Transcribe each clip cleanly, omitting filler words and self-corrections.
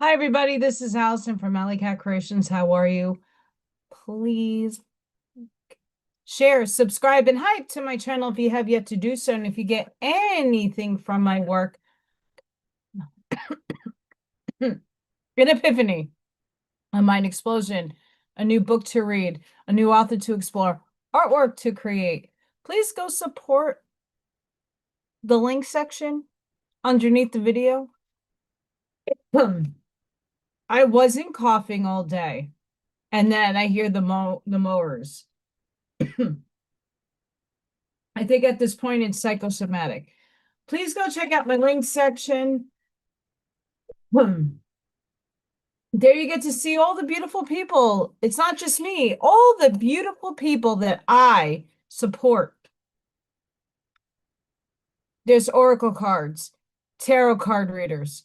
Hi, everybody. This is Allison from AllyKat Creations. How are you? Please share, subscribe, and hype to my channel if you have yet to do so. And if you get anything from my work, an epiphany, a mind explosion, a new book to read, a new author to explore, artwork to create, please go support the link section underneath the video. I wasn't coughing all day, and then I hear the mowers. I think at this point it's psychosomatic. Please go check out my link section. There you get to see all the beautiful people. It's not just me, all the beautiful people that I support. There's oracle cards, tarot card readers.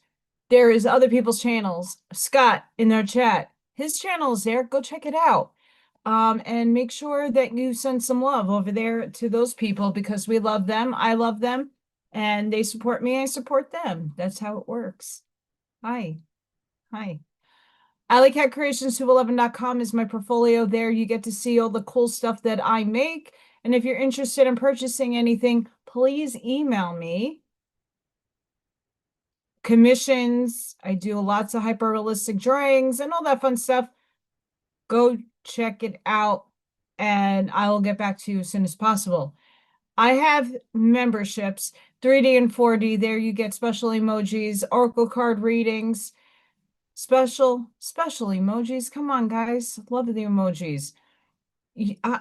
There is other people's channels. Scott in their chat. His channel is there. Go check it out. And make sure that you send some love over there to those people because we love them. I love them. And they support me. I support them. That's how it works. Hi. Hi. AllyKatCreations211.com is my portfolio. There you get to see all the cool stuff that I make. And if you're interested in purchasing anything, please email me. Commissions. I do lots of hyper-realistic drawings and all that fun stuff. Go check it out and I will get back to you as soon as possible. I have memberships, 3D and 4D. There you get special emojis, oracle card readings, special emojis. Come on, guys. Love the emojis. I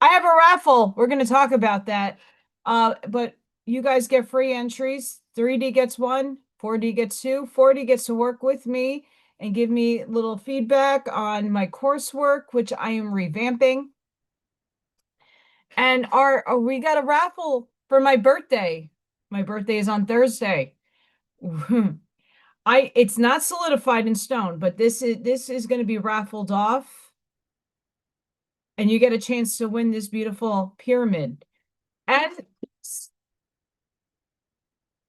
have a raffle. We're going to talk about that. But you guys get free entries. 3D gets one, 4D gets two. 4D gets to work with me and give me little feedback on my coursework, which I am revamping. And we got a raffle for my birthday. My birthday is on Thursday. It's not solidified in stone, but this is going to be raffled off. And you get a chance to win this beautiful pyramid. And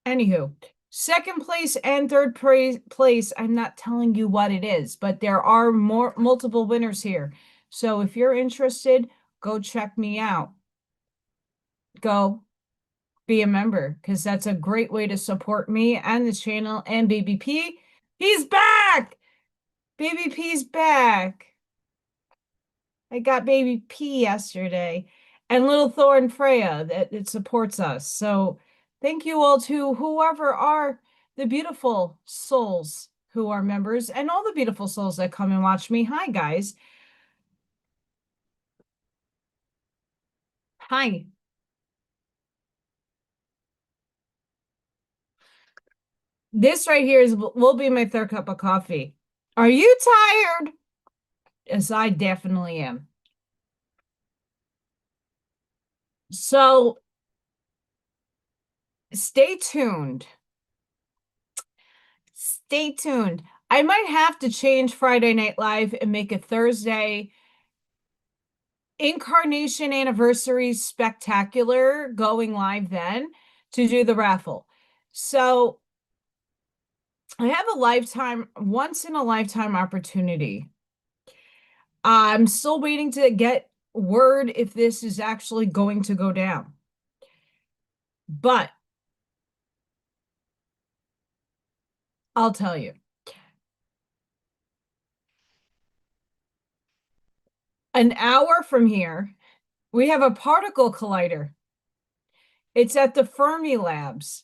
anywho, second place and third place, I'm not telling you what it is, but there are multiple winners here. So if you're interested, go check me out. Go be a member because that's a great way to support me and this channel and Baby P. He's back! Baby P's back. I got Baby P yesterday and Lil Thor and Freya that it supports us. So thank you all to whoever are the beautiful souls who are members and all the beautiful souls that come and watch me. Hi, guys. Hi. This right here will be my third cup of coffee. Are you tired? Yes, I definitely am. So stay tuned. Stay tuned. I might have to change Friday Night Live and make it Thursday. Incarnation Anniversary Spectacular going live then to do the raffle. So I have a once in a lifetime opportunity. I'm still waiting to get word if this is actually going to go down. But I'll tell you. An hour from here, we have a particle collider. It's at the Fermi Labs.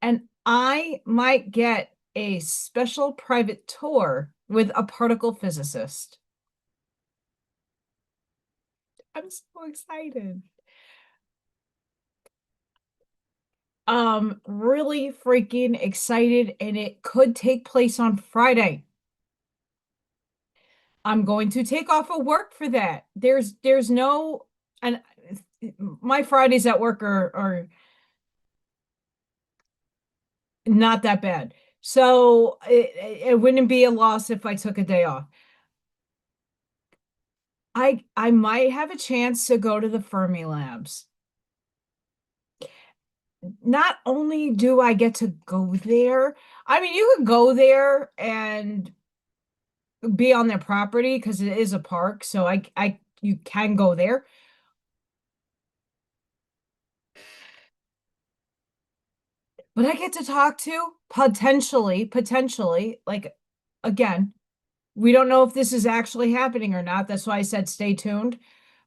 And I might get a special private tour with a particle physicist. I'm so excited. Really freaking excited, and it could take place on Friday. I'm going to take off of work for that. There's no, and my Fridays at work are not that bad. So it wouldn't be a loss if I took a day off. I might have a chance to go to the Fermi Labs. not only do I get to go there, I mean, you could go there and be on their property because it is a park, so you can go there. But I get to talk to potentially, like again, we don't know if this is actually happening or not. That's why I said stay tuned.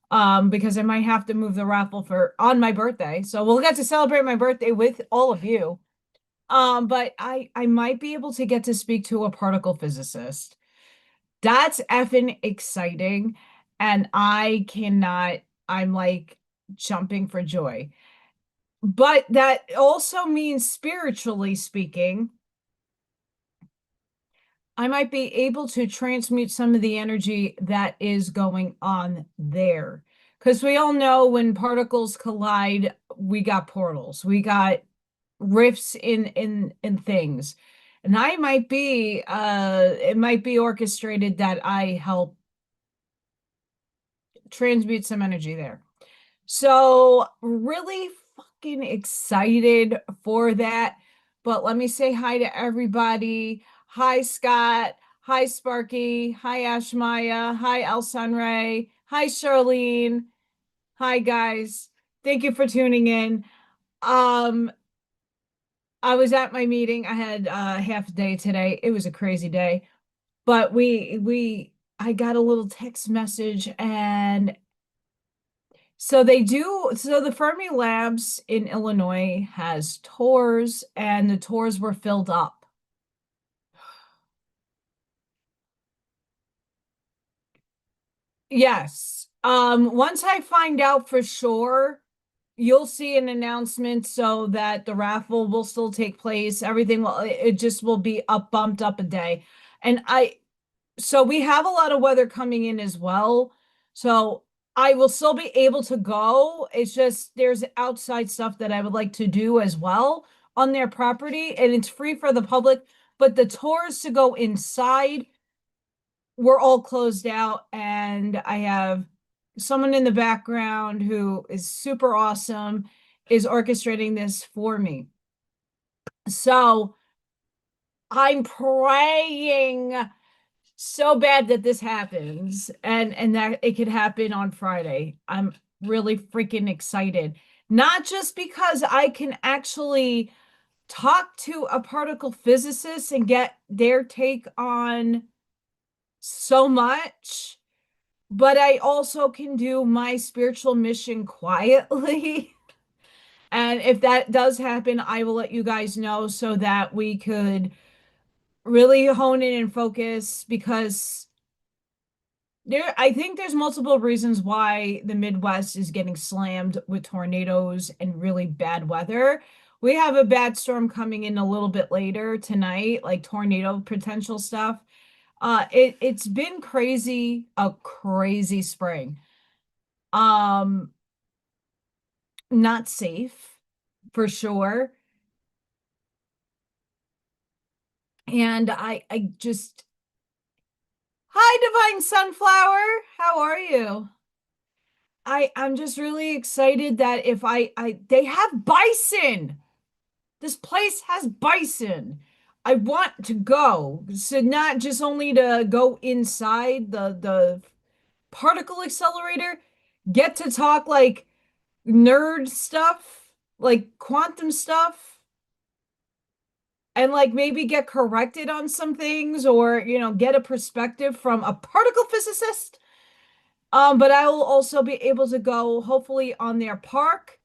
Because I might have to move the raffle for on my birthday. So we'll get to celebrate my birthday with all of you. But I might be able to get to speak to a particle physicist. That's effing exciting. And I'm like jumping for joy. But that also means spiritually speaking, I might be able to transmute some of the energy that is going on there. Because we all know when particles collide, we got portals, we got rifts in things. And I might be it might be orchestrated that I help transmute some energy there. So really fucking excited for that. But let me say hi to everybody. Hi, Scott. Hi, Sparky. Hi, Ashmaya. Hi, El Sunray. Hi, Charlene. Hi, guys. Thank you for tuning in. Um, I was at my meeting. I had half a day today. It was a crazy day. But I got a little text message and so the Fermi Labs in Illinois has tours and the tours were filled up. Yes. Once I find out for sure, you'll see an announcement so that the raffle will still take place. Everything will, it just will be up, bumped up a day. And so we have a lot of weather coming in as well. So I will still be able to go. It's just there's outside stuff that I would like to do as well on their property, and it's free for the public. But the tours to go inside were all closed out, and I have someone in the background who is super awesome is orchestrating this for me. So I'm praying so bad that this happens and that it could happen on Friday. I'm really freaking excited. Not just because I can actually talk to a particle physicist and get their take on so much, but I also can do my spiritual mission quietly. And if that does happen, I will let you guys know so that we could really hone in and focus because I think there's multiple reasons why the Midwest is getting slammed with tornadoes and really bad weather. We have a bad storm coming in a little bit later tonight, like tornado potential stuff. It's been crazy, a crazy spring. Um, Not safe for sure. And I just, hi, Divine Sunflower. How are you? I'm just really excited that if they have bison. This place has bison. I want to go. So not just only to go inside the particle accelerator, get to talk like nerd stuff, like quantum stuff, and like maybe get corrected on some things or get a perspective from a particle physicist. But I will also be able to go hopefully on their park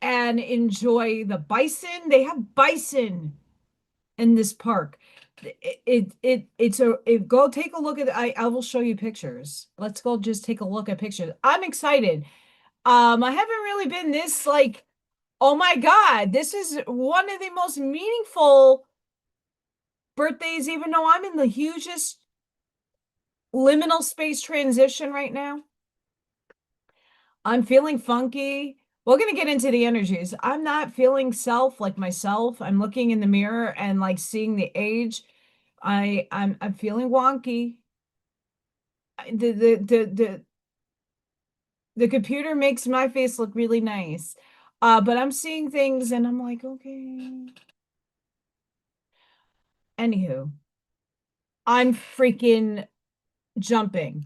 and enjoy the bison. They have bison in this park. Go take a look at I will show you pictures. Let's go just take a look at pictures. I'm excited. I haven't really been this like, oh my God, this is one of the most meaningful birthdays, even though I'm in the hugest liminal space transition right now. I'm feeling funky. We're gonna get into the energies. I'm not feeling self like myself. I'm looking in the mirror and like seeing the age. I'm feeling wonky. The computer makes my face look really nice. But I'm seeing things and I'm like, okay. Anywho, I'm freaking jumping.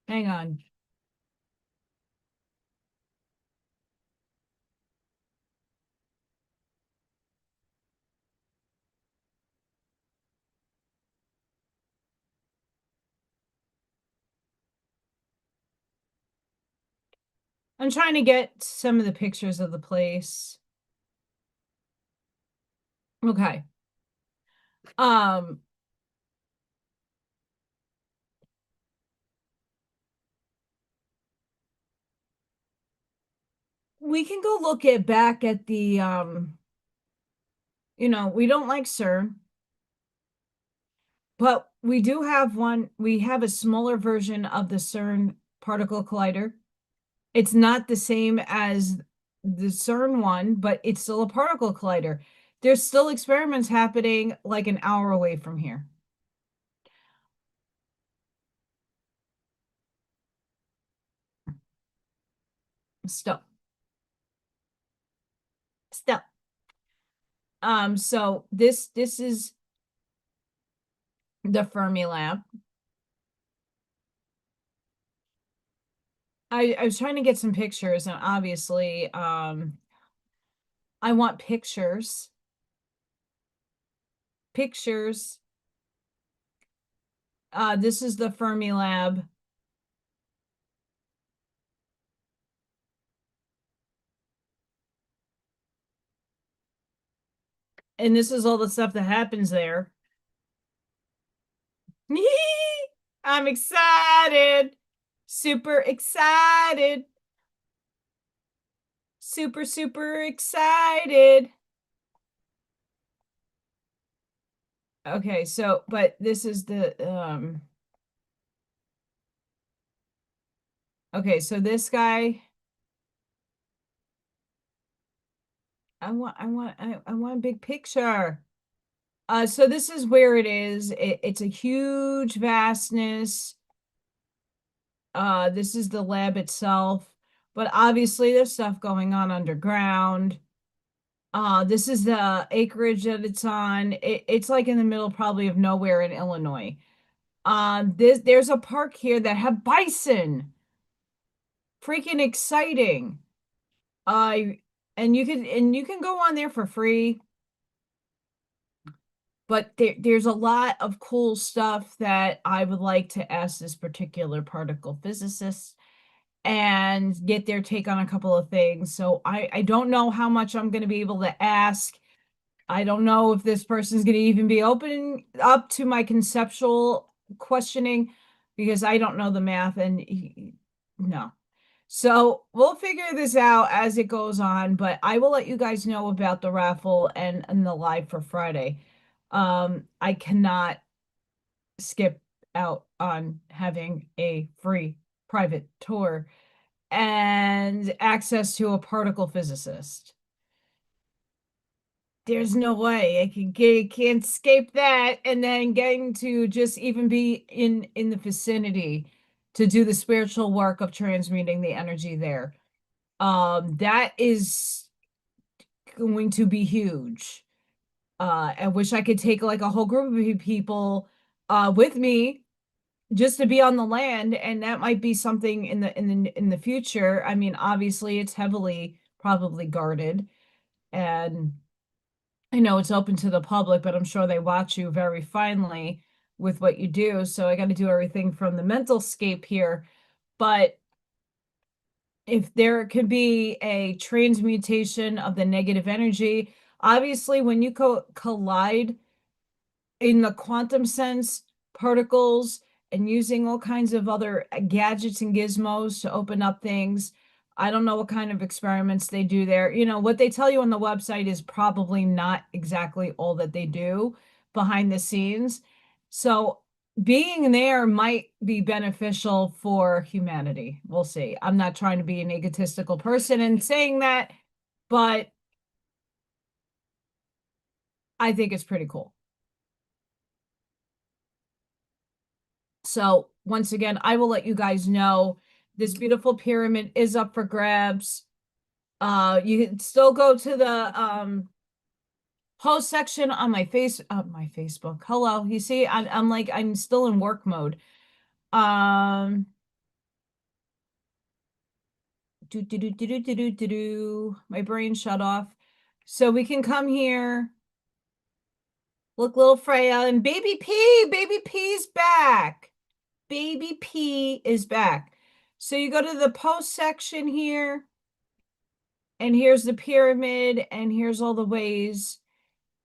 Hang on. I'm trying to get some of the pictures of the place. Okay. Um, we can go look at back at the we don't like CERN, but we do have one. We have a smaller version of the CERN particle collider. It's not the same as the CERN one, but it's still a particle collider. There's still experiments happening like an hour away from here. Still. Still. So this is the Fermi Lab. I was trying to get some pictures, and obviously, I want pictures. Pictures. This is the Fermi Lab. And this is all the stuff that happens there. I'm excited. Super excited. Super, super excited. Okay, so, but this is the, okay, so this guy, I want a big picture. So this is where it is. It's a huge vastness. This is the lab itself, but obviously there's stuff going on underground. This is the acreage that it's on. It's like in the middle probably of nowhere in Illinois. There's a park here that have bison. Freaking exciting. And you can go on there for free. But there's a lot of cool stuff that I would like to ask this particular particle physicist and get their take on a couple of things. So I don't know how much I'm going to be able to ask. I don't know if this person's going to even be opening up to my conceptual questioning because I don't know the math and no. So we'll figure this out as it goes on, but I will let you guys know about the raffle and the live for Friday. I cannot skip out on having a free private tour and access to a particle physicist. There's no way I can't escape that, and then getting to just even be in the vicinity to do the spiritual work of transmuting the energy there. That is going to be huge. I wish I could take like a whole group of people with me just to be on the land, and that might be something in the future. I mean, obviously it's heavily probably guarded, and I know it's open to the public, but I'm sure they watch you very finely with what you do. So I got to do everything from the mental scape here. But if there could be a transmutation of the negative energy, obviously when you collide in the quantum sense, particles and using all kinds of other gadgets and gizmos to open up things. I don't know what kind of experiments they do there. What they tell you on the website is probably not exactly all that they do behind the scenes. So being there might be beneficial for humanity. We'll see. I'm not trying to be an egotistical person in saying that, but I think it's pretty cool. So once again, I will let you guys know this beautiful pyramid is up for grabs. You can still go to the post section on my Facebook. Hello, you see, I'm like I'm still in work mode. Um, my brain shut off. So we can come here. Look, little Freya and baby P's back. Baby P is back. So you go to the post section here, and here's the pyramid, and here's all the ways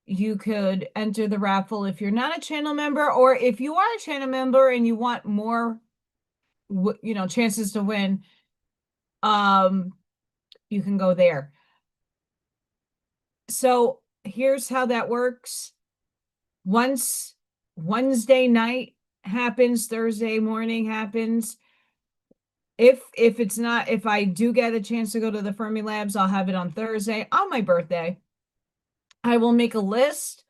you could enter the raffle if you're not a channel member, or if you are a channel member and you want more, chances to win, you can go there. So here's how that works. Once Wednesday night happens, Thursday morning happens. If I do get a chance to go to the Fermi Labs, I'll have it on Thursday on my birthday. I will make a list.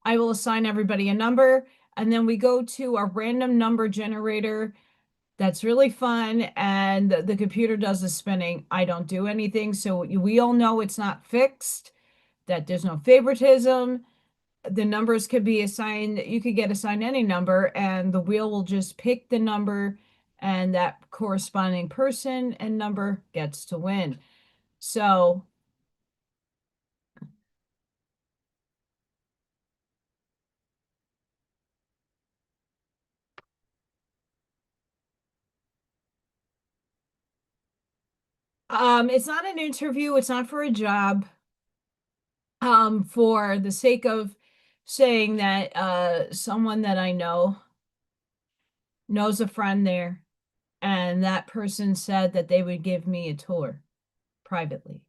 I will assign everybody a number, and then we go to a random number generator. That's really fun, and the computer does the spinning. I don't do anything, so we all know it's not fixed, that there's no favoritism. The numbers could be assigned, you could get assigned any number, and the wheel will just pick the number, and that corresponding person and number gets to win. So it's not an interview, it's not for a job. For the sake of saying that someone that I know knows a friend there, and that person said that they would give me a tour privately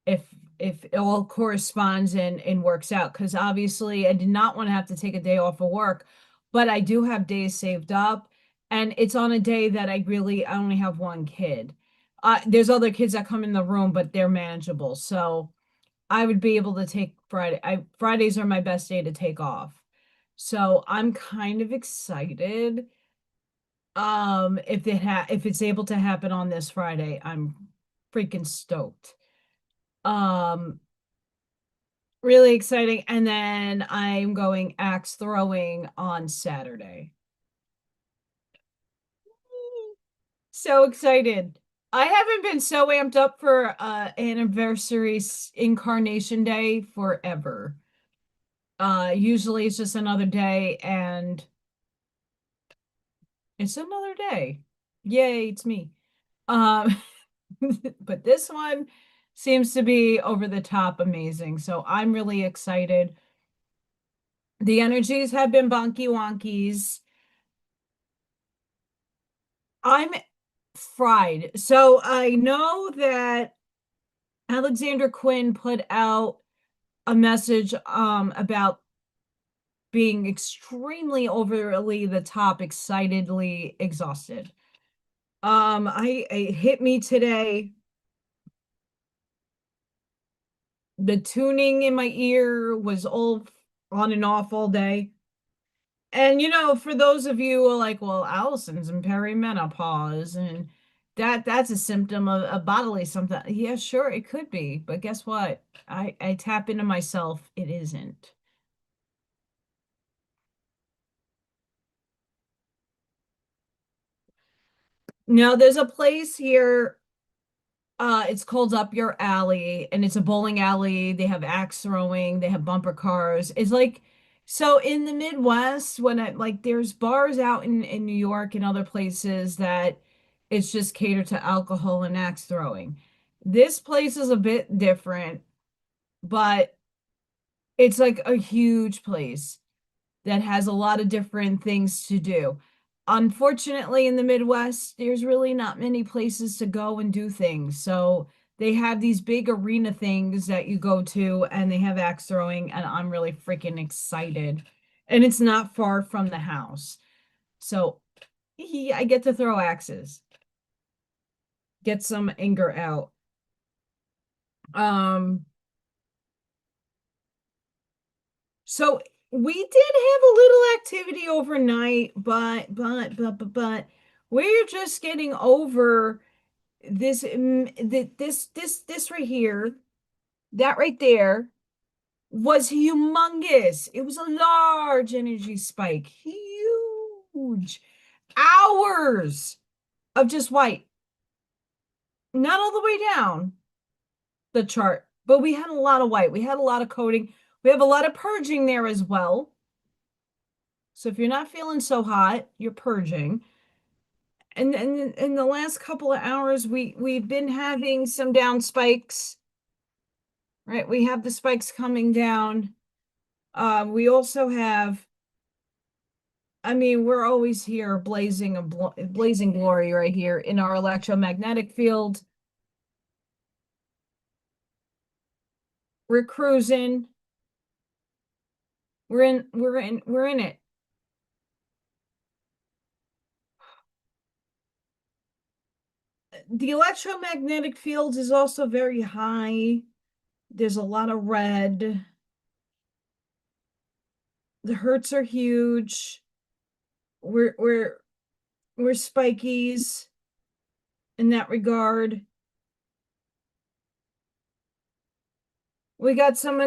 if it all corresponds and works out, because obviously I did not want to have to take a day off of work, but I do have days saved up, and it's on a day that I only have one kid. There's other kids that come in the room, but they're manageable, so I would be able to take Friday. Fridays are my best day to take off. So I'm kind of excited. If it's able to happen on this Friday, I'm freaking stoked. Um, really exciting. And then I'm going axe throwing on Saturday. So excited. I haven't been so amped up for anniversary incarnation day forever. Usually it's just another day, and it's another day. Yay, it's me. Um, but this one seems to be over the top amazing. So I'm really excited. The energies have been bonky wonkies. I'm fried. So I know that Alexander Quinn put out a message about being extremely overly the top, excitedly exhausted. It hit me today. The tuning in my ear was all on and off all day. And for those of you who are like, well, Allison's in perimenopause, and that's a symptom of a bodily something. Yeah, sure, it could be, but guess what? I tap into myself, it isn't. No, there's a place here. It's called Up Your Alley, and it's a bowling alley. They have axe throwing, they have bumper cars. It's like, so in the Midwest, when there's bars out in New York and other places that it's just catered to alcohol and axe throwing. This place is a bit different, but it's like a huge place that has a lot of different things to do. Unfortunately, in the Midwest, there's really not many places to go and do things. So they have these big arena things that you go to, and they have axe throwing, and I'm really freaking excited. And it's not far from the house. So I get to throw axes, get some anger out. Um, So we did have a little activity overnight, but we're just getting over this right here. That right there was humongous. It was a large energy spike, huge. Hours of just white, not all the way down the chart, but we had a lot of white. We had a lot of coding. We have a lot of purging there as well. So if you're not feeling so hot, you're purging. And in the last couple of hours, we've been having some down spikes, right? We have the spikes coming down. We also have, I mean, we're always here blazing blazing glory right here in our electromagnetic field. We're cruising. We're in it. The electromagnetic field is also very high. There's a lot of red. The hertz are huge. We're spikies in that regard. We got some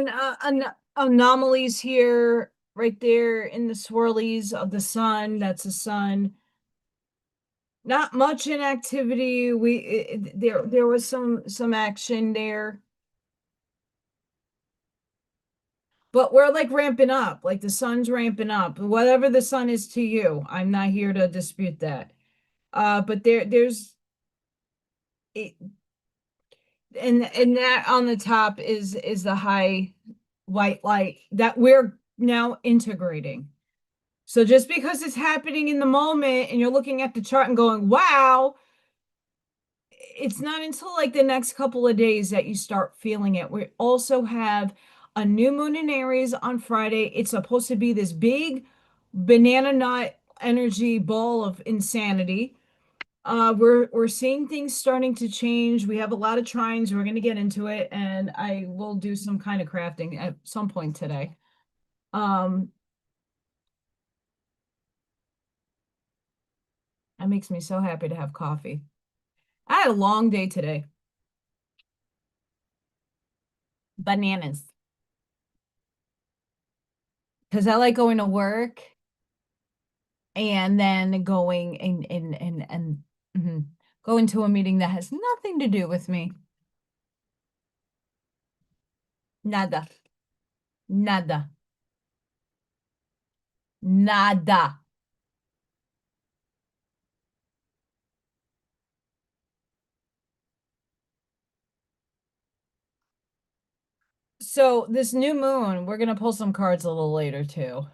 anomalies here, right there in the swirlies of the sun. That's the sun. Not much inactivity. There was some action there. But we're like ramping up, like the sun's ramping up. Whatever the sun is to you, I'm not here to dispute that. But there's it, and that on the top is the high white light that we're now integrating. So just because it's happening in the moment and you're looking at the chart and going, wow, it's not until like the next couple of days that you start feeling it. We also have a new moon in Aries on Friday. It's supposed to be this big banana nut energy ball of insanity. We're seeing things starting to change. We have a lot of trines. We're going to get into it, and I will do some kind of crafting at some point today. That makes me so happy to have coffee. I had a long day today. Bananas. Because I like going to work and then going and going to a meeting that has nothing to do with me. Nada. Nada. Nada. So this new moon, we're going to pull some cards a little later too.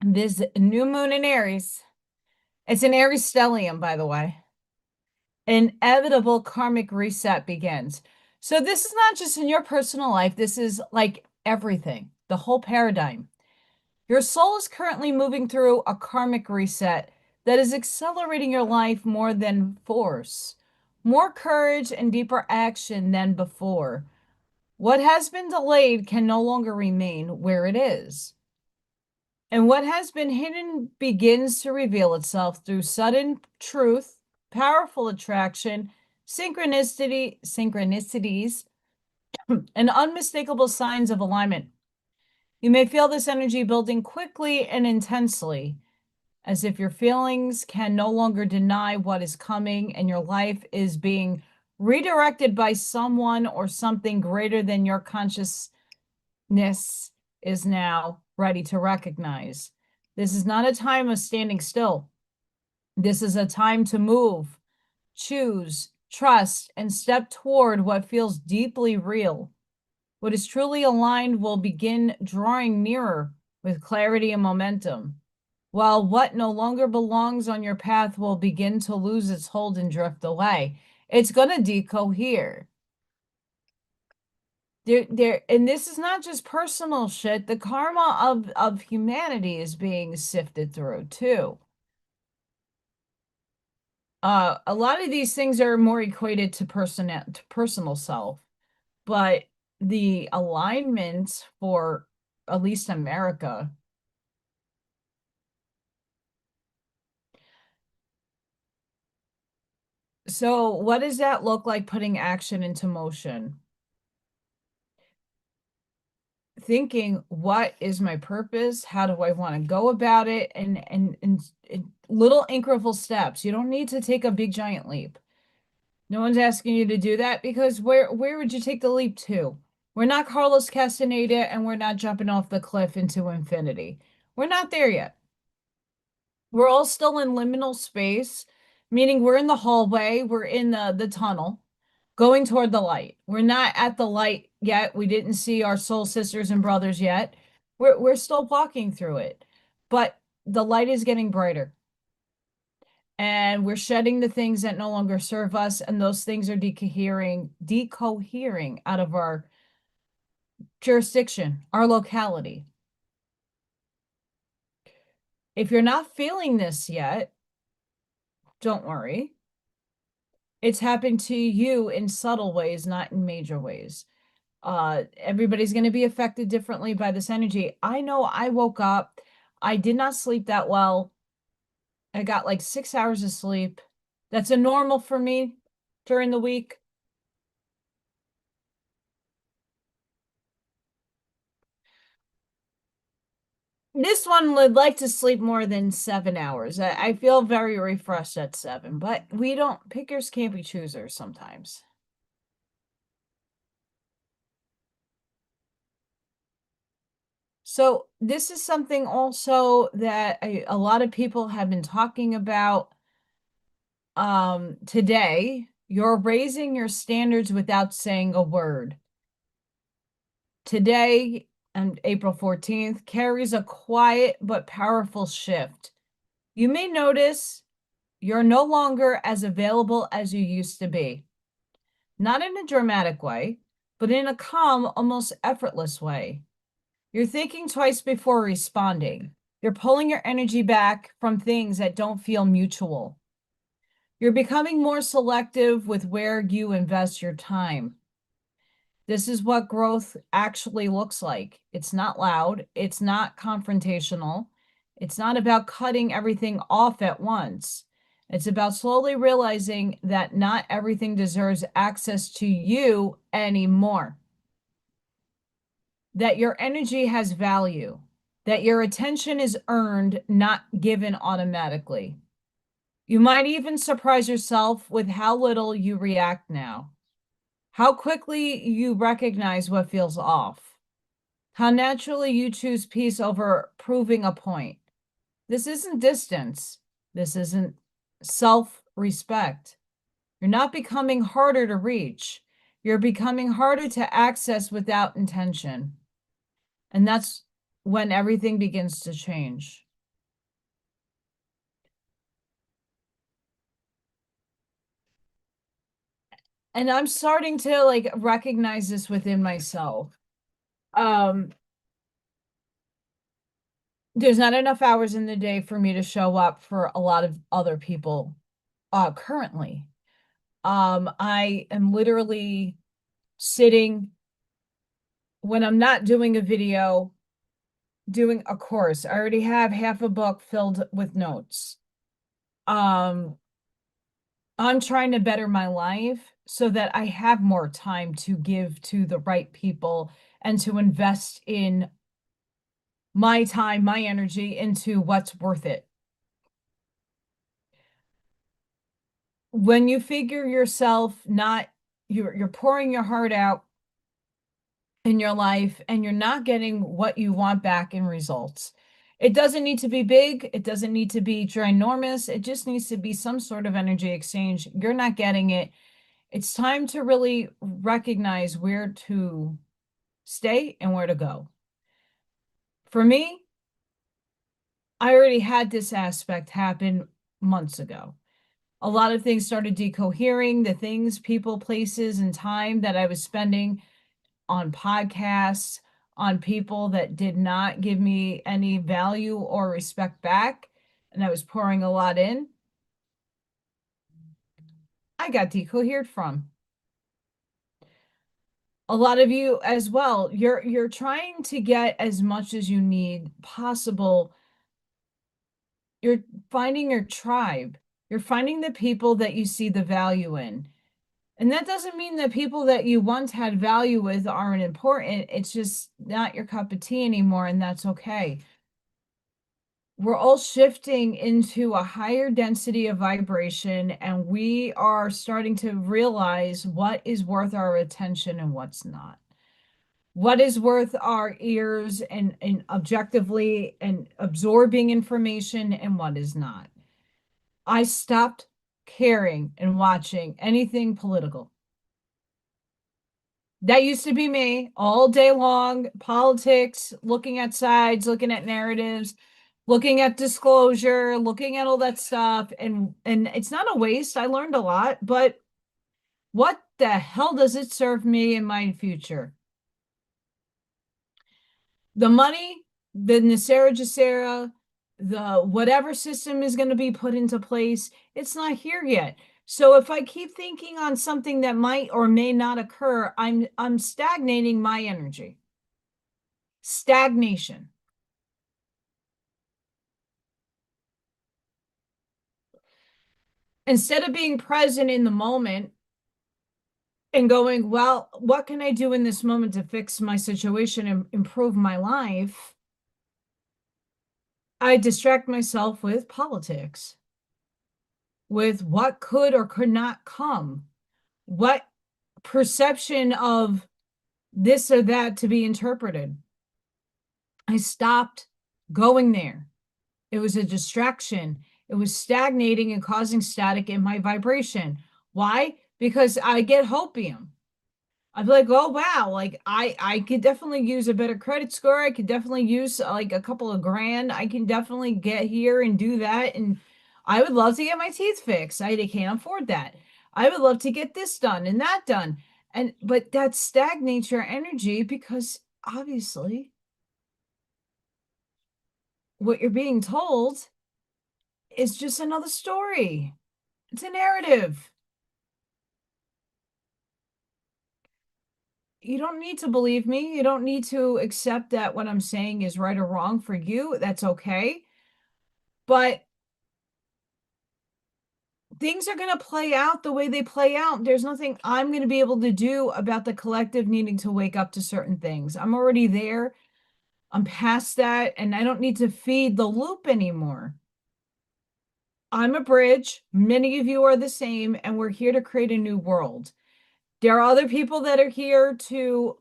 This new moon in Aries, it's an Aries stellium, by the way. An inevitable karmic reset begins. So this is not just in your personal life. This is like everything, the whole paradigm. Your soul is currently moving through a karmic reset that is accelerating your life more than force, more courage and deeper action than before. What has been delayed can no longer remain where it is. And what has been hidden begins to reveal itself through sudden truth, powerful attraction, synchronicities, and unmistakable signs of alignment. You may feel this energy building quickly and intensely, as if your feelings can no longer deny what is coming and your life is being redirected by someone or something greater than your consciousness is now ready to recognize. This is not a time of standing still. This is a time to move, choose, trust, and step toward what feels deeply real. What is truly aligned will begin drawing nearer with clarity and momentum, while what no longer belongs on your path will begin to lose its hold and drift away. It's going to decohere. And this is not just personal shit. The karma of humanity is being sifted through too. A lot of these things are more equated to personal self, but the alignment for at least America. So what does that look like, putting action into motion? Thinking, what is my purpose? How do I want to go about it? And little incremental steps. You don't need to take a big giant leap. No one's asking you to do that, because where would you take the leap to? We're not Carlos Castaneda, and we're not jumping off the cliff into infinity. We're not there yet. We're all still in liminal space, meaning we're in the hallway, we're in the tunnel, going toward the light. We're not at the light yet. We didn't see our soul sisters and brothers yet. We're still walking through it. But the light is getting brighter. And we're shedding the things that no longer serve us, and those things are decohering out of our jurisdiction, our locality. If you're not feeling this yet, don't worry. It's happened to you in subtle ways, not in major ways. Everybody's going to be affected differently by this energy. I know I woke up, I did not sleep that well. I got like 6 hours of sleep. That's a normal for me during the week. This one would like to sleep more than 7 hours. I feel very refreshed at 7, but we don't, pickers can't be choosers sometimes. So this is something also that a lot of people have been talking about today. You're raising your standards without saying a word. Today, and April 14th, carries a quiet but powerful shift. You may notice you're no longer as available as you used to be. Not in a dramatic way, but in a calm, almost effortless way. You're thinking twice before responding. You're pulling your energy back from things that don't feel mutual. You're becoming more selective with where you invest your time. This is what growth actually looks like. It's not loud. It's not confrontational. It's not about cutting everything off at once. It's about slowly realizing that not everything deserves access to you anymore. That your energy has value. That your attention is earned, not given automatically. You might even surprise yourself with how little you react now. How quickly you recognize what feels off. How naturally you choose peace over proving a point. This isn't distance. This isn't self-respect. You're not becoming harder to reach. You're becoming harder to access without intention. And that's when everything begins to change. And I'm starting to like recognize this within myself. There's not enough hours in the day for me to show up for a lot of other people currently. I am literally sitting when I'm not doing a video, doing a course. I already have half a book filled with notes. I'm trying to better my life so that I have more time to give to the right people and to invest in my time, my energy into what's worth it. When you figure yourself not, you're pouring your heart out in your life and you're not getting what you want back in results. It doesn't need to be big. It doesn't need to be ginormous. It just needs to be some sort of energy exchange. You're not getting it. It's time to really recognize where to stay and where to go. For me, I already had this aspect happen months ago. A lot of things started decohering, the things, people, places, and time that I was spending on podcasts, on people that did not give me any value or respect back, and I was pouring a lot in, I got decohered from. A lot of you as well, you're trying to get as much as you need possible. You're finding your tribe. You're finding the people that you see the value in. And that doesn't mean that people that you once had value with aren't important. It's just not your cup of tea anymore, and that's okay. We're all shifting into a higher density of vibration, and we are starting to realize what is worth our attention and what's not. What is worth our ears and objectively and absorbing information and what is not. I stopped caring and watching anything political. That used to be me all day long, politics, looking at sides, looking at narratives, looking at disclosure, looking at all that stuff. And it's not a waste. I learned a lot, but what the hell does it serve me in my future? The money, the Nasera Jacera, the whatever system is going to be put into place, it's not here yet. So if I keep thinking on something that might or may not occur, I'm stagnating my energy. Stagnation. Instead of being present in the moment and going, well, what can I do in this moment to fix my situation and improve my life? I distract myself with politics, with what could or could not come, what perception of this or that to be interpreted. I stopped going there. It was a distraction. It was stagnating and causing static in my vibration. Why? Because I get hopium. I'd be like, oh wow, like I could definitely use a better credit score. I could definitely use like a couple of grand. I can definitely get here and do that. And I would love to get my teeth fixed. I can't afford that. I would love to get this done and that done. And but that stagnates your energy because obviously what you're being told is just another story. It's a narrative. You don't need to believe me. You don't need to accept that what I'm saying is right or wrong for you. That's okay. But things are going to play out the way they play out. There's nothing I'm going to be able to do about the collective needing to wake up to certain things. I'm already there. I'm past that, and I don't need to feed the loop anymore. I'm a bridge. Many of you are the same, and we're here to create a new world. There are other people that are here to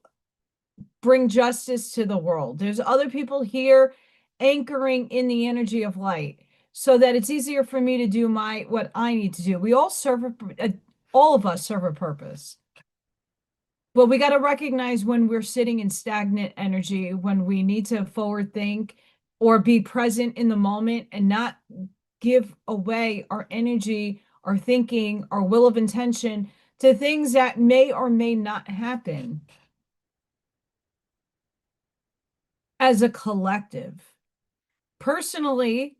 bring justice to the world. There's other people here anchoring in the energy of light so that it's easier for me to do what I need to do. We all serve all of us serve a purpose. But we got to recognize when we're sitting in stagnant energy, when we need to forward think or be present in the moment and not give away our energy, our thinking, our will of intention to things that may or may not happen as a collective. Personally,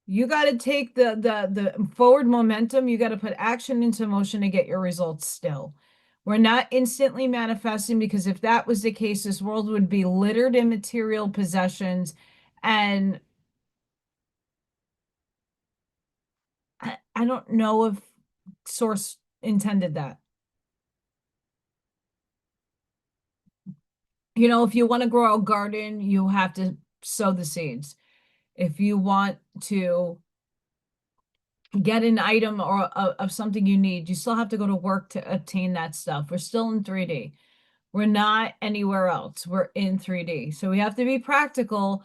you got to take the forward momentum. You got to put action into motion to get your results still. We're not instantly manifesting because if that was the case, this world would be littered in material possessions. And I don't know if Source intended that. You know, if you want to grow a garden, you have to sow the seeds. If you want to get an item or of something you need, you still have to go to work to obtain that stuff. We're still in 3D. We're not anywhere else. We're in 3D. So we have to be practical,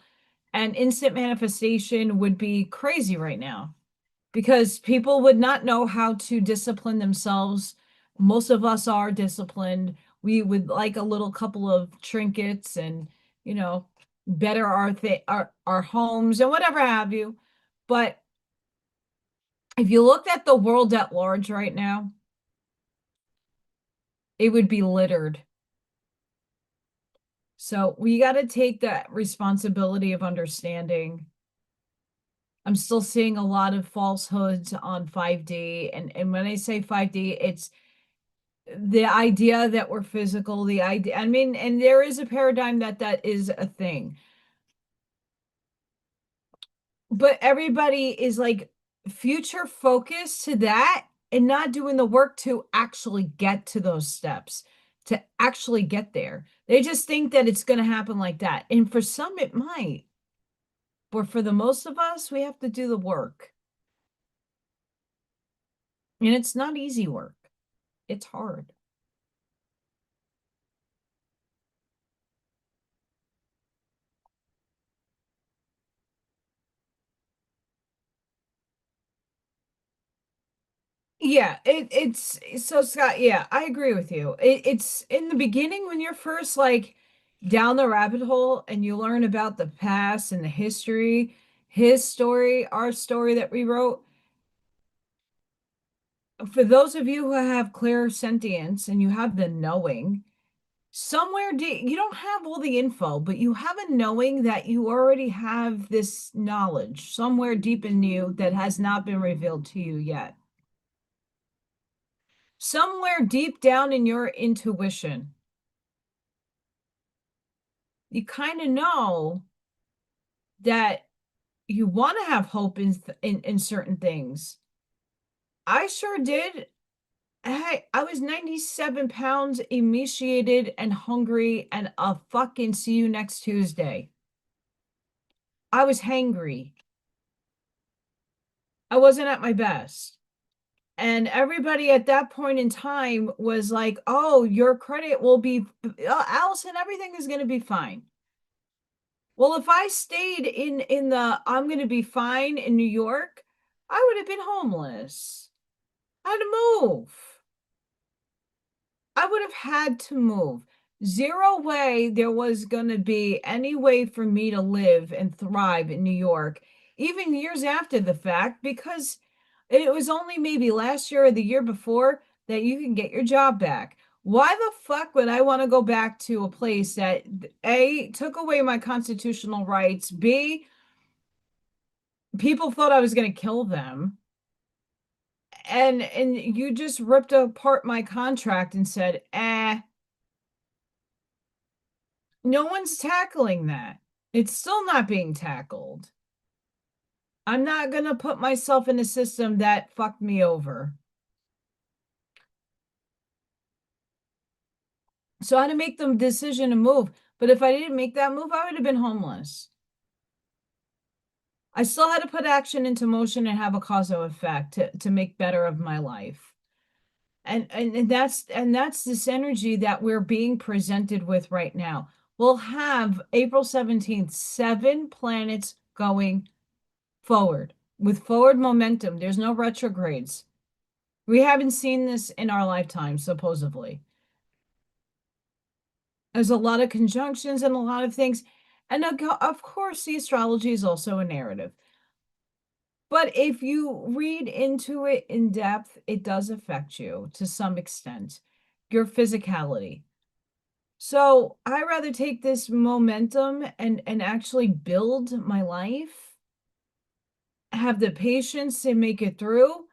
and instant manifestation would be crazy right now because people would not know how to discipline themselves. Most of us are disciplined. We would like a little couple of trinkets and, you know, better our homes and whatever have you. But if you looked at the world at large right now, it would be littered. So we got to take that responsibility of understanding. I'm still seeing a lot of falsehoods on 5D. And when I say 5D, it's the idea that we're physical, the idea, I mean, and there is a paradigm that that is a thing. But everybody is like future focused to that and not doing the work to actually get to those steps, to actually get there. They just think that it's going to happen like that. And for some, it might. But for the most of us, we have to do the work. And it's not easy work, it's hard. Yeah, it's so Scott, yeah, I agree with you. It's in the beginning when you're first like down the rabbit hole and you learn about the past and the history, his story, our story that we wrote. For those of you who have clear sentience and you have the knowing, somewhere deep, you don't have all the info, but you have a knowing that you already have this knowledge somewhere deep in you that has not been revealed to you yet. Somewhere deep down in your intuition, you kind of know that you want to have hope in certain things. I sure did. Hey, I was 97 pounds, emaciated and hungry, and a fucking see you next Tuesday. I was hangry. I wasn't at my best. And everybody at that point in time was like, oh, your credit will be, Allison, everything is going to be fine. Well, if I stayed in the I'm going to be fine in New York, I would have been homeless. I had to move. I would have had to move. Zero way there was going to be any way for me to live and thrive in New York, even years after the fact, because it was only maybe last year or the year before that you can get your job back. Why the fuck would I want to go back to a place that A, took away my constitutional rights, B, people thought I was going to kill them, and you just ripped apart my contract and said, no one's tackling that. It's still not being tackled. I'm not going to put myself in a system that fucked me over. So I had to make the decision to move. But if I didn't make that move, I would have been homeless. I still had to put action into motion and have a causal effect to make better of my life. And that's this energy that we're being presented with right now. We'll have April 17th, 7 planets going forward with forward momentum. There's no retrogrades. We haven't seen this in our lifetime, supposedly. There's a lot of conjunctions and a lot of things. And of course, the astrology is also a narrative. But if you read into it in depth, it does affect you to some extent, your physicality. So I rather take this momentum and actually build my life, have the patience to make it through,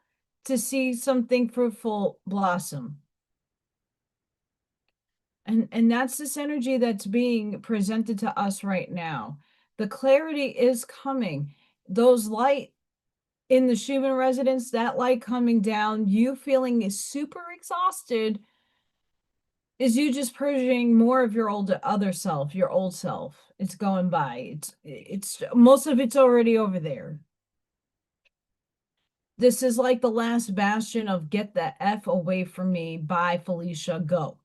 to see something fruitful blossom. And that's this energy that's being presented to us right now. The clarity is coming. Those light in the Schumann resonance, that light coming down, you feeling super exhausted, is you just purging more of your other self, your old self. It's going by. It's most of it's already over there. This is like the last bastion of get the F away from me. Bye, Felicia, go.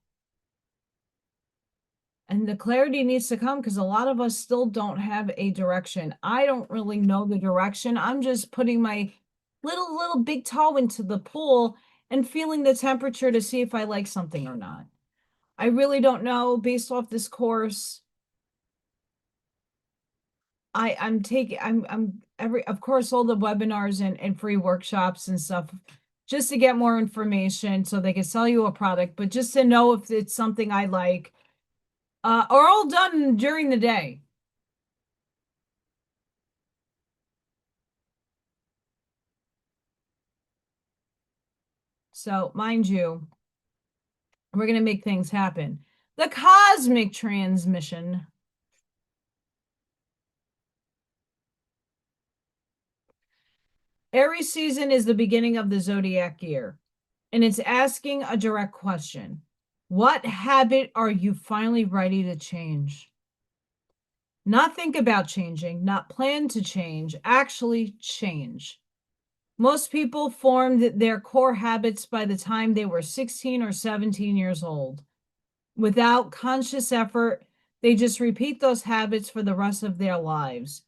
And the clarity needs to come because a lot of us still don't have a direction. I don't really know the direction. I'm just putting my little big toe into the pool and feeling the temperature to see if I like something or not. I really don't know based off this course. I'm of course all the webinars and free workshops and stuff just to get more information so they can sell you a product, but just to know if it's something I like. Are all done during the day. So mind you, We're going to make things happen. The cosmic transmission. Aries season is the beginning of the zodiac year, and it's asking a direct question. What habit are you finally ready to change? Not think about changing, not plan to change, actually change. Most people formed their core habits by the time they were 16 or 17 years old. Without conscious effort, they just repeat those habits for the rest of their lives.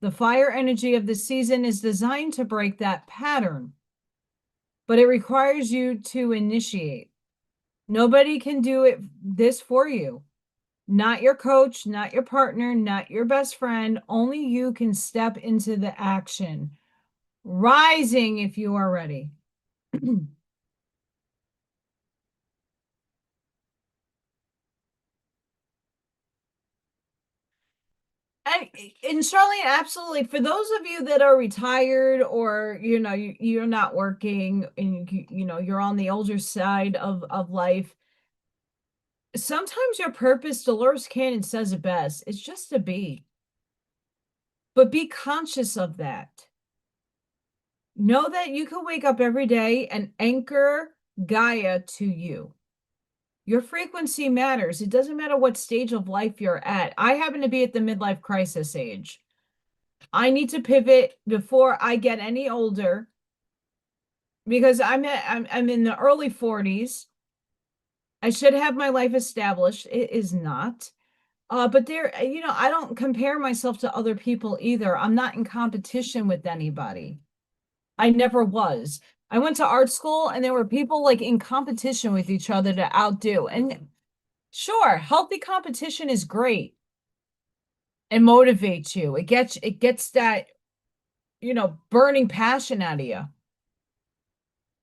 The fire energy of the season is designed to break that pattern, but it requires you to initiate. Nobody can do this for you. Not your coach, not your partner, not your best friend. Only you can step into the action. Rising if you are ready. And Charlene, absolutely. For those of you that are retired or you're not working and you're on the older side of life, sometimes your purpose, Dolores Cannon says it best, it's just to be. But be conscious of that. Know that you can wake up every day and anchor Gaia to you. Your frequency matters. It doesn't matter what stage of life you're at. I happen to be at the midlife crisis age. I need to pivot before I get any older because I'm in the early 40s. I should have my life established. It is not. But I don't compare myself to other people either. I'm not in competition with anybody. I never was. I went to art school and there were people like in competition with each other to outdo. And sure, healthy competition is great and motivates you. It gets that, burning passion out of you.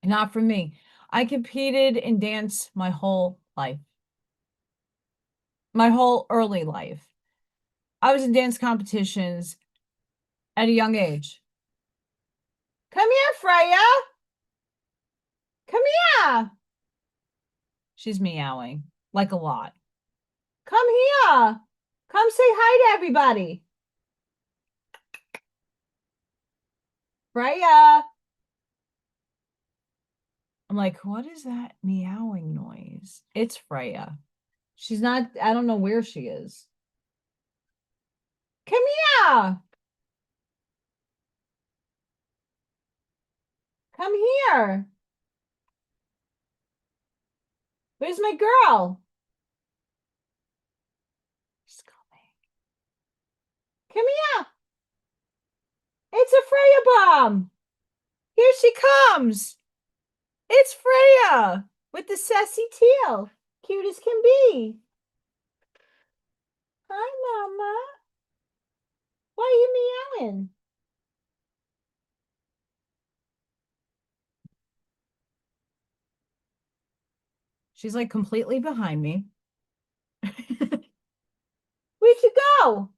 Not for me. I competed in dance my whole life. My whole early life. I was in dance competitions at a young age. Come here, Freya. Come here. She's meowing like a lot. Come here. Come say hi to everybody. Freya. I'm like, what is that meowing noise? It's Freya. She's not, I don't know where she is. Come here. Come here. Where's my girl? She's coming. Come here. It's a Freya bomb. Here she comes. It's Freya with the sassy tail. Cute as can be. Hi, Mama. Why are you meowing? She's like completely behind me. Where'd you go?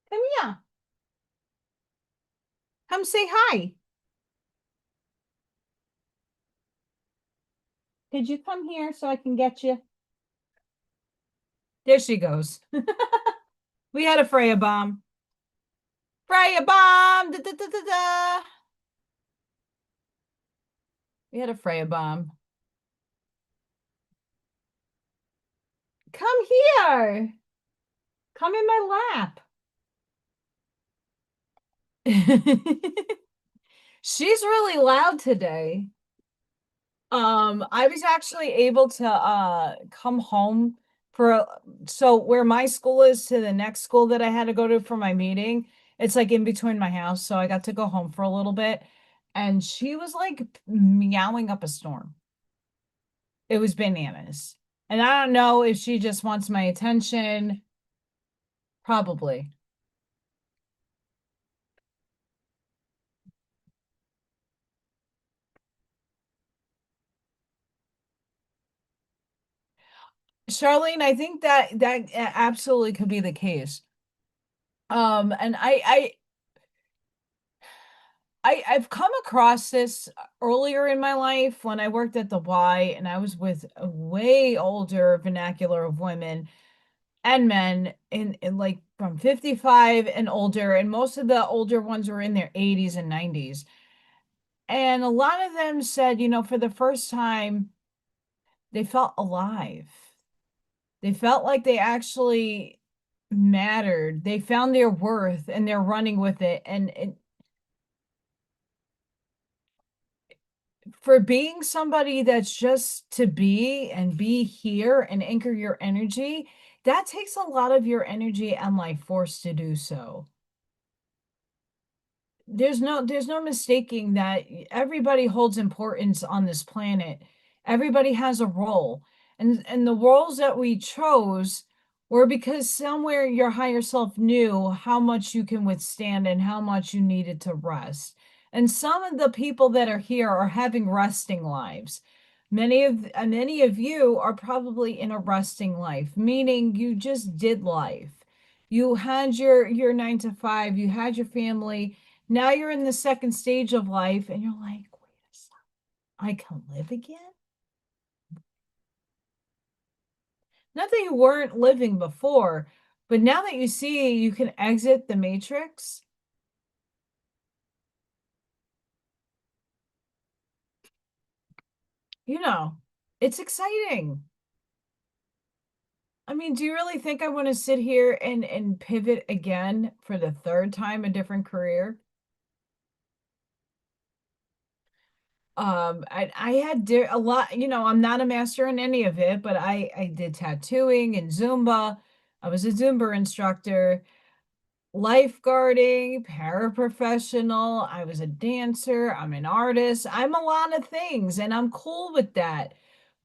Come here. Come say hi. Could you come here so I can get you? There she goes. We had a Freya bomb. Freya bomb! Da, da, da, da, da. We had a Freya bomb. Come here. Come in my lap. She's really loud today. I was actually able to come home so where my school is to the next school that I had to go to for my meeting, it's like in between my house, so I got to go home for a little bit, and she was like meowing up a storm. It was bananas. And I don't know if she just wants my attention. Probably. Charlene, I think that absolutely could be the case. And I've come across this earlier in my life when I worked at the Y and I was with a way older vernacular of women and men in like from 55 and older, and most of the older ones were in their 80s and 90s. And a lot of them said, for the first time, they felt alive. They felt like they actually mattered. They found their worth and they're running with it. And for being somebody that's just to be and be here and anchor your energy, that takes a lot of your energy and life force to do so. There's no mistaking that everybody holds importance on this planet. Everybody has a role. And the roles that we chose were because somewhere your higher self knew how much you can withstand and how much you needed to rest. And some of the people that are here are having resting lives. Many of you are probably in a resting life, meaning you just did life. You had your 9 to 5, you had your family. Now you're in the second stage of life and you're like, wait a second, I can live again? Not that you weren't living before, but now that you see you can exit the matrix, you know, it's exciting. I mean, do you really think I want to sit here and pivot again for the third time a different career? I had a lot, I'm not a master in any of it, but I did tattooing and Zumba. I was a Zumba instructor, lifeguarding, paraprofessional. I was a dancer. I'm an artist. I'm a lot of things, and I'm cool with that.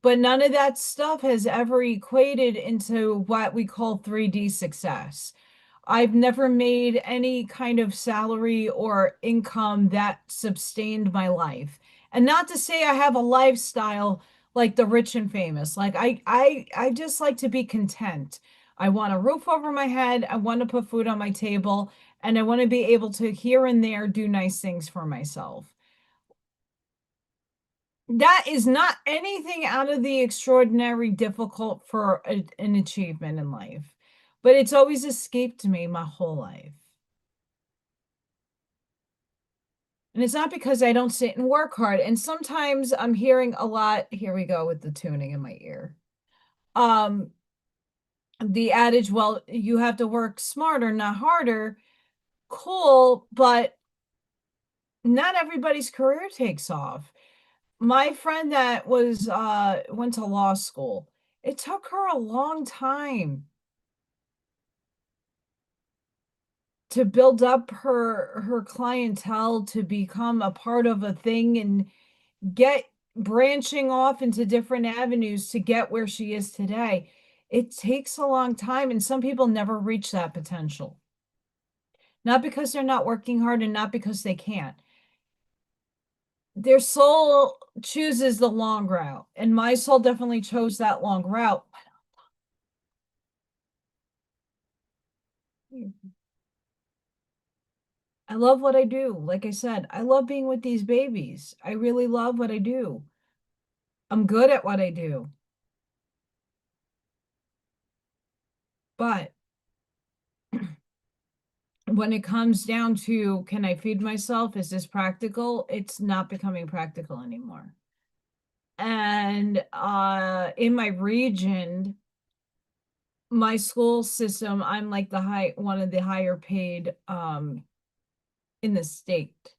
But none of that stuff has ever equated into what we call 3D success. I've never made any kind of salary or income that sustained my life. And not to say I have a lifestyle like the rich and famous. Like I just like to be content. I want a roof over my head, I want to put food on my table, and I want to be able to here and there do nice things for myself. That is not anything out of the extraordinary difficult for an achievement in life, but it's always escaped me my whole life. And it's not because I don't sit and work hard. And sometimes I'm hearing a lot, here we go with the tuning in my ear. Um, the adage, well, you have to work smarter, not harder. Cool, but not everybody's career takes off. My friend that was went to law school, it took her a long time to build up her clientele to become a part of a thing and get branching off into different avenues to get where she is today. It takes a long time, and some people never reach that potential. Not because they're not working hard and not because they can't. Their soul chooses the long route, and my soul definitely chose that long route. I love what I do. Like I said, I love being with these babies. I really love what I do. I'm good at what I do. But when it comes down to, can I feed myself? Is this practical? It's not becoming practical anymore. And in my region, my school system, I'm like one of the higher paid in the state.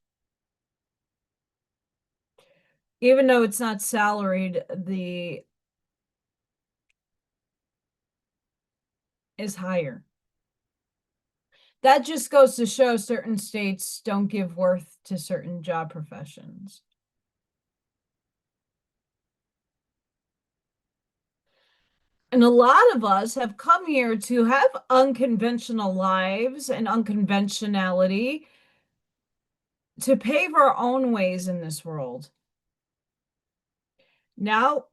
Even though it's not salaried, the is higher. That just goes to show certain states don't give worth to certain job professions. And a lot of us have come here to have unconventional lives and unconventionality to pave our own ways in this world. Now,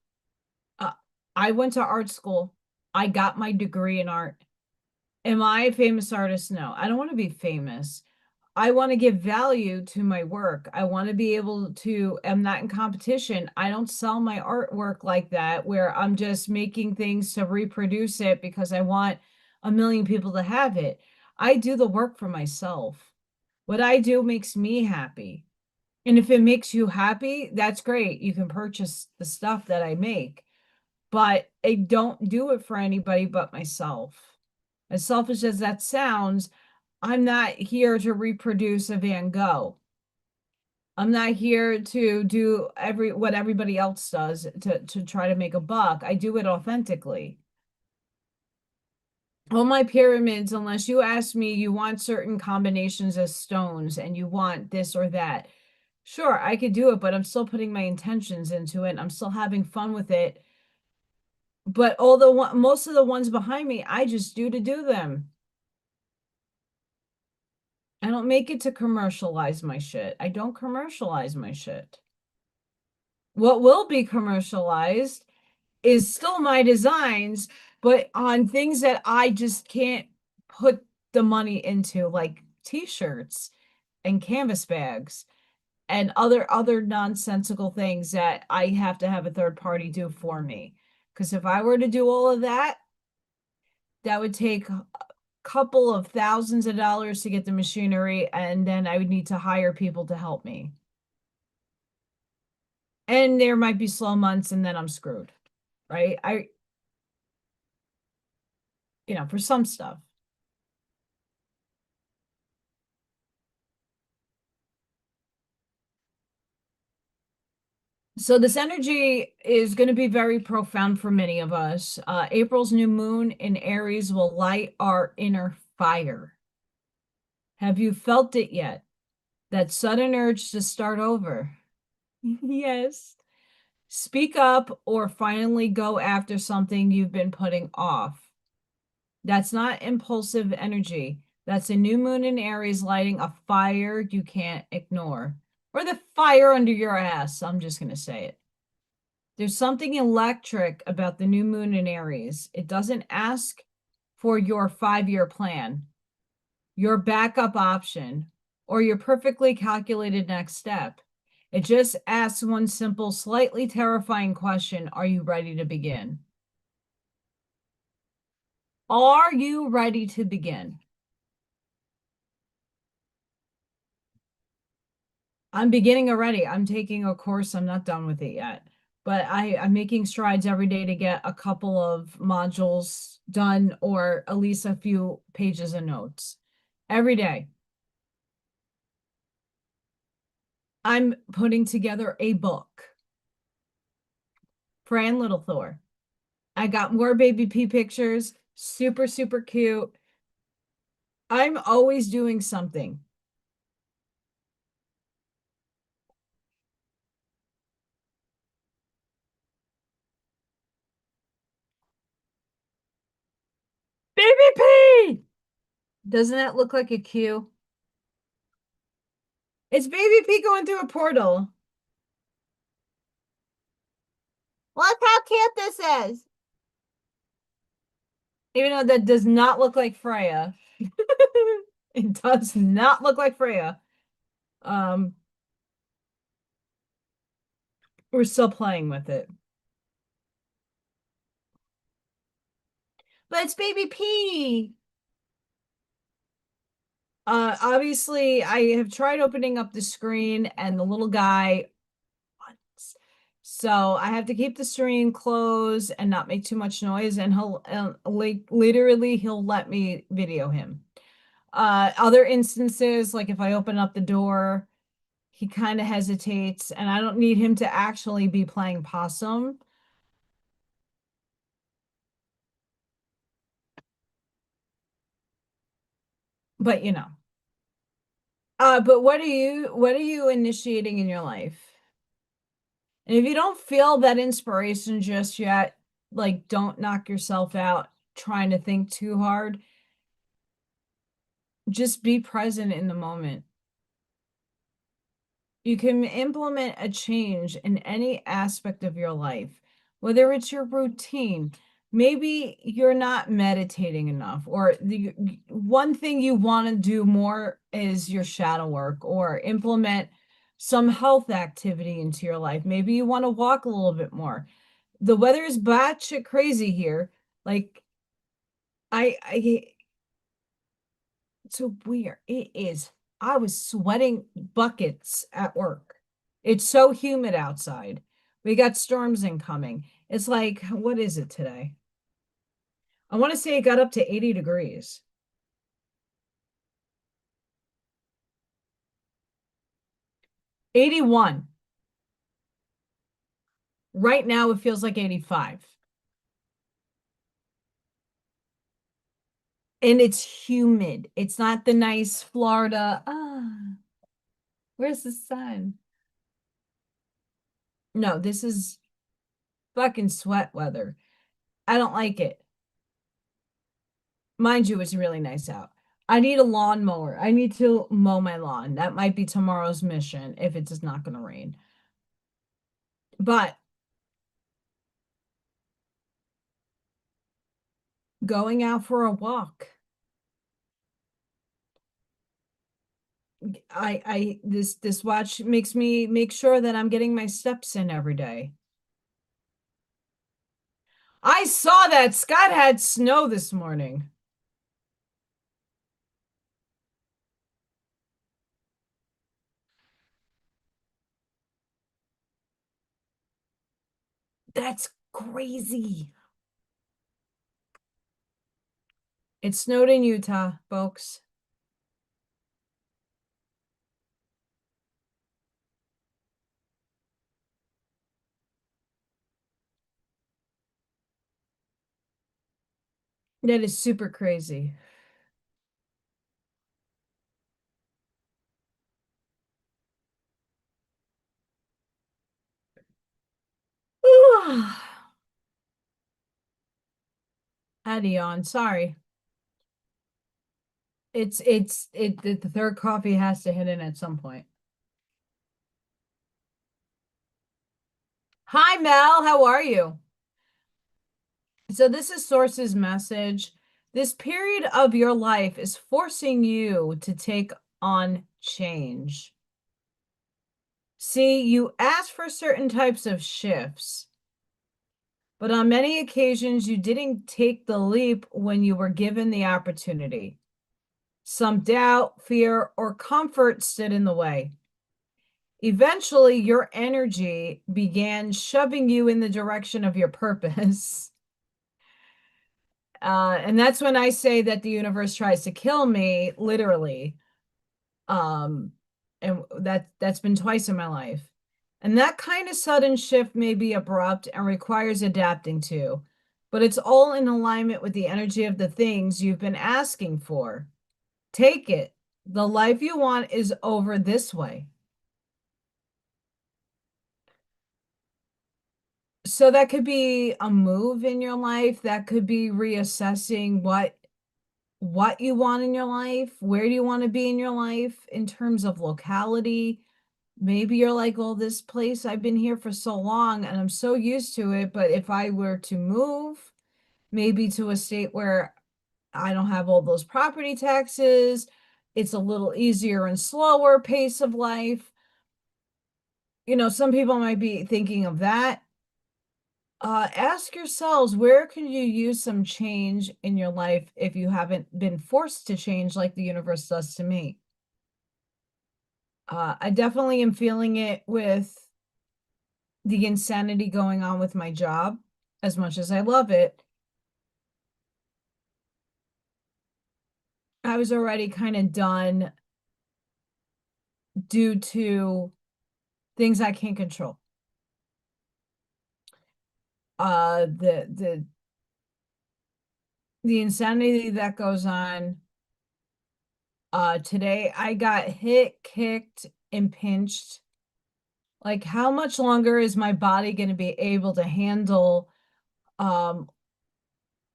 uh, I went to art school. I got my degree in art. Am I a famous artist? No, I don't want to be famous. I want to give value to my work. I want to be able to, I'm not in competition. I don't sell my artwork like that, where I'm just making things to reproduce it because I want a million people to have it. I do the work for myself. What I do makes me happy. And if it makes you happy, that's great. You can purchase the stuff that I make, but I don't do it for anybody but myself. As selfish as that sounds, I'm not here to reproduce a Van Gogh. I'm not here to do what everybody else does to try to make a buck. I do it authentically. All my pyramids, unless you ask me, you want certain combinations of stones and you want this or that. Sure, I could do it, but I'm still putting my intentions into it. I'm still having fun with it. But most of the ones behind me, I just do to do them. I don't make it to commercialize my shit. I don't commercialize my shit. What will be commercialized is still my designs, but on things that I just can't put the money into, like t-shirts and canvas bags and other nonsensical things that I have to have a third party do for me. Because if I were to do all of that, that would take a couple of thousands of dollars to get the machinery, and then I would need to hire people to help me. And there might be slow months and then I'm screwed, right? For some stuff. So this energy is going to be very profound for many of us. April's new moon in Aries will light our inner fire. Have you felt it yet? That sudden urge to start over? Yes. Speak up or finally go after something you've been putting off. That's not impulsive energy. That's a new moon in Aries lighting a fire you can't ignore. Or the fire under your ass. I'm just going to say it. There's something electric about the new moon in Aries. It doesn't ask for your 5-year plan, your backup option, or your perfectly calculated next step. It just asks one simple, slightly terrifying question. Are you ready to begin? Are you ready to begin? I'm beginning already. I'm taking a course. I'm not done with it yet, but I'm making strides every day to get a couple of modules done, or at least a few pages of notes every day. I'm putting together a book. Freya and Lil Thor. I got more baby P pictures. Super, super cute. I'm always doing something. Baby P! Doesn't that look like a Q? It's baby P going through a portal. Look how cute this is. Even though that does not look like Freya. It does not look like Freya. We're still playing with it. But it's baby P. Obviously, I have tried opening up the screen and the little guy once. So I have to keep the screen closed and not make too much noise, and literally he'll let me video him. Other instances, like if I open up the door, he kind of hesitates, and I don't need him to actually be playing possum. But but what are you initiating in your life? And if you don't feel that inspiration just yet, like, don't knock yourself out trying to think too hard. Just be present in the moment. You can implement a change in any aspect of your life, whether it's your routine, maybe you're not meditating enough, or the one thing you want to do more is your shadow work or implement some health activity into your life. Maybe you want to walk a little bit more. The weather is batshit crazy here. Like I it's so weird. It is. I was sweating buckets at work. It's so humid outside. We got storms incoming. It's like, what is it today? I want to say it got up to 80 degrees. 81. Right now it feels like 85. And it's humid. It's not the nice Florida. Where's the sun? No, this is fucking sweat weather. I don't like it. Mind you, it's really nice out. I need a lawnmower. I need to mow my lawn. That might be tomorrow's mission if it's not going to rain. But going out for a walk. This watch makes me make sure that I'm getting my steps in every day. I saw that Scott had snow this morning. That's crazy. It snowed in Utah, folks. That is super crazy. Had yawn. Sorry. The third coffee has to hit in at some point. Hi, Mel. How are you? So this is Source's message. This period of your life is forcing you to take on change. See, you asked for certain types of shifts, but on many occasions you didn't take the leap when you were given the opportunity. Some doubt, fear, or comfort stood in the way. Eventually, your energy began shoving you in the direction of your purpose. And that's when I say that the universe tries to kill me, literally. And that's been twice in my life. And that kind of sudden shift may be abrupt and requires adapting to, but it's all in alignment with the energy of the things you've been asking for. Take it. The life you want is over this way. So that could be a move in your life. That could be reassessing what you want in your life. Where do you want to be in your life in terms of locality? Maybe you're like, well, this place, I've been here for so long and I'm so used to it. But if I were to move, maybe to a state where I don't have all those property taxes, it's a little easier and slower pace of life. You know, some people might be thinking of that. Ask yourselves, where can you use some change in your life if you haven't been forced to change like the universe does to me? I definitely am feeling it with the insanity going on with my job. As much as I love it, I was already kind of done due to things I can't control. The insanity that goes on. Today I got hit, kicked, and pinched. Like, how much longer is my body going to be able to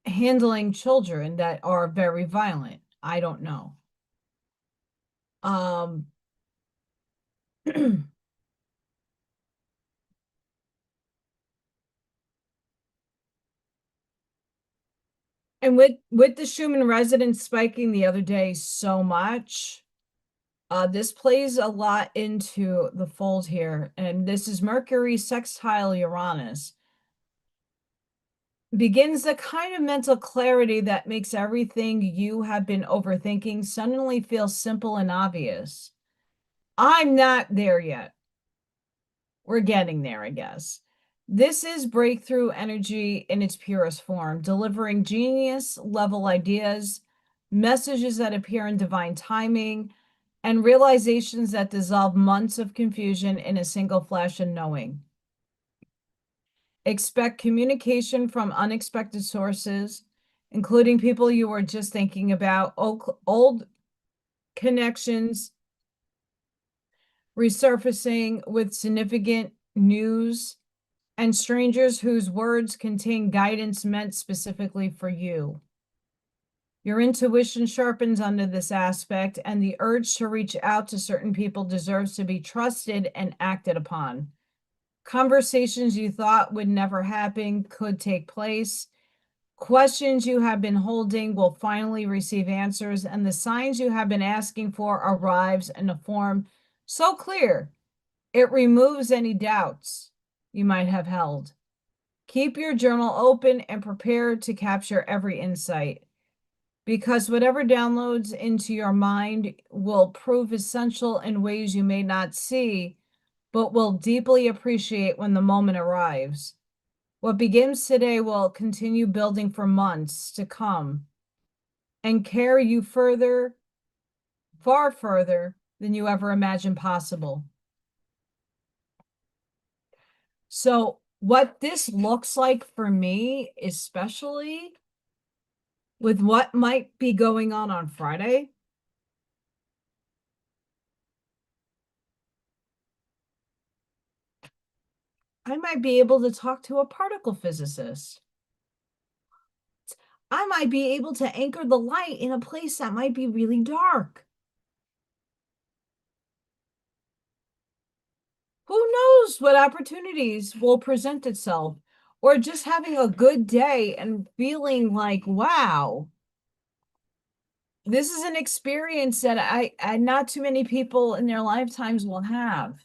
handling children that are very violent? I don't know. Um, And with the Schumann resonance spiking the other day so much, this plays a lot into the fold here. And this is Mercury sextile Uranus. Begins the kind of mental clarity that makes everything you have been overthinking suddenly feel simple and obvious. I'm not there yet. We're getting there, I guess. This is breakthrough energy in its purest form, delivering genius level ideas, messages that appear in divine timing, and realizations that dissolve months of confusion in a single flash of knowing. Expect communication from unexpected sources, including people you were just thinking about, old connections resurfacing with significant news, and strangers whose words contain guidance meant specifically for you. Your intuition sharpens under this aspect, and the urge to reach out to certain people deserves to be trusted and acted upon. Conversations you thought would never happen could take place. Questions you have been holding will finally receive answers, and the signs you have been asking for arrives in a form so clear it removes any doubts you might have held. Keep your journal open and prepare to capture every insight, because whatever downloads into your mind will prove essential in ways you may not see, but will deeply appreciate when the moment arrives. What begins today will continue building for months to come and carry you further, far further than you ever imagined possible. So what this looks like for me, especially with what might be going on Friday, I might be able to talk to a particle physicist. I might be able to anchor the light in a place that might be really dark. Who knows what opportunities will present itself, or just having a good day and feeling like, wow, this is an experience that I not too many people in their lifetimes will have.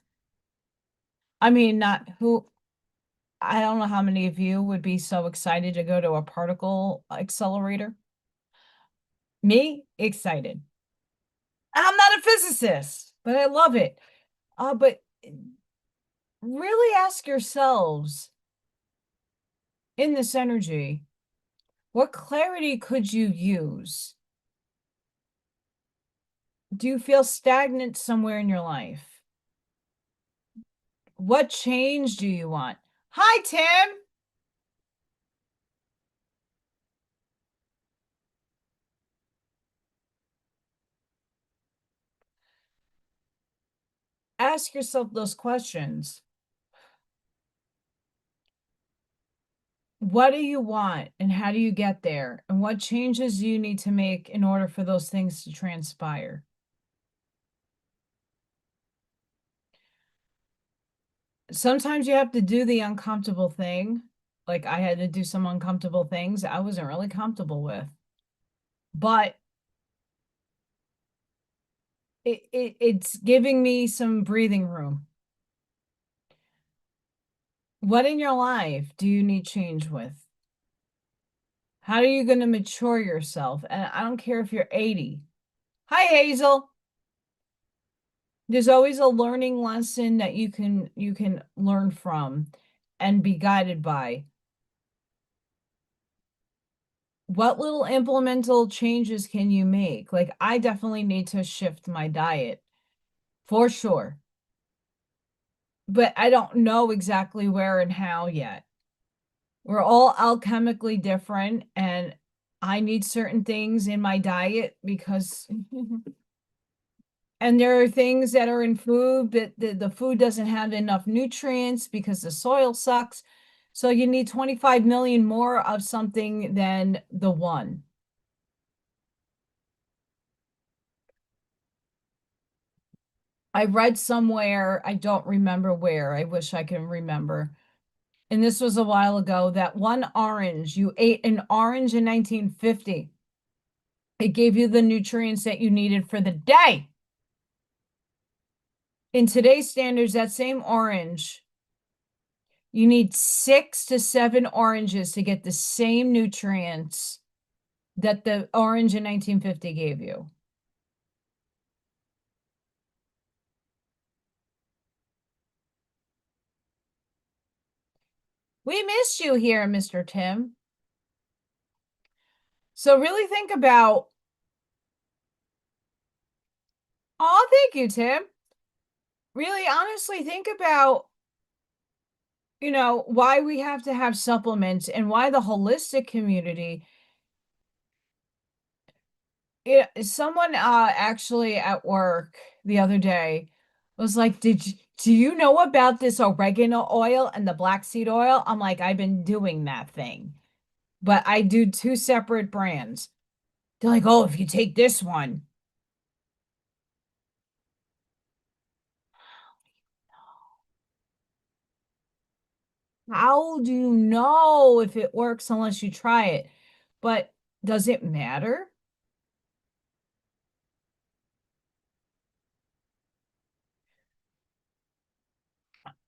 I mean, not who, I don't know how many of you would be so excited to go to a particle accelerator. Me, excited. I'm not a physicist, but I love it. But really ask yourselves in this energy, what clarity could you use? Do you feel stagnant somewhere in your life? What change do you want? Hi, Tim. Ask yourself those questions. What do you want and how do you get there? And what changes do you need to make in order for those things to transpire? Sometimes you have to do the uncomfortable thing. Like I had to do some uncomfortable things I wasn't really comfortable with. But it's giving me some breathing room. What in your life do you need change with? How are you going to mature yourself? And I don't care if you're 80. Hi, Hazel. There's always a learning lesson that you can learn from and be guided by. What little implemental changes can you make? Like I definitely need to shift my diet for sure. But I don't know exactly where and how yet. We're all alchemically different, and I need certain things in my diet because and there are things that are in food that the food doesn't have enough nutrients because the soil sucks. So you need 25 million more of something than the one. I read somewhere, I don't remember where, I wish I can remember, and this was a while ago, that one orange, you ate an orange in 1950. It gave you the nutrients that you needed for the day. In today's standards, that same orange, you need 6 to 7 oranges to get the same nutrients that the orange in 1950 gave you. We missed you here, Mr. Tim. So really think about, oh, thank you, Tim. Really honestly think about, why we have to have supplements and why the holistic community. Someone actually at work the other day was like, do you know about this oregano oil and the black seed oil? I'm like, I've been doing that thing, but I do 2 separate brands. They're like, oh, if you take this one. How do you know if it works unless you try it? But does it matter?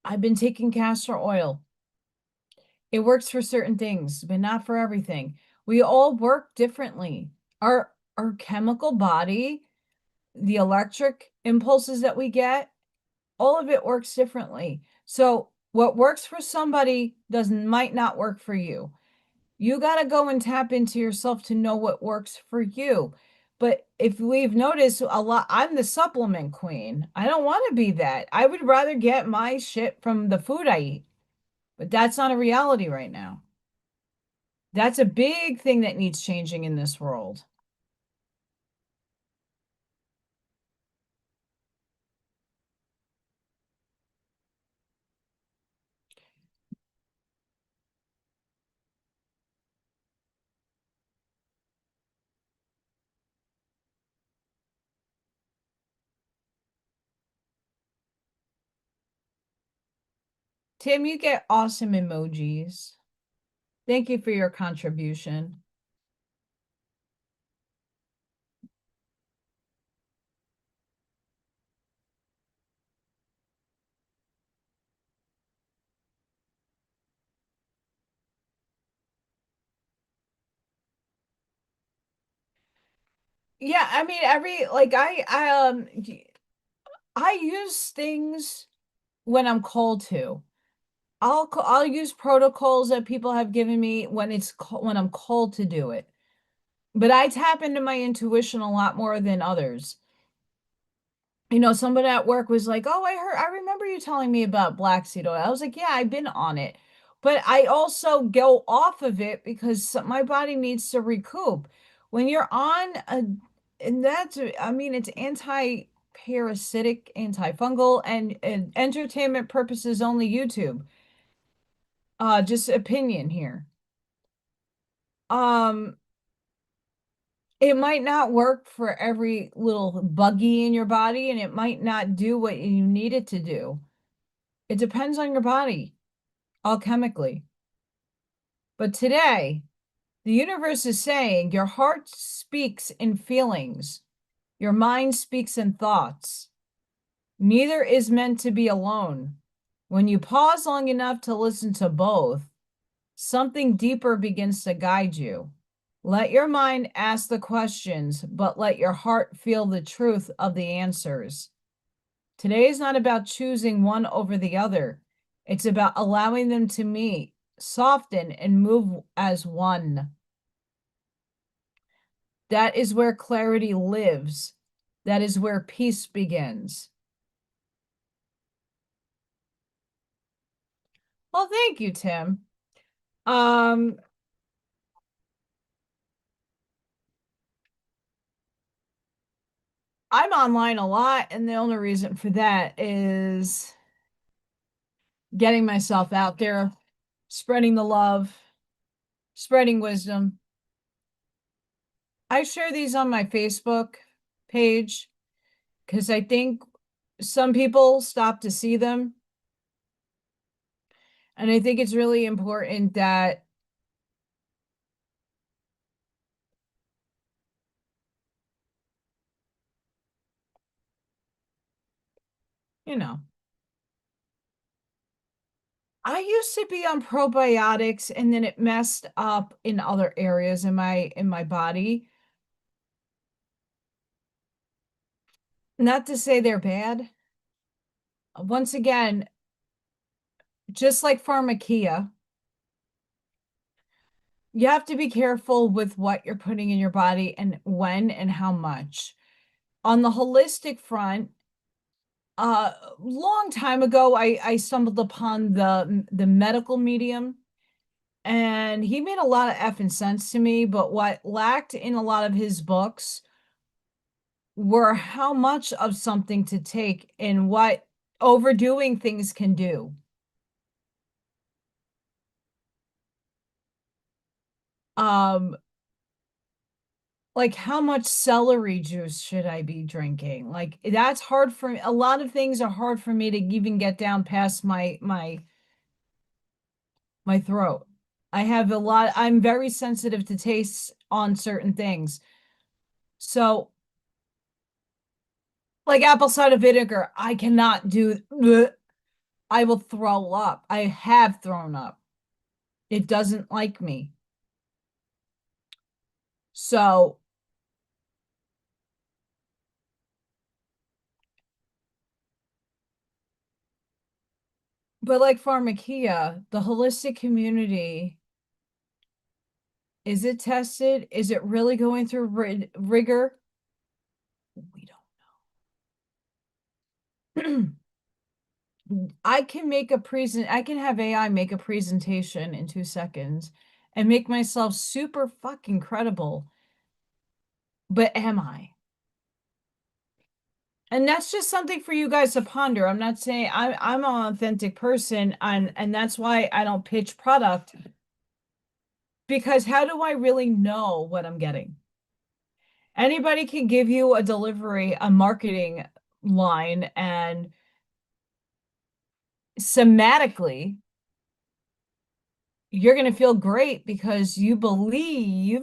I've been taking castor oil. It works for certain things, but not for everything. We all work differently. Our chemical body, the electric impulses that we get, all of it works differently. So what works for somebody might not work for you. You got to go and tap into yourself to know what works for you. But if we've noticed a lot, I'm the supplement queen. I don't want to be that. I would rather get my shit from the food I eat. But that's not a reality right now. That's a big thing that needs changing in this world. Tim, you get awesome emojis. Thank you for your contribution. Yeah, I mean, I use things when I'm called to. I'll use protocols that people have given me when I'm called to do it. But I tap into my intuition a lot more than others. Somebody at work was like, "Oh, I remember you telling me about black seed oil." I was like, "Yeah, I've been on it." But I also go off of it because my body needs to recoup. When you're on and I mean, it's anti-parasitic, antifungal, and entertainment purposes only YouTube. Just opinion here. Um, it might not work for every little buggy in your body, and it might not do what you need it to do. It depends on your body, alchemically. But today, the universe is saying your heart speaks in feelings, your mind speaks in thoughts. Neither is meant to be alone. When you pause long enough to listen to both, something deeper begins to guide you. Let your mind ask the questions, but let your heart feel the truth of the answers. Today is not about choosing one over the other. It's about allowing them to meet, soften, and move as one. That is where clarity lives. That is where peace begins. Well, thank you, Tim. Um, I'm online a lot, and the only reason for that is getting myself out there, spreading the love, spreading wisdom. I share these on my Facebook page because I think some people stop to see them. And I think it's really important that, you know, I used to be on probiotics and then it messed up in other areas in my body. Not to say they're bad. Once again, just like pharmakia, you have to be careful with what you're putting in your body and when and how much. On the holistic front, long time ago, I stumbled upon the medical medium, and he made a lot of effing sense to me. But what lacked in a lot of his books were how much of something to take and what overdoing things can do. Um, like how much celery juice should I be drinking? Like that's hard for me. A lot of things are hard for me to even get down past my throat. I have a lot, I'm very sensitive to tastes on certain things. So, like apple cider vinegar, I cannot do, bleh. I will throw up. I have thrown up. It doesn't like me. So, but like pharmakia, the holistic community, is it tested? Is it really going through rigor? We don't. I can make a present. I can have AI make a presentation in 2 seconds and make myself super fucking credible. But am I? And that's just something for you guys to ponder. I'm not saying I'm an authentic person, and that's why I don't pitch product, because how do I really know what I'm getting? Anybody can give you a delivery, a marketing line, and somatically, you're going to feel great because you believe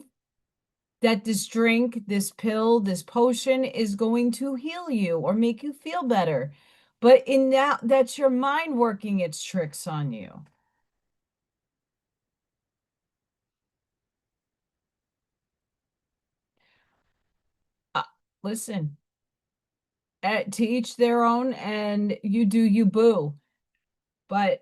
that this drink, this pill, this potion is going to heal you or make you feel better. But in that's your mind working its tricks on you. Uh, Listen, to each their own, and you do you boo. But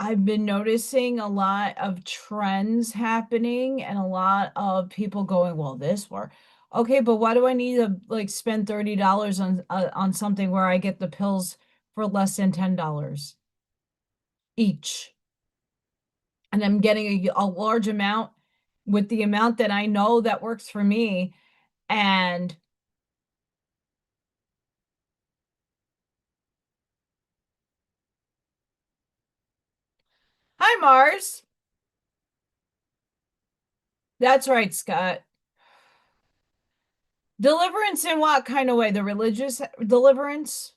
I've been noticing a lot of trends happening and a lot of people going, well, this worked. Okay, but why do I need to like spend $30 on something where I get the pills for less than $10 each? And I'm getting a large amount with the amount that I know that works for me. And hi, Mars. That's right, Scott. Deliverance in what kind of way? The religious deliverance?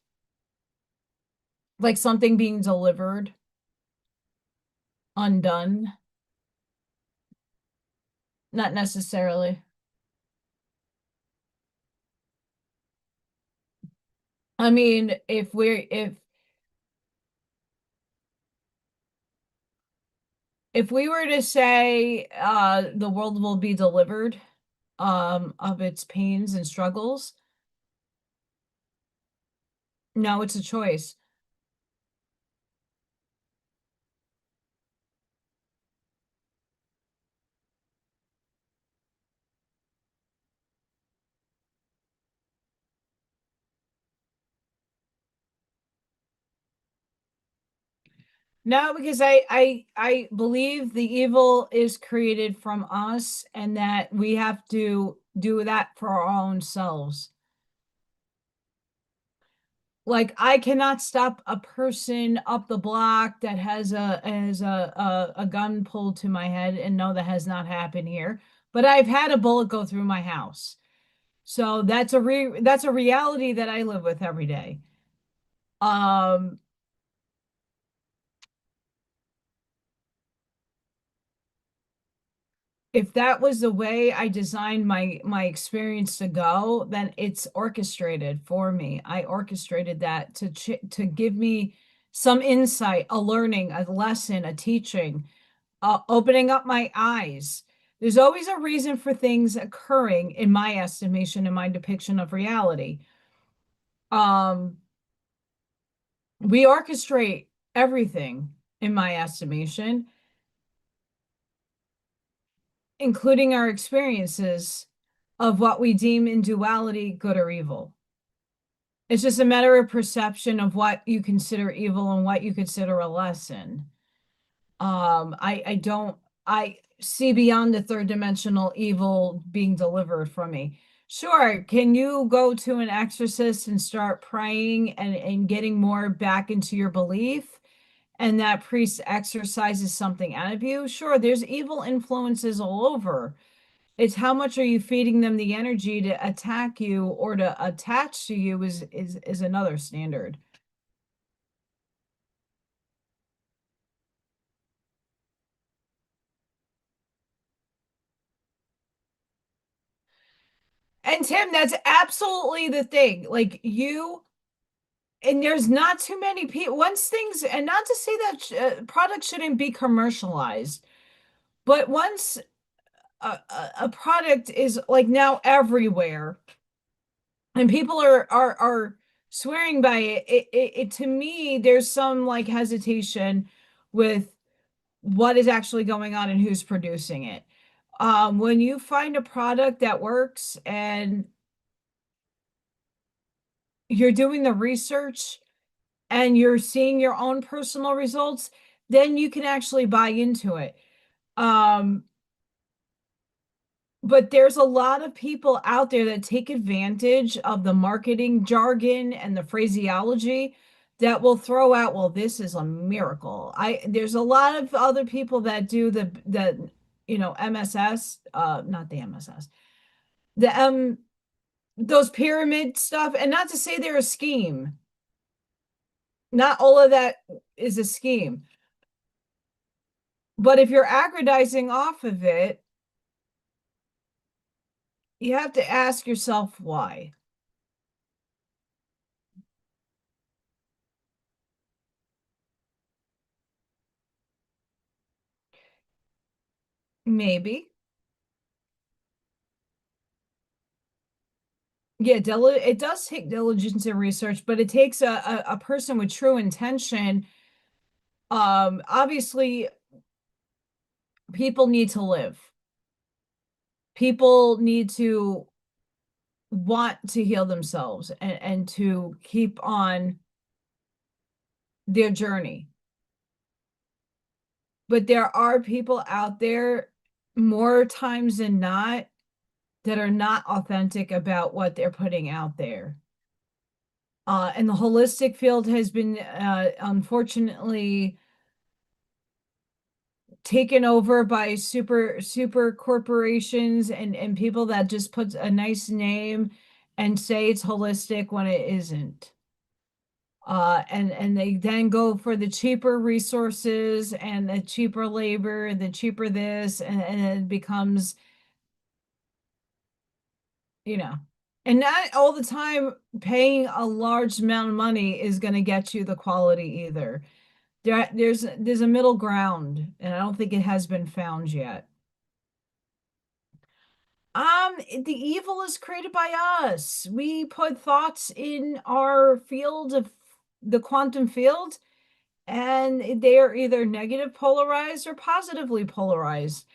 Like something being delivered, undone? Not necessarily. I mean, if we were to say the world will be delivered of its pains and struggles, no, it's a choice. No, because I believe the evil is created from us and that we have to do that for our own selves. Like I cannot stop a person up the block that has a gun pulled to my head, and no, that has not happened here. But I've had a bullet go through my house. So that's a reality that I live with every day. Um if that was the way I designed my experience to go, then it's orchestrated for me. I orchestrated that to give me some insight, a learning, a lesson, a teaching, opening up my eyes. There's always a reason for things occurring, in my estimation, in my depiction of reality. Um, we orchestrate everything, in my estimation, including our experiences of what we deem in duality good or evil. It's just a matter of perception of what you consider evil and what you consider a lesson. I don't I see beyond the third dimensional evil being delivered from me. Sure, can you go to an exorcist and start praying and getting more back into your belief? And that priest exorcises something out of you? Sure, there's evil influences all over. It's how much are you feeding them the energy to attack you or to attach to you is another standard. And Tim, that's absolutely the thing. Like you, and there's not too many people. Once things, and not to say that products shouldn't be commercialized, but once a product is like now everywhere, and people are swearing by it, to me, there's some like hesitation with what is actually going on and who's producing it. When you find a product that works and you're doing the research and you're seeing your own personal results, then you can actually buy into it. Um, but there's a lot of people out there that take advantage of the marketing jargon and the phraseology that will throw out, well, this is a miracle. There's a lot of other people that do the MSS, not the MSS, the those pyramid stuff, and not to say they're a scheme. Not all of that is a scheme. But if you're aggrandizing off of it, you have to ask yourself why. Maybe. Yeah, it does take diligence and research, but it takes a person with true intention. Obviously, people need to live. People need to want to heal themselves and to keep on their journey. But there are people out there more times than not that are not authentic about what they're putting out there. And the holistic field has been unfortunately taken over by super corporations and people that just put a nice name and say it's holistic when it isn't. And they then go for the cheaper resources and the cheaper labor and the cheaper this, and it becomes, you know, and not all the time paying a large amount of money is going to get you the quality either. There's a middle ground, and I don't think it has been found yet. The evil is created by us. We put thoughts in our field of the quantum field, and they are either negative polarized or positively polarized.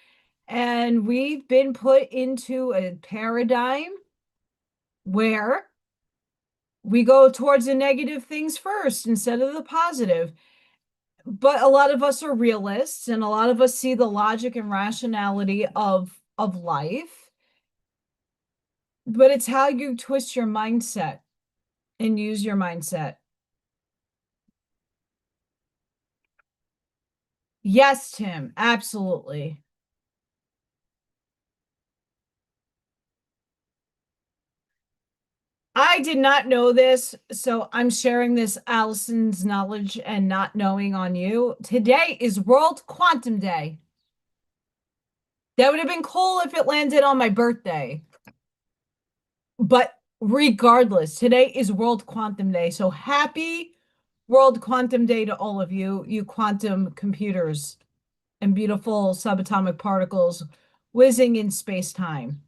And we've been put into a paradigm where we go towards the negative things first instead of the positive. But a lot of us are realists, and a lot of us see the logic and rationality of life. But it's how you twist your mindset and use your mindset. Yes, Tim, absolutely. I did not know this, so I'm sharing this Allison's knowledge and not knowing on you. Today is World Quantum Day. That would have been cool if it landed on my birthday. But regardless, today is World Quantum Day. So happy World Quantum Day to all of you, you quantum computers and beautiful subatomic particles whizzing in space-time.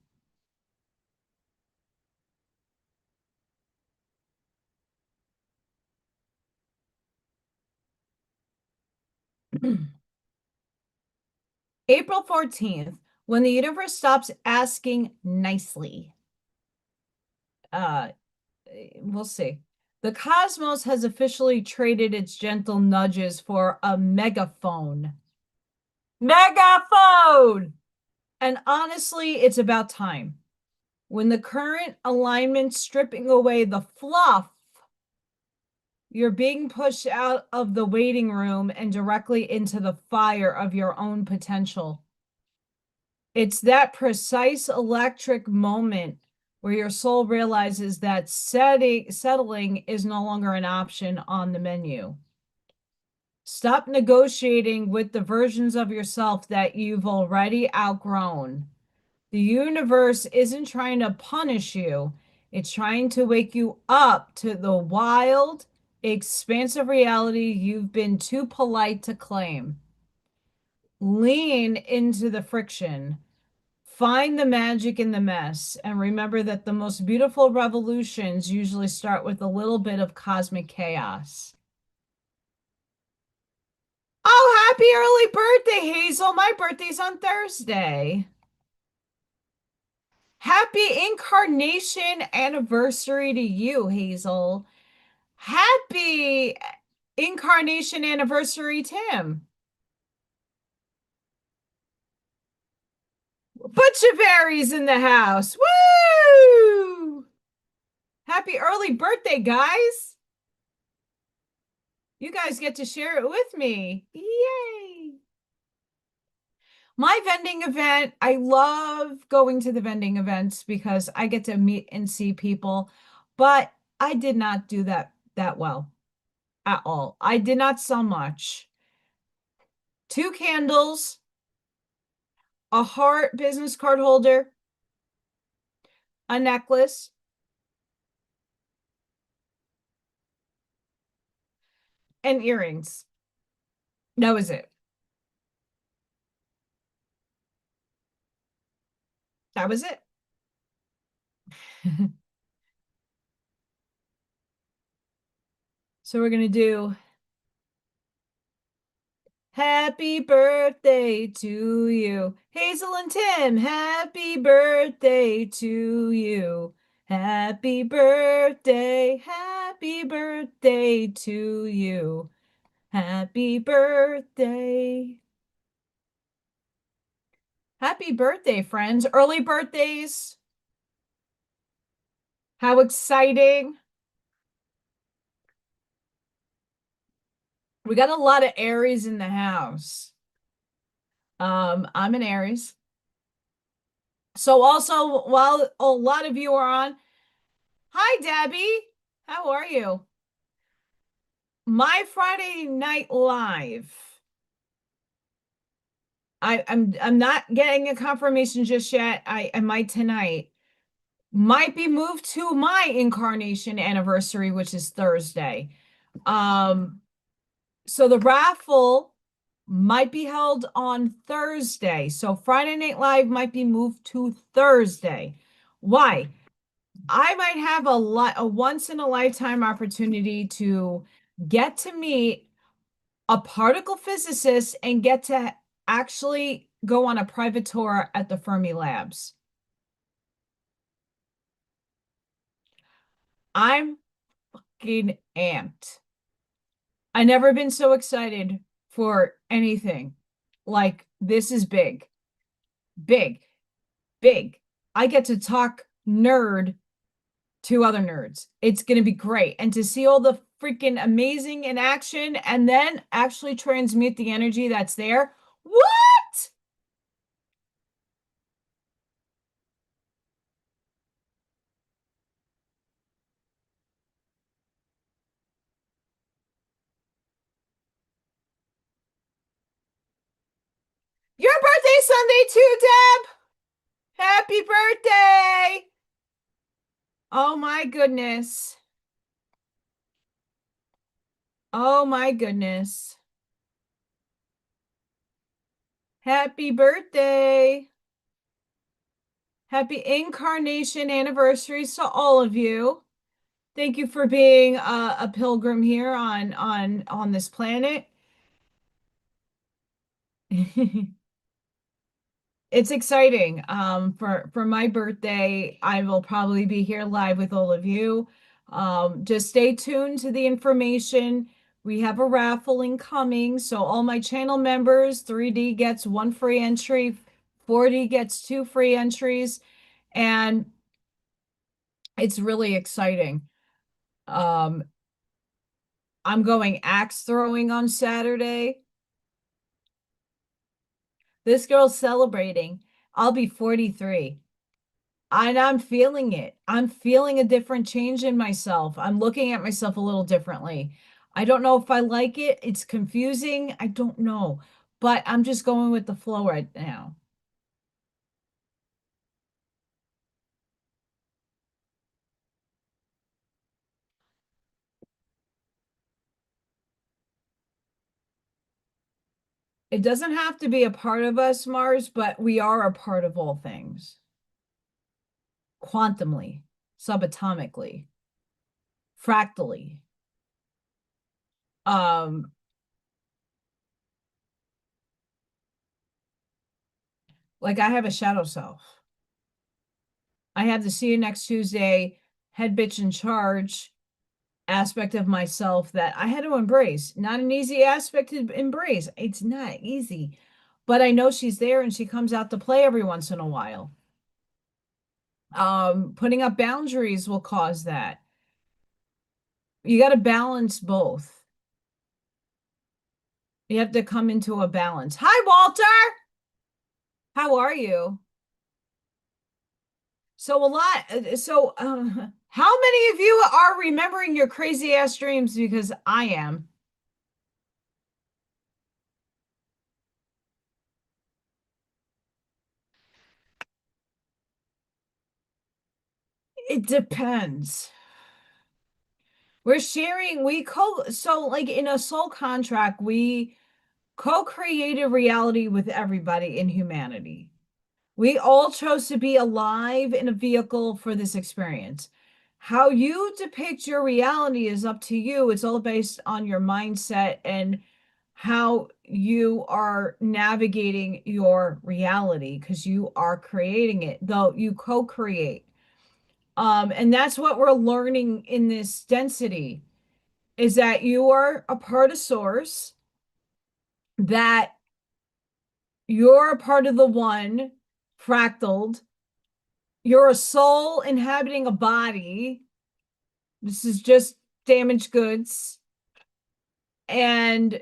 April 14th, when the universe stops asking nicely. We'll see. The cosmos has officially traded its gentle nudges for a megaphone. Megaphone! And honestly, it's about time. When the current alignment's stripping away the fluff, you're being pushed out of the waiting room and directly into the fire of your own potential. It's that precise electric moment where your soul realizes that settling is no longer an option on the menu. Stop negotiating with the versions of yourself that you've already outgrown. The universe isn't trying to punish you. It's trying to wake you up to the wild, expansive reality you've been too polite to claim. Lean into the friction. Find the magic in the mess, and remember that the most beautiful revolutions usually start with a little bit of cosmic chaos. Oh, happy early birthday, Hazel. My birthday's on Thursday. Happy incarnation anniversary to you, Hazel. Happy incarnation anniversary, Tim. Bunch of berries in the house. Woo! Happy early birthday, guys. You guys get to share it with me. Yay! My vending event, I love going to the vending events because I get to meet and see people, but I did not do that well at all. I did not sell much. 2 candles, a heart business card holder, a necklace, and earrings. That was it. That was it. So we're going to do happy birthday to you. Hazel and Tim, happy birthday to you. Happy birthday to you. Happy birthday. Happy birthday, friends. Early birthdays. How exciting. We got a lot of Aries in the house. I'm an Aries. So also, while a lot of you are on, hi, Debbie. How are you? My Friday night live. I'm not getting a confirmation just yet. I might tonight. Might be moved to my incarnation anniversary, which is Thursday. So the raffle might be held on Thursday. So Friday Night Live might be moved to Thursday. Why? I might have a once in a lifetime opportunity to get to meet a particle physicist and get to actually go on a private tour at the Fermi Labs. I'm fucking amped. I never been so excited for anything. Like, this is big. Big. Big. I get to talk nerd to other nerds. It's going to be great. And to see all the freaking amazing in action and then actually transmute the energy that's there. What? Your birthday Sunday too, Deb. Happy birthday. Oh my goodness. Oh my goodness. Happy birthday. Happy incarnation anniversaries to all of you. Thank you for being a pilgrim here on this planet. It's exciting. For my birthday, I will probably be here live with all of you. Just stay tuned to the information. We have a raffle incoming, so all my channel members, 3D gets 1 free entry, 4D gets 2 free entries, and it's really exciting. I'm going axe throwing on Saturday. This girl's celebrating. I'll be 43. And I'm feeling it. I'm feeling a different change in myself. I'm looking at myself a little differently. I don't know if I like it. It's confusing. I don't know. But I'm just going with the flow right now. It doesn't have to be a part of us, Mars, but we are a part of all things. Quantumly, subatomically, fractally. Like I have a shadow self. I have the see you next Tuesday, head bitch in charge aspect of myself that I had to embrace. Not an easy aspect to embrace. It's not easy. But I know she's there and she comes out to play every once in a while. Putting up boundaries will cause that. You got to balance both. You have to come into a balance. Hi, Walter. How are you? So how many of you are remembering your crazy ass dreams? Because I am. It depends. We're sharing, so like in a soul contract, we co-create a reality with everybody in humanity. We all chose to be alive in a vehicle for this experience. How you depict your reality is up to you. It's all based on your mindset and how you are navigating your reality because you are creating it, though you co-create. And that's what we're learning in this density is that you are a part of source, that you're a part of the one fractaled, you're a soul inhabiting a body. This is just damaged goods. And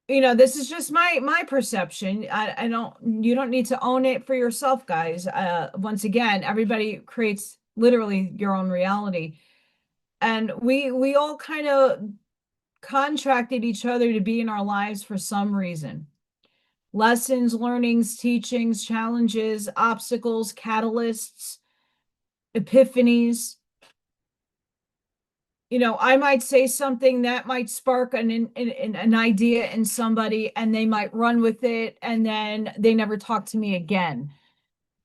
this is just my perception. I don't, you don't need to own it for yourself, guys. Once again, everybody creates literally your own reality. And we all kind of contracted each other to be in our lives for some reason. Lessons, learnings, teachings, challenges, obstacles, catalysts, epiphanies. I might say something that might spark an idea in somebody and they might run with it and then they never talk to me again.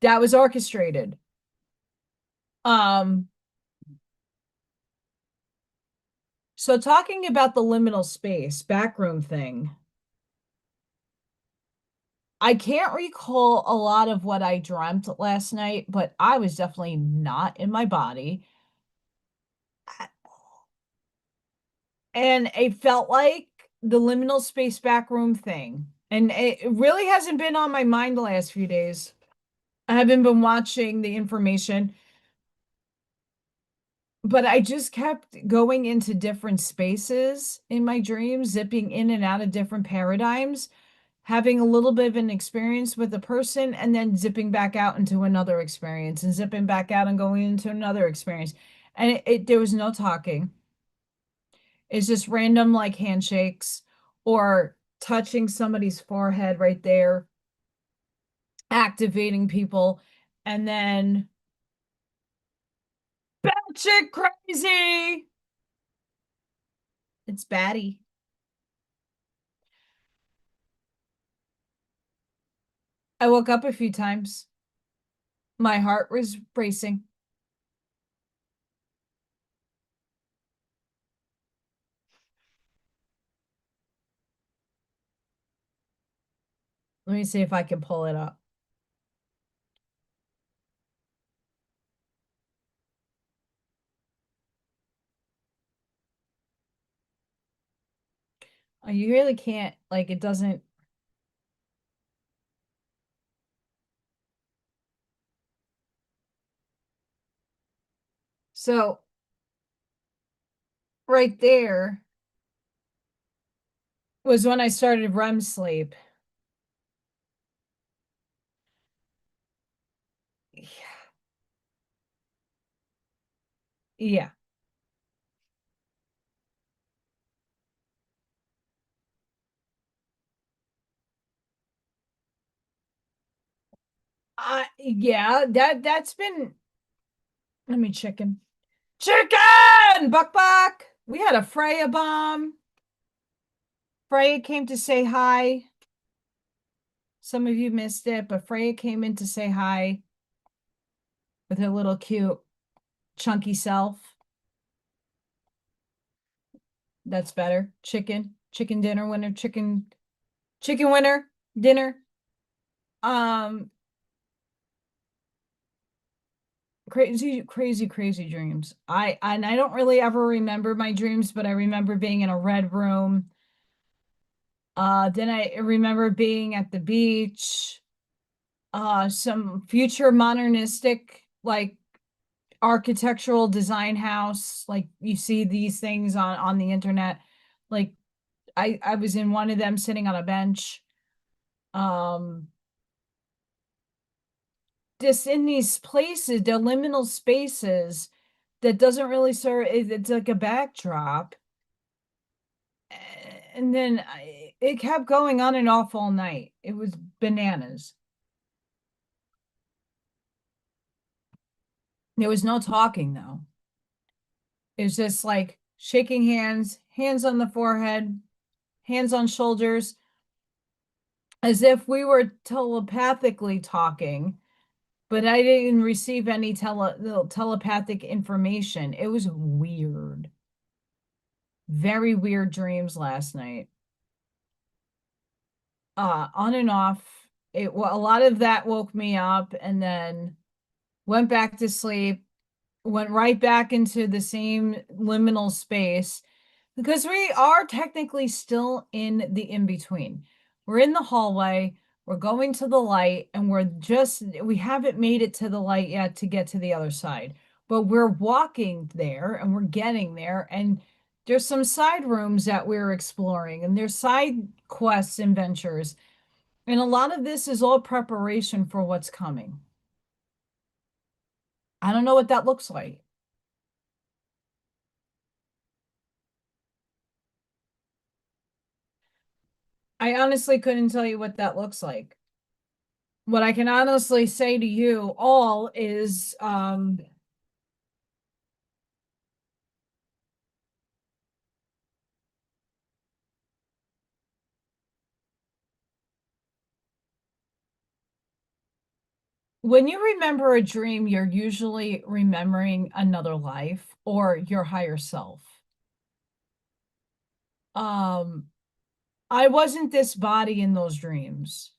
That was orchestrated. So talking about the liminal space backroom thing, I can't recall a lot of what I dreamt last night, but I was definitely not in my body. And it felt like the liminal space backroom thing. And it really hasn't been on my mind the last few days. I haven't been watching the information, but I just kept going into different spaces in my dreams, zipping in and out of different paradigms, having a little bit of an experience with a person, and then zipping back out into another experience and zipping back out and going into another experience. And there was no talking. It's just random like handshakes or touching somebody's forehead right there. activating people, and then batshit crazy. It's batty. I woke up a few times. My heart was racing. Let me see if I can pull it up. You really can't, like, it doesn't. So right there was when I started REM sleep. Yeah. Yeah, that's been, let me chicken. Chicken! Buck buck! We had a Freya bomb. Freya came to say hi. Some of you missed it, but Freya came in to say hi with her little cute chunky self. That's better. Chicken dinner winner, chicken winner, dinner. Crazy dreams. I don't really ever remember my dreams, but I remember being in a red room. Then I remember being at the beach. Some future modernistic, like, architectural design house. Like, you see these things on the internet. Like, I was in one of them sitting on a bench. Um, just in these places, the liminal spaces that doesn't really serve, it's like a backdrop. And then it kept going on and off all night. It was bananas. There was no talking though. It was just like shaking hands, hands on the forehead, hands on shoulders, as if we were telepathically talking, but I didn't receive any telepathic information. It was weird. Very weird dreams last night. On and off. A lot of that woke me up and then went back to sleep, went right back into the same liminal space, because we are technically still in the in-between. We're in the hallway, we're going to the light, and we haven't made it to the light yet to get to the other side. But we're walking there and we're getting there, and there's some side rooms that we're exploring, and there's side quests and ventures. And a lot of this is all preparation for what's coming. I don't know what that looks like. I honestly couldn't tell you what that looks like. What I can honestly say to you all is, when you remember a dream, you're usually remembering another life or your higher self. Um, I wasn't this body in those dreams.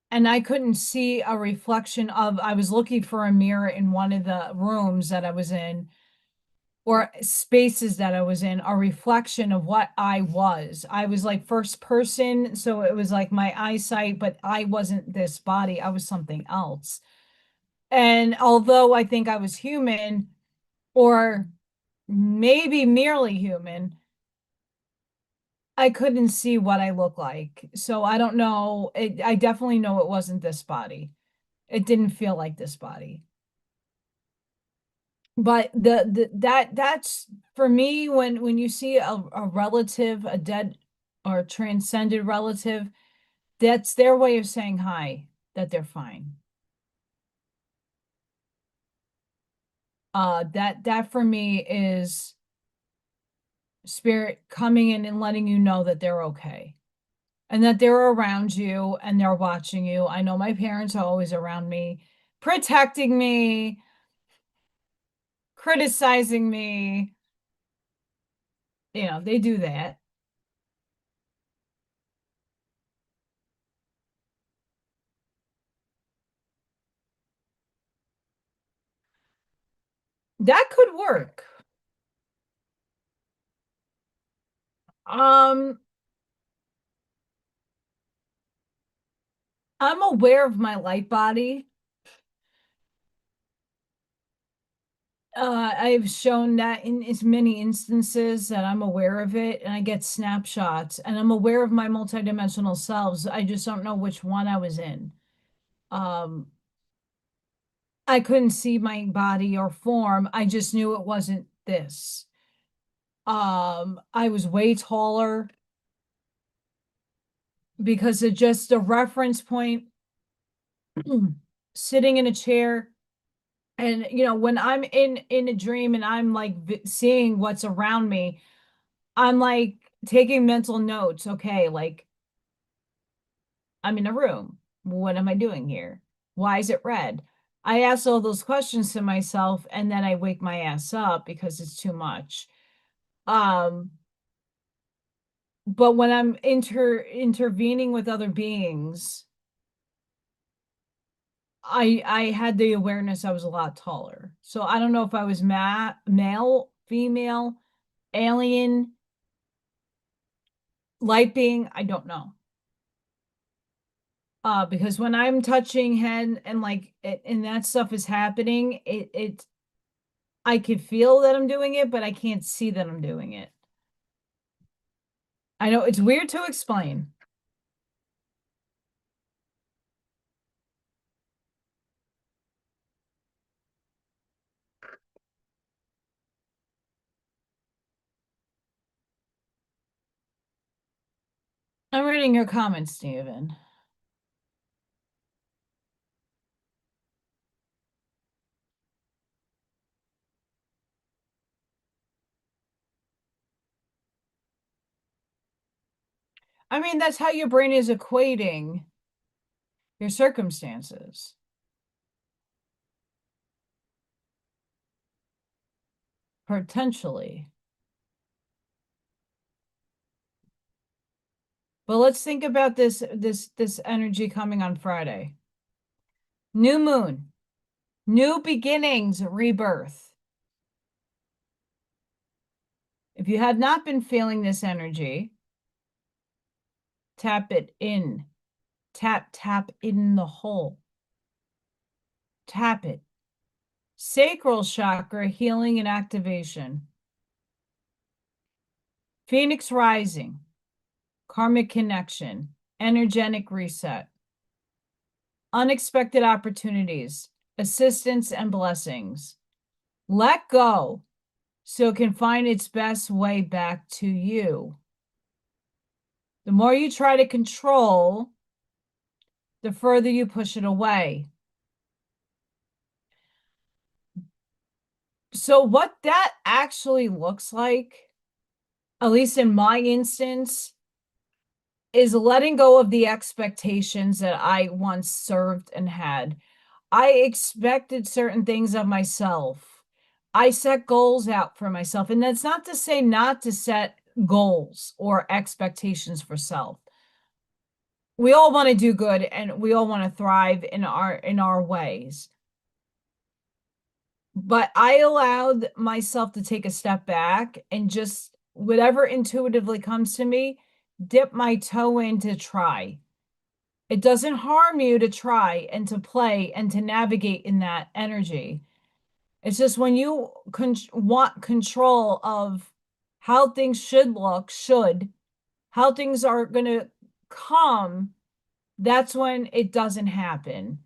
And I couldn't see a reflection of, I was looking for a mirror in one of the rooms that I was in, or spaces that I was in, a reflection of what I was. I was like first person, so it was like my eyesight, but I wasn't this body. I was something else. And although I think I was human, or maybe merely human, I couldn't see what I look like. So I don't know. I definitely know it wasn't this body. It didn't feel like this body. But that's for me, when you see a relative, a dead or transcended relative, That's their way of saying hi, that they're fine. That for me is spirit coming in and letting you know that they're okay and that they're around you and they're watching you. I know my parents are always around me, protecting me, criticizing me. You know, they do that. That could work. Um, I'm aware of my light body. I've shown that in as many instances that I'm aware of it, and I get snapshots, and I'm aware of my multidimensional selves. I just don't know which one I was in. Um, I couldn't see my body or form. I just knew it wasn't this. I was way taller because of just a reference point, sitting in a chair. And you know, when I'm in a dream and I'm like seeing what's around me, I'm like taking mental notes. Okay, like I'm in a room. What am I doing here? Why is it red? I ask all those questions to myself and then I wake my ass up because it's too much. Um, but when I'm intervening with other beings, I had the awareness I was a lot taller. So I don't know if I was male, female, alien, light being, I don't know. Because when I'm touching head and like and that stuff is happening, it I could feel that I'm doing it, but I can't see that I'm doing it. I know it's weird to explain. I'm reading your comments, Steven. I mean, that's how your brain is equating your circumstances. Potentially. But let's think about this energy coming on Friday. New moon, new beginnings, rebirth. If you have not been feeling this energy, tap it in. Tap in the hole. Tap it. Sacral chakra healing and activation. Phoenix rising. Karmic connection. Energetic reset. Unexpected opportunities. Assistance and blessings. Let go so it can find its best way back to you. The more you try to control, the further you push it away. So what that actually looks like, at least in my instance, is letting go of the expectations that I once served and had. I expected certain things of myself. I set goals out for myself. And that's not to say not to set goals or expectations for self. We all want to do good and we all want to thrive in our ways. But I allowed myself to take a step back and just whatever intuitively comes to me, dip my toe in to try. It doesn't harm you to try and to play and to navigate in that energy. It's just when you want control of how things should look, how things are going to come, that's when it doesn't happen.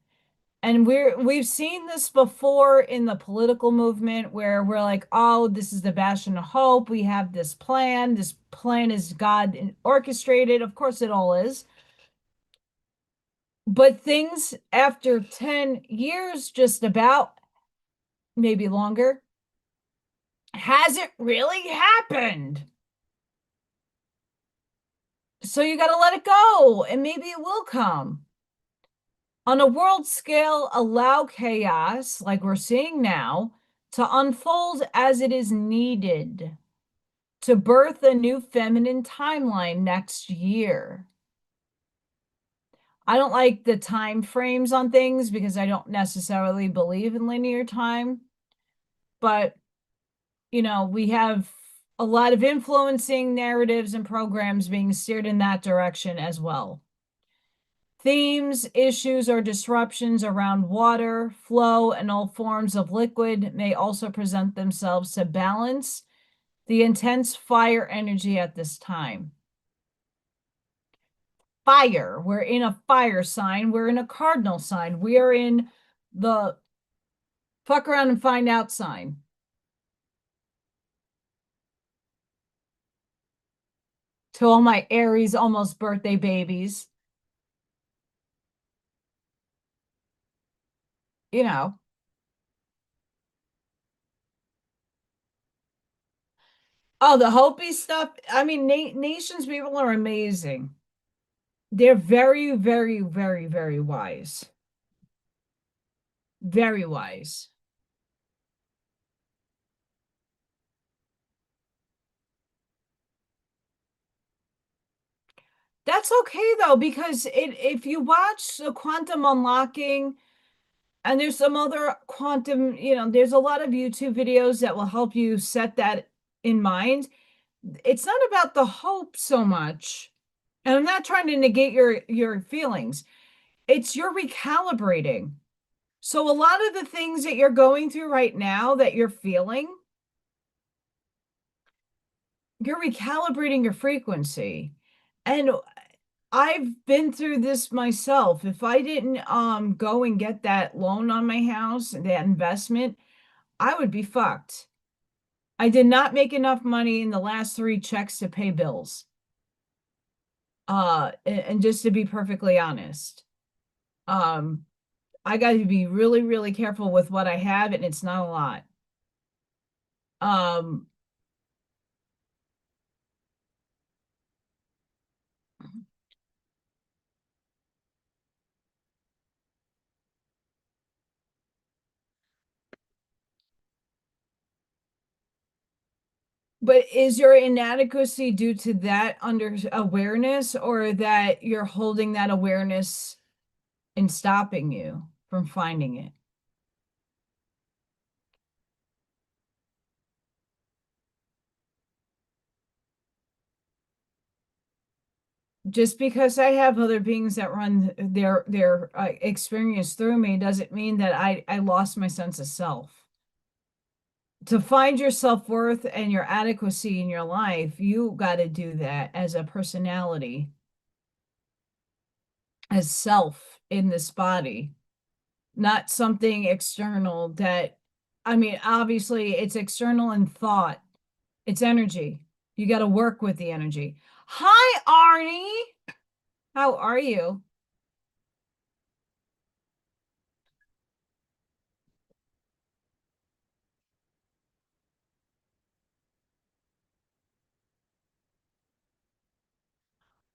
And we've seen this before in the political movement where we're like, oh, this is the bastion of hope. We have this plan. This plan is God orchestrated. Of course, it all is. But things after 10 years, just about, maybe longer, has it really happened? So you got to let it go, and maybe it will come. On a world scale, allow chaos, like we're seeing now, to unfold as it is needed to birth a new feminine timeline next year. I don't like the time frames on things because I don't necessarily believe in linear time, but we have a lot of influencing narratives and programs being steered in that direction as well. Themes, issues, or disruptions around water, flow, and all forms of liquid may also present themselves to balance the intense fire energy at this time. Fire, we're in a fire sign, we're in a cardinal sign, we are in the fuck around and find out sign. To all my Aries almost birthday babies, you know. Oh, the Hopi stuff. I mean, nations people are amazing. They're very, very, very, very wise. Very wise. That's okay though, because if you watch the quantum unlocking, and there's some other quantum, there's a lot of YouTube videos that will help you set that in mind. It's not about the hope so much. And I'm not trying to negate your feelings. It's you're recalibrating. So a lot of the things that you're going through right now that you're feeling, you're recalibrating your frequency. And I've been through this myself. If I didn't go and get that loan on my house, that investment, I would be fucked. I did not make enough money in the last 3 checks to pay bills. And just to be perfectly honest, um, I got to be really, really careful with what I have, and it's not a lot. Um, but is your inadequacy due to that under awareness, or that you're holding that awareness and stopping you from finding it? Just because I have other beings that run their experience through me doesn't mean that I lost my sense of self. To find your self-worth and your adequacy in your life, you got to do that as a personality, as self in this body, not something external that, I mean, obviously it's external in thought, it's energy. You got to work with the energy. Hi, Arnie. How are you?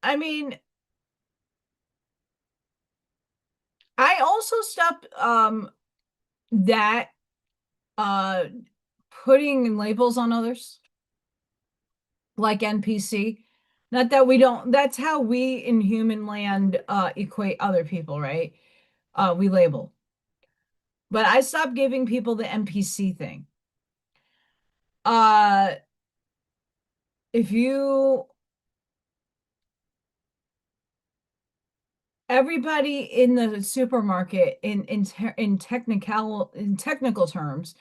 I mean, I also stopped that uh putting labels on others like NPC. Not that we don't, that's how we in human land equate other people, right? We label. But I stopped giving people the NPC thing. Uh if you Everybody in the supermarket in technical terms,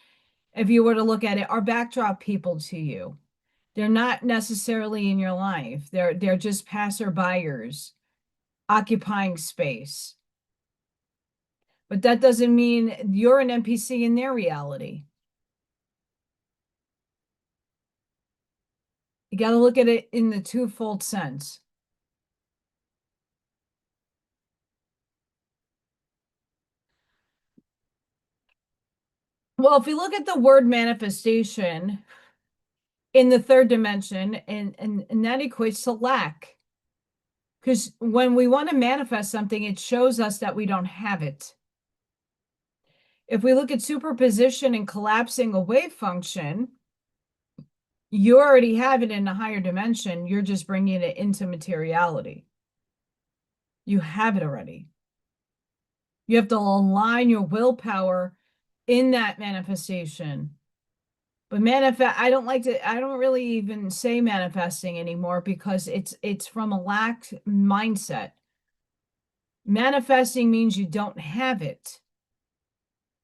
if you were to look at it, are backdrop people to you. They're not necessarily in your life. They're just passerbyers occupying space. But that doesn't mean you're an NPC in their reality. You got to look at it in the twofold sense. Well, if you look at the word manifestation in the third dimension, and that equates to lack. Because when we want to manifest something, it shows us that we don't have it. If we look at superposition and collapsing a wave function, you already have it in a higher dimension. You're just bringing it into materiality. You have it already. You have to align your willpower in that manifestation. But I don't really even say manifesting anymore because it's from a lack mindset. Manifesting means you don't have it.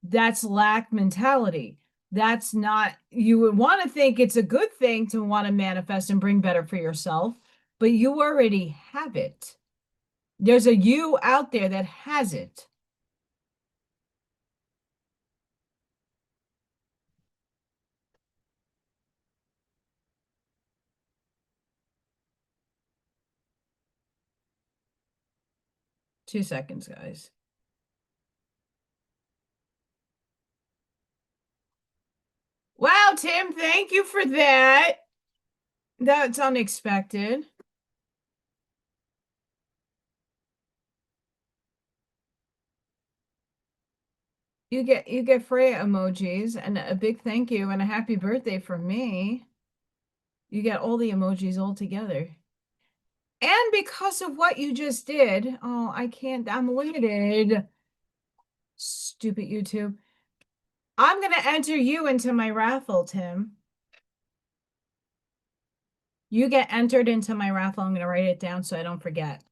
That's lack mentality. That's not, you would want to think it's a good thing to want to manifest and bring better for yourself, but you already have it. There's a you out there that has it. Two seconds, guys. Wow, Tim, thank you for that. That's unexpected. You get Freya emojis and a big thank you and a happy birthday from me. You get all the emojis all together. And because of what you just did, oh, I can't, I'm limited. Stupid YouTube. I'm going to enter you into my raffle, Tim. You get entered into my raffle. I'm going to write it down so I don't forget.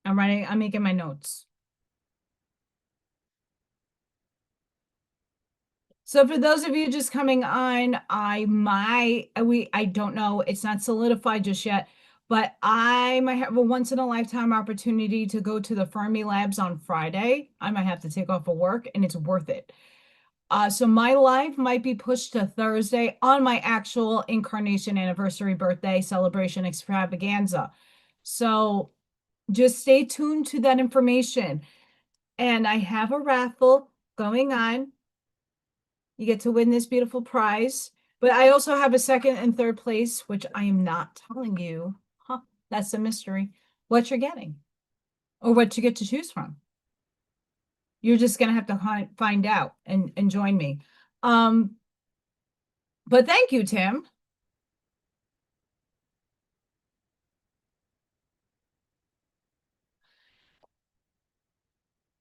I'm making my notes. So for those of you just coming on, I don't know, it's not solidified just yet, but I might have a once in a lifetime opportunity to go to the Fermi Labs on Friday. I might have to take off of work and it's worth it. So my live might be pushed to Thursday on my actual incarnation anniversary birthday celebration extravaganza. So just stay tuned to that information. And I have a raffle going on. You get to win this beautiful prize. But I also have a second and third place, which I am not telling you. Huh, that's a mystery. What you're getting or what you get to choose from. You're just going to have to find out and join me. But thank you, Tim.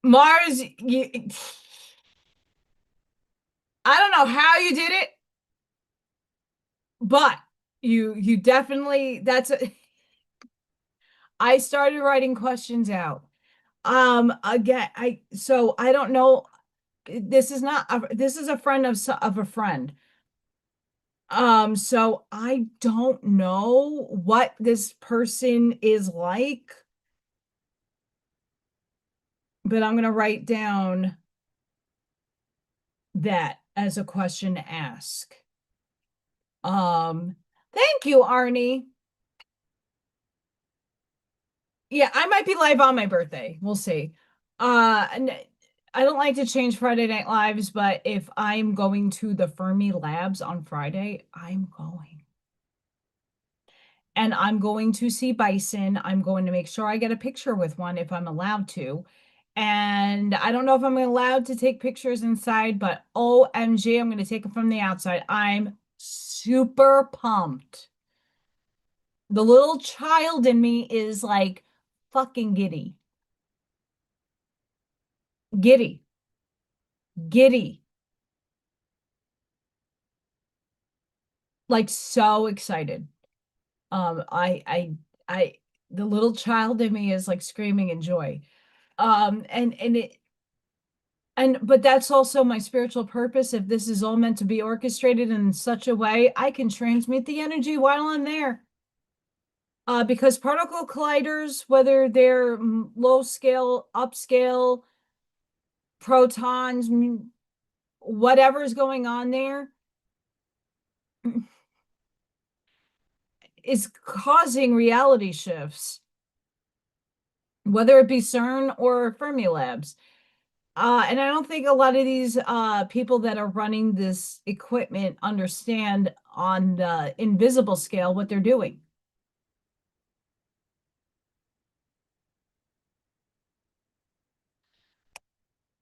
Mars, I don't know how you did it, but you definitely I started writing questions out. Again, I don't know. This is not this is a friend of a friend. So I don't know what this person is like, but I'm gonna write down that as a question to ask. Thank you, Arnie. Yeah, I might be live on my birthday. We'll see. And I don't like to change Friday Night Lives, but if I'm going to the Fermi Labs on Friday, I'm going. And I'm going to see Bison. I'm going to make sure I get a picture with one if I'm allowed to. And I don't know if I'm allowed to take pictures inside, but OMG, I'm going to take it from the outside. I'm super pumped. The little child in me is like fucking giddy. Giddy. Giddy. Like so excited. I the little child in me is like screaming in joy. But that's also my spiritual purpose. If this is all meant to be orchestrated in such a way, I can transmit the energy while I'm there. Because particle colliders, whether they're low scale, upscale, protons, whatever's going on there is causing reality shifts, whether it be CERN or Fermilabs. And I don't think a lot of these people that are running this equipment understand on the invisible scale what they're doing.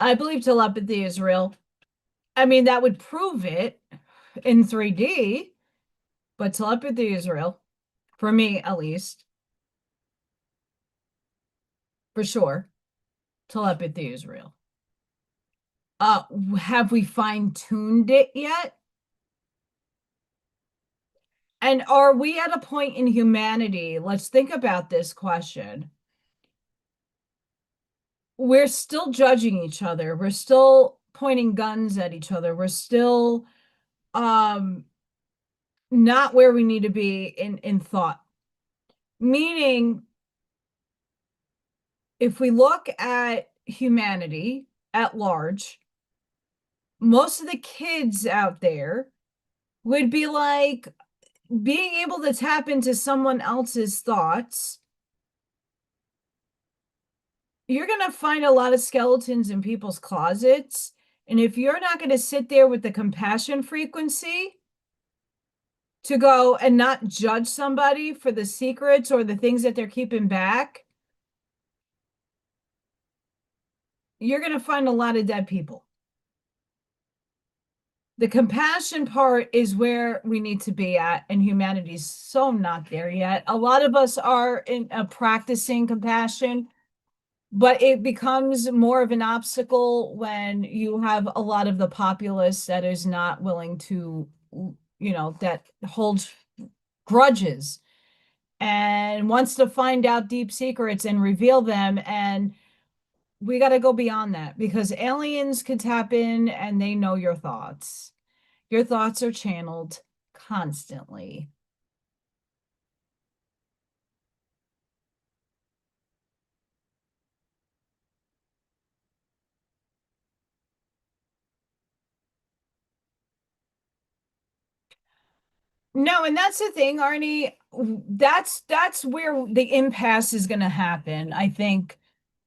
I believe telepathy is real. I mean, that would prove it in 3D, but telepathy is real. For me, at least. For sure. Telepathy is real. Have we fine-tuned it yet? And are we at a point in humanity? Let's think about this question. We're still judging each other. We're still pointing guns at each other. We're still not where we need to be in thought. Meaning, if we look at humanity at large, most of the kids out there would be like being able to tap into someone else's thoughts. You're going to find a lot of skeletons in people's closets. And if you're not going to sit there with the compassion frequency to go and not judge somebody for the secrets or the things that they're keeping back, you're going to find a lot of dead people. The compassion part is where we need to be at, and humanity's so not there yet. A lot of us are in practicing compassion, but it becomes more of an obstacle when you have a lot of the populace that is not willing to, that holds grudges and wants to find out deep secrets and reveal them. And we got to go beyond that, because aliens can tap in and they know your thoughts. Your thoughts are channeled constantly. No, and that's the thing, Arnie. That's where the impasse is going to happen. I think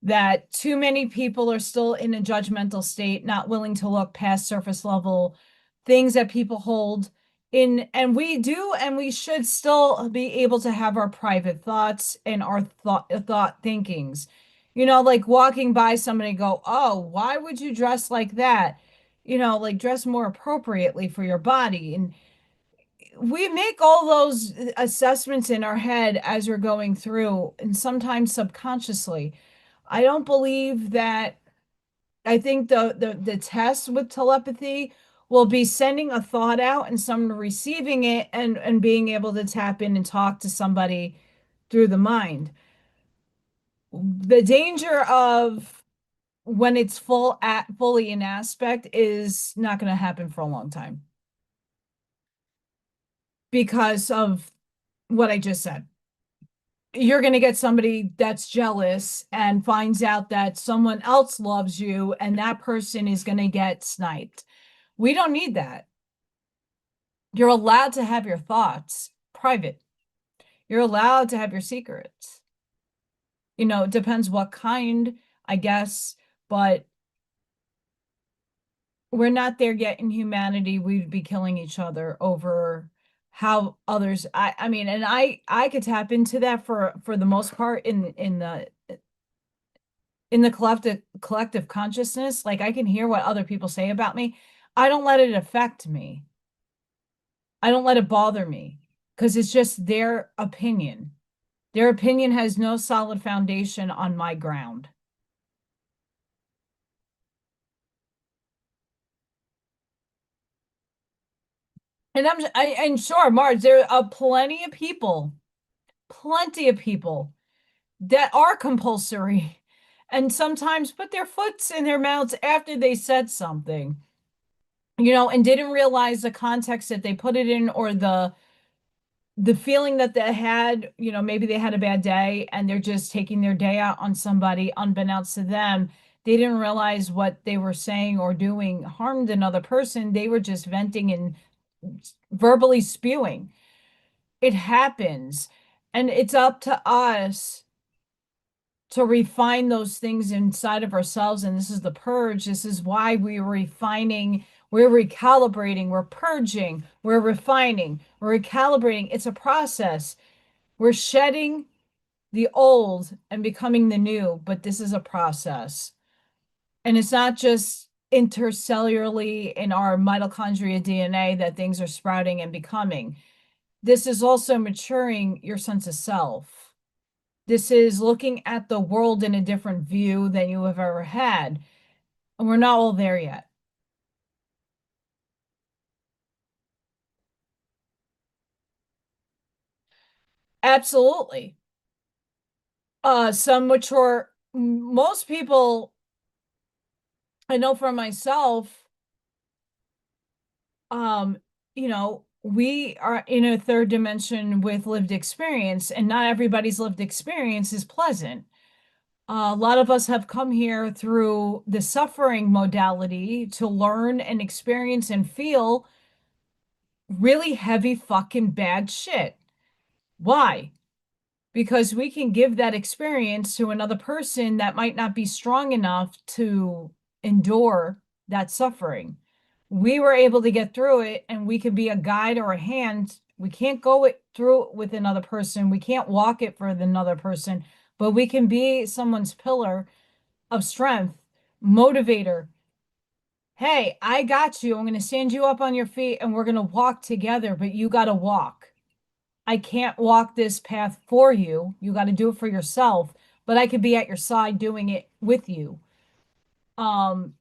that too many people are still in a judgmental state, not willing to look past surface level things that people hold in, and we do, and we should still be able to have our private thoughts and our thought thinkings. Like walking by somebody and go, "Oh, why would you dress like that?" Like dress more appropriately for your body. And we make all those assessments in our head as we're going through, and sometimes subconsciously. I don't believe that. I think the test with telepathy will be sending a thought out and someone receiving it, and being able to tap in and talk to somebody through the mind. The danger of when it's fully in aspect is not going to happen for a long time because of what I just said. You're going to get somebody that's jealous and finds out that someone else loves you, and that person is going to get sniped. We don't need that. You're allowed to have your thoughts private. You're allowed to have your secrets. It depends what kind, I guess, but we're not there yet in humanity. We'd be killing each other over how others, I mean, and I could tap into that for the most part in the collective consciousness. Like, I can hear what other people say about me. I don't let it affect me. I don't let it bother me, because it's just their opinion. Their opinion has no solid foundation on my ground. And and sure, Marge, there are plenty of people that are compulsory and sometimes put their foots in their mouths after they said something, and didn't realize the context that they put it in, or the feeling that they had. Maybe they had a bad day and they're just taking their day out on somebody unbeknownst to them. They didn't realize what they were saying or doing harmed another person. They were just venting and verbally spewing. It happens. And it's up to us to refine those things inside of ourselves. And this is the purge. This is why we're refining, we're recalibrating, we're purging, we're refining, we're recalibrating. It's a process. We're shedding the old and becoming the new, but this is a process. And it's not just intercellularly in our mitochondria DNA that things are sprouting and becoming. This is also maturing your sense of self. This is looking at the world in a different view than you have ever had. And we're not all there yet. Absolutely. Some mature, most people, I know for myself, um, we are in a third dimension with lived experience, and not everybody's lived experience is pleasant. A lot of us have come here through the suffering modality to learn and experience and feel really heavy fucking bad shit. Why? Because we can give that experience to another person that might not be strong enough to endure that suffering. We were able to get through it, and we could be a guide or a hand. We can't go through it with another person. We can't walk it for another person, but we can be someone's pillar of strength, motivator. Hey, I got you. I'm going to stand you up on your feet and we're going to walk together, but you got to walk. I can't walk this path for you. You got to do it for yourself, but I could be at your side doing it with you. Um,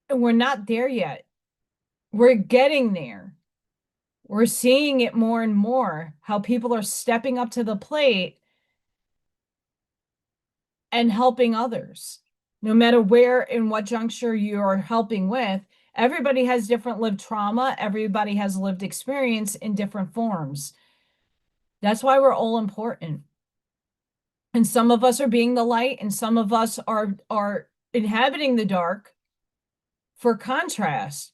and we're not there yet. We're getting there. We're seeing it more and more, how people are stepping up to the plate and helping others. No matter where and what juncture you're helping with, everybody has different lived trauma. Everybody has lived experience in different forms. That's why we're all important. And some of us are being the light, and some of us are inhabiting the dark for contrast.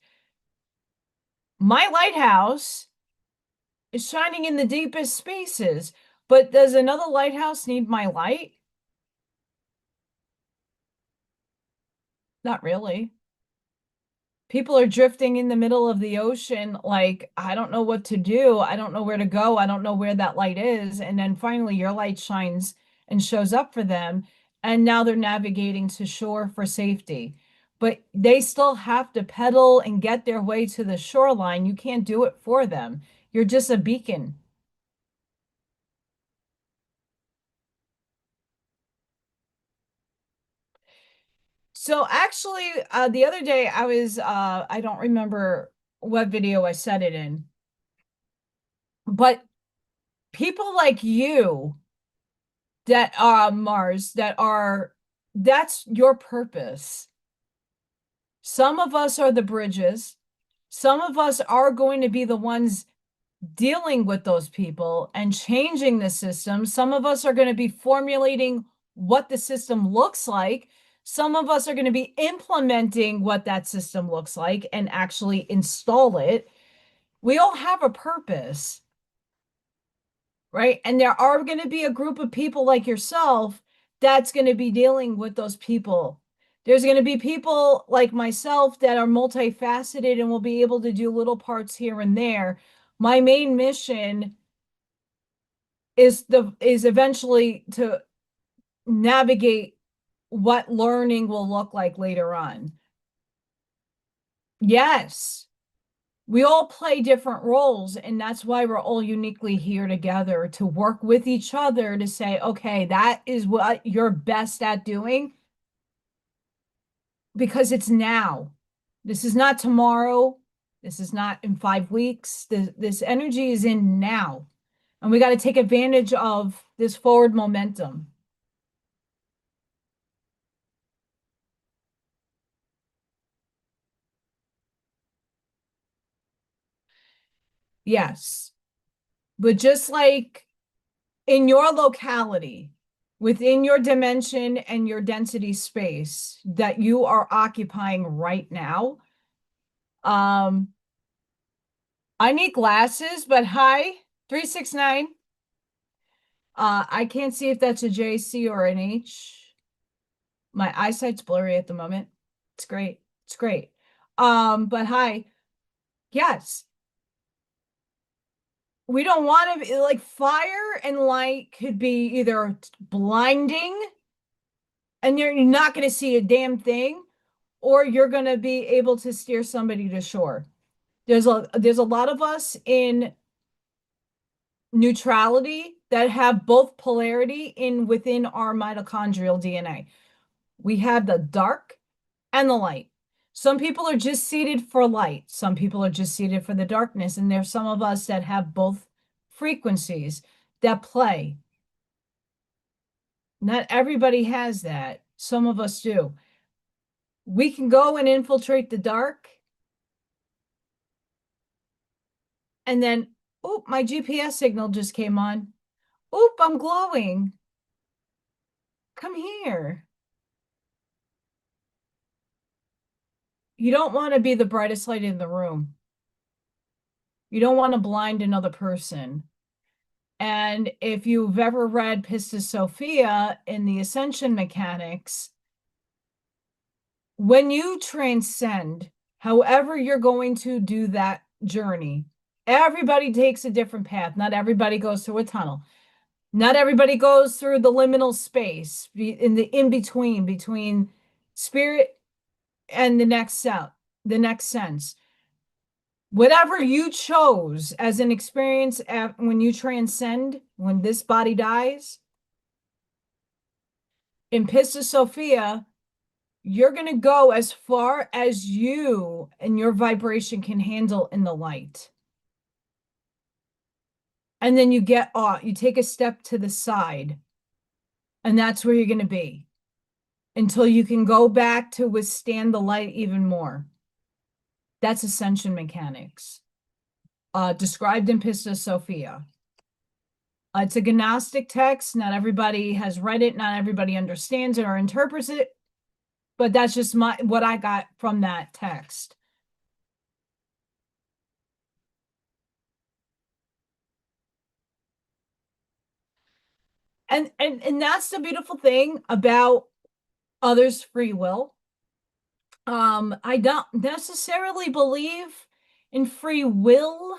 My lighthouse is shining in the deepest spaces, but does another lighthouse need my light? Not really. People are drifting in the middle of the ocean like, I don't know what to do. I don't know where to go. I don't know where that light is. And then finally your light shines and shows up for them. And now they're navigating to shore for safety. But they still have to pedal and get their way to the shoreline. You can't do it for them. You're just a beacon. So actually, the other day I don't remember what video I said it in, but people like you that are Mars, that's your purpose. Some of us are the bridges. Some of us are going to be the ones dealing with those people and changing the system. Some of us are going to be formulating what the system looks like. Some of us are going to be implementing what that system looks like and actually install it. We all have a purpose, right? And there are going to be a group of people like yourself that's going to be dealing with those people. There's going to be people like myself that are multifaceted and will be able to do little parts here and there. My main mission is eventually to navigate what learning will look like later on. Yes. We all play different roles, and that's why we're all uniquely here together to work with each other to say, okay, that is what you're best at doing because it's now. This is not tomorrow. This is not in 5 weeks. This energy is in now. And we got to take advantage of this forward momentum. Yes. But just like in your locality, within your dimension and your density space that you are occupying right now. I need glasses, but hi, 369. I can't see if that's a JC or an H. My eyesight's blurry at the moment. It's great. It's great. But hi. Yes. We don't want to like fire and light could be either blinding and you're not going to see a damn thing, or you're going to be able to steer somebody to shore. There's a lot of us in neutrality that have both polarity in within our mitochondrial DNA. We have the dark and the light. Some people are just seated for light. Some people are just seated for the darkness. And there's some of us that have both frequencies that play. Not everybody has that. Some of us do. We can go and infiltrate the dark. And then, oh, my GPS signal just came on. Oop, I'm glowing. Come here. You don't want to be the brightest light in the room. You don't want to blind another person. And if you've ever read Pistis Sophia in the Ascension Mechanics, when you transcend, however you're going to do that journey, everybody takes a different path. Not everybody goes through a tunnel. Not everybody goes through the liminal space in the between spirit and the next sense. Whatever you chose as an experience when you transcend, when this body dies, in Pistis Sophia, you're going to go as far as you and your vibration can handle in the light. And then you get off, you take a step to the side, and that's where you're going to be until you can go back to withstand the light even more. That's Ascension Mechanics, described in Pistis Sophia. It's a Gnostic text. Not everybody has read it. Not everybody understands it or interprets it. But that's just what I got from that text. And that's the beautiful thing about others' free will. I don't necessarily believe in free will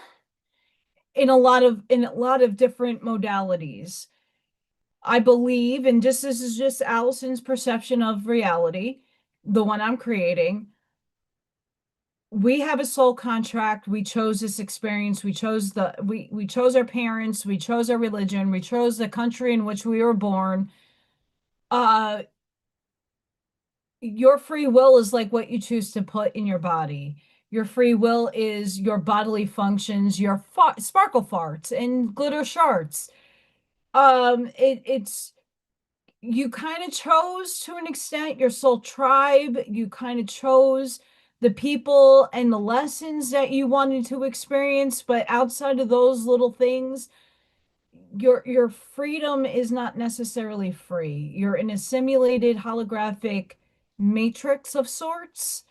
in a lot of different modalities. I believe, and this is just Allison's perception of reality, the one I'm creating. We have a soul contract. We chose this experience. We chose we chose our parents. We chose our religion. We chose the country in which we were born. Your free will is like what you choose to put in your body. Your free will is your bodily functions, your sparkle farts and glitter shards. It's you kind of chose to an extent your soul tribe. You kind of chose the people and the lessons that you wanted to experience, but outside of those little things, your freedom is not necessarily free. You're in a simulated holographic matrix of sorts.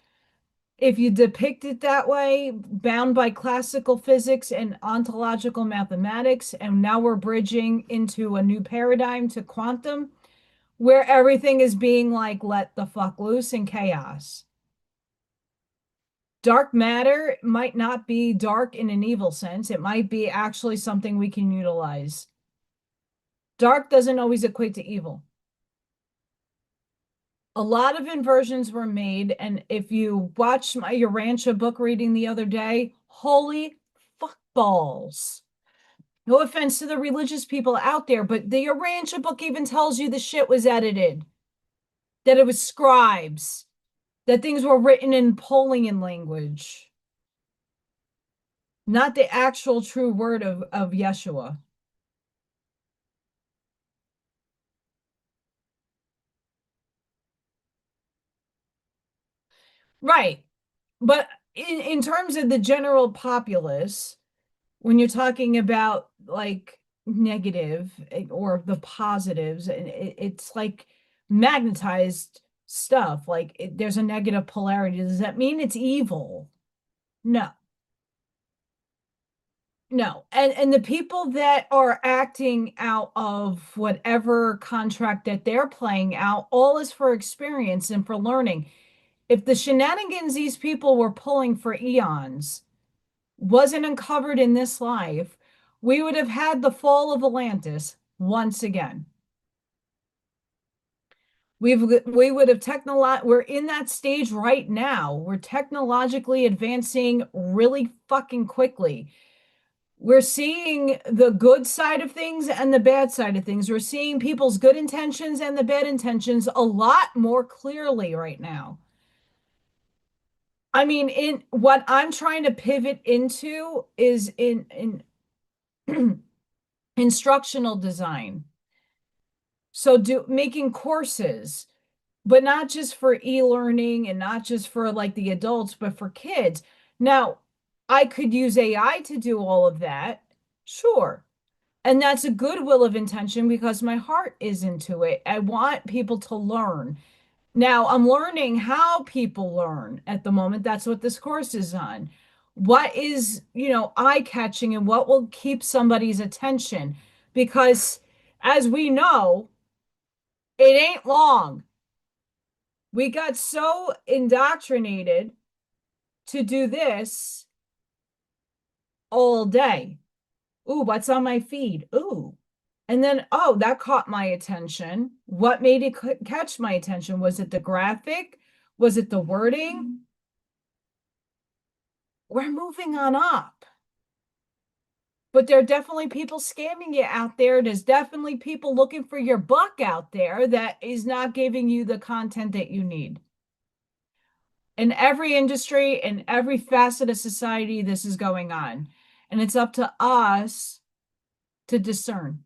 If you depict it that way, bound by classical physics and ontological mathematics, and now we're bridging into a new paradigm to quantum, where everything is being like let the fuck loose in chaos. Dark matter might not be dark in an evil sense. It might be actually something we can utilize. Dark doesn't always equate to evil. A lot of inversions were made, and if you watched my Urantia book reading the other day, holy fuck balls. No offense to the religious people out there, but the Urantia book even tells you the shit was edited, that it was scribes, that things were written in Polian language, not the actual true word of Yeshua. Right. But in terms of the general populace, when you're talking about like negative or the positives, and it's like magnetized stuff. Like there's a negative polarity. Does that mean it's evil? No. No. And the people that are acting out of whatever contract that they're playing out, all is for experience and for learning. If the shenanigans these people were pulling for eons wasn't uncovered in this life, we would have had the fall of Atlantis once again. We would have we're in that stage right now. We're technologically advancing really fucking quickly. We're seeing the good side of things and the bad side of things. We're seeing people's good intentions and the bad intentions a lot more clearly right now. I mean, in what I'm trying to pivot into is in instructional design. So making courses, but not just for e-learning and not just for like the adults, but for kids. Now, I could use AI to do all of that. Sure. And that's a goodwill of intention because my heart is into it. I want people to learn. Now, I'm learning how people learn at the moment. That's what this course is on. What is, eye-catching and what will keep somebody's attention? Because as we know, it ain't long. We got so indoctrinated to do this all day. Ooh, what's on my feed? Ooh. And then, oh, that caught my attention. What made it catch my attention? Was it the graphic? Was it the wording? We're moving on up. But there are definitely people scamming you out there. There's definitely people looking for your buck out there that is not giving you the content that you need. In every industry, in every facet of society, this is going on. And it's up to us to discern.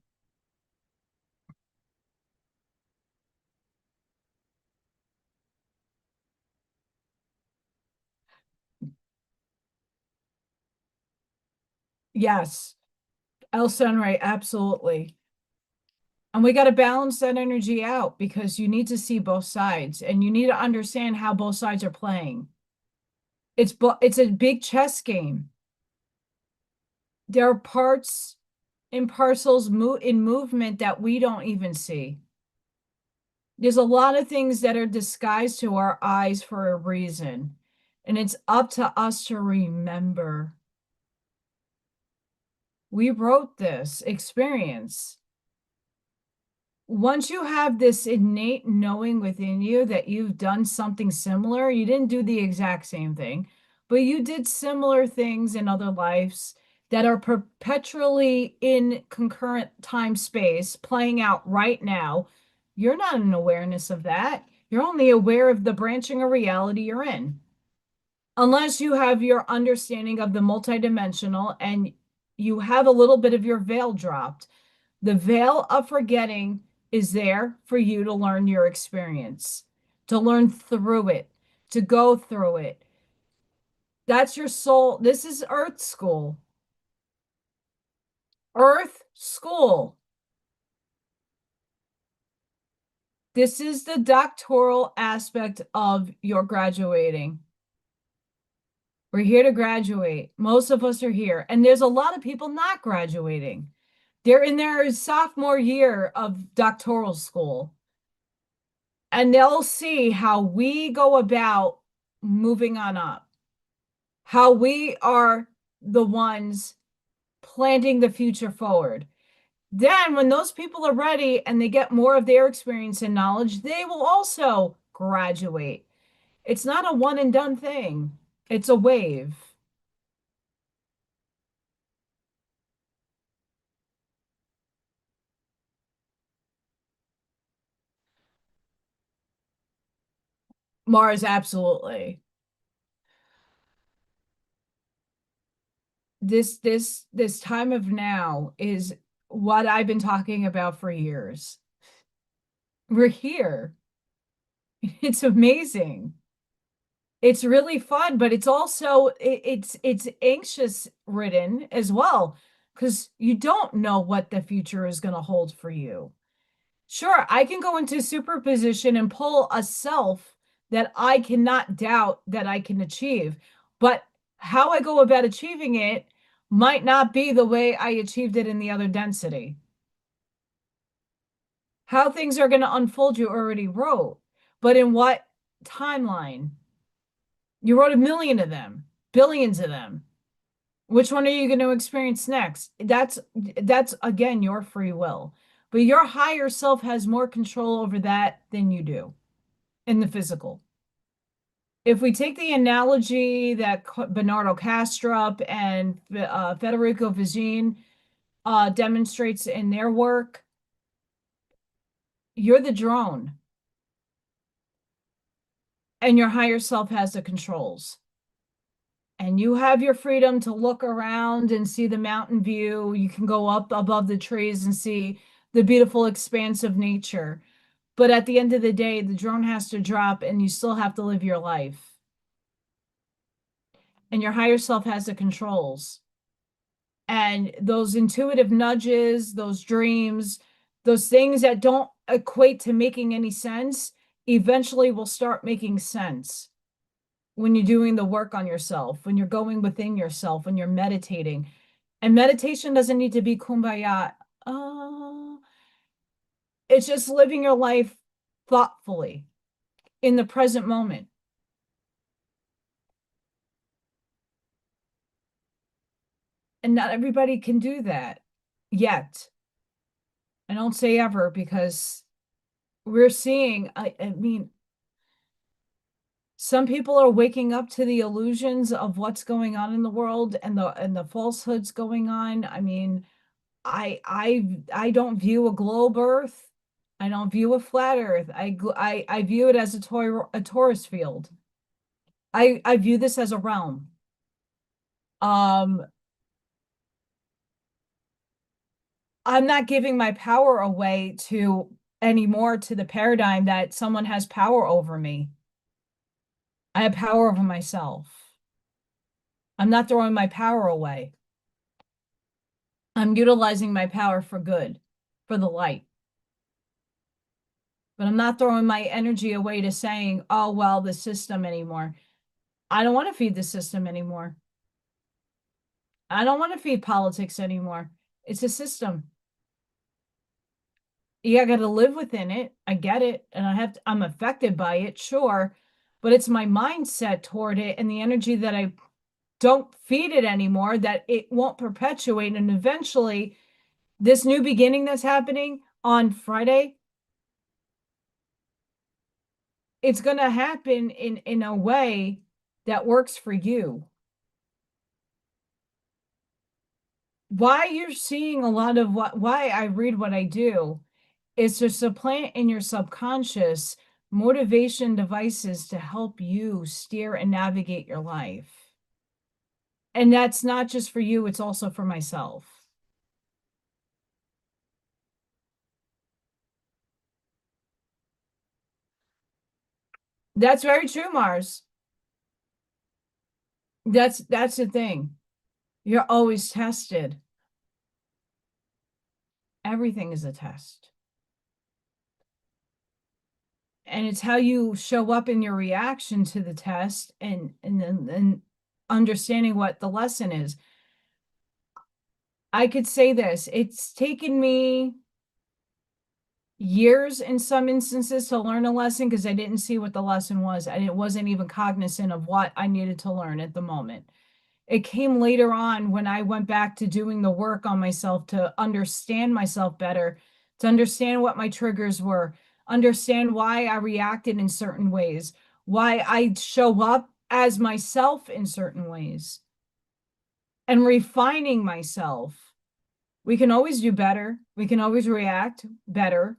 Yes, El Sunray, absolutely. And we got to balance that energy out because you need to see both sides and you need to understand how both sides are playing. It's a big chess game. There are parts and parcels in movement that we don't even see. There's a lot of things that are disguised to our eyes for a reason, and it's up to us to remember. We wrote this experience. Once you have this innate knowing within you that you've done something similar, you didn't do the exact same thing, but you did similar things in other lives that are perpetually in concurrent time space playing out right now. You're not in awareness of that. You're only aware of the branching of reality you're in. Unless you have your understanding of the multidimensional and you have a little bit of your veil dropped. The veil of forgetting is there for you to learn your experience, to learn through it, to go through it. That's your soul. This is Earth School. Earth School. This is the doctoral aspect of your graduating. We're here to graduate. Most of us are here. And there's a lot of people not graduating. They're in their sophomore year of doctoral school. And they'll see how we go about moving on up, how we are the ones planting the future forward. Then, when those people are ready and they get more of their experience and knowledge, they will also graduate. It's not a one and done thing, it's a wave. Mars, absolutely. This time of now is what I've been talking about for years. We're here. It's amazing. It's really fun, but it's also it's anxious ridden as well because you don't know what the future is going to hold for you. Sure, I can go into superposition and pull a self that I cannot doubt that I can achieve, but how I go about achieving it might not be the way I achieved it in the other density. How things are going to unfold, you already wrote, but in what timeline? You wrote a million of them, billions of them. Which one are you going to experience next? That's again your free will. But your higher self has more control over that than you do in the physical. If we take the analogy that Bernardo Kastrup and Federico Vizin demonstrates in their work, you're the drone. And your higher self has the controls. And you have your freedom to look around and see the mountain view. You can go up above the trees and see the beautiful expanse of nature. But at the end of the day, the drone has to drop and you still have to live your life. And your higher self has the controls. And those intuitive nudges, those dreams, those things that don't equate to making any sense, eventually will start making sense when you're doing the work on yourself, when you're going within yourself, when you're meditating. And meditation doesn't need to be kumbaya. It's just living your life thoughtfully in the present moment. And not everybody can do that yet. I don't say ever, because we're seeing, I mean, some people are waking up to the illusions of what's going on in the world and the falsehoods going on. I mean, I don't view a globe Earth. I don't view a flat Earth. I view it as a torus field. I view this as a realm. I'm not giving my power away to anymore to the paradigm that someone has power over me. I have power over myself. I'm not throwing my power away. I'm utilizing my power for good, for the light. But I'm not throwing my energy away to saying, oh, well, the system anymore. I don't want to feed the system anymore. I don't want to feed politics anymore. It's a system. Yeah, I got to live within it. I get it. And I'm affected by it, sure. But it's my mindset toward it and the energy that I don't feed it anymore, that it won't perpetuate. And eventually, this new beginning that's happening on Friday, it's going to happen in a way that works for you. Why you're seeing a lot of why I read what I do is to supplant in your subconscious motivation devices to help you steer and navigate your life. And that's not just for you, it's also for myself. That's very true, Mars. That's the thing. You're always tested. Everything is a test. And it's how you show up in your reaction to the test and then understanding what the lesson is. I could say this, it's taken me years in some instances to learn a lesson because I didn't see what the lesson was. And it wasn't even cognizant of what I needed to learn at the moment. It came later on when I went back to doing the work on myself to understand myself better, to understand what my triggers were, understand why I reacted in certain ways, why I show up as myself in certain ways, and refining myself. We can always do better. We can always react better.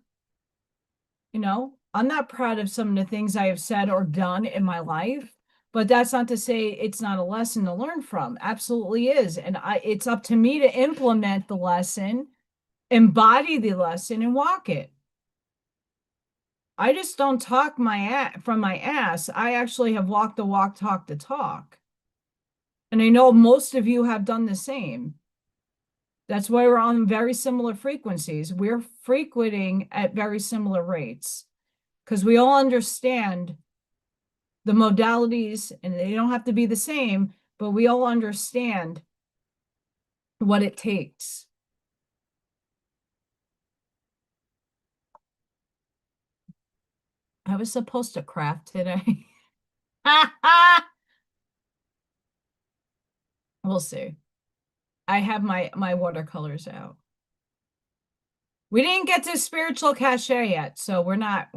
You know, I'm not proud of some of the things I have said or done in my life, but that's not to say it's not a lesson to learn from. Absolutely is. And it's up to me to implement the lesson, embody the lesson, and walk it. I just don't talk from my ass. I actually have walked the walk, talk the talk. And I know most of you have done the same. That's why we're on very similar frequencies. We're frequenting at very similar rates because we all understand the modalities, and they don't have to be the same, but we all understand what it takes. I was supposed to craft today. We'll see. I have my watercolors out. We didn't get to spiritual cachet yet, so we're not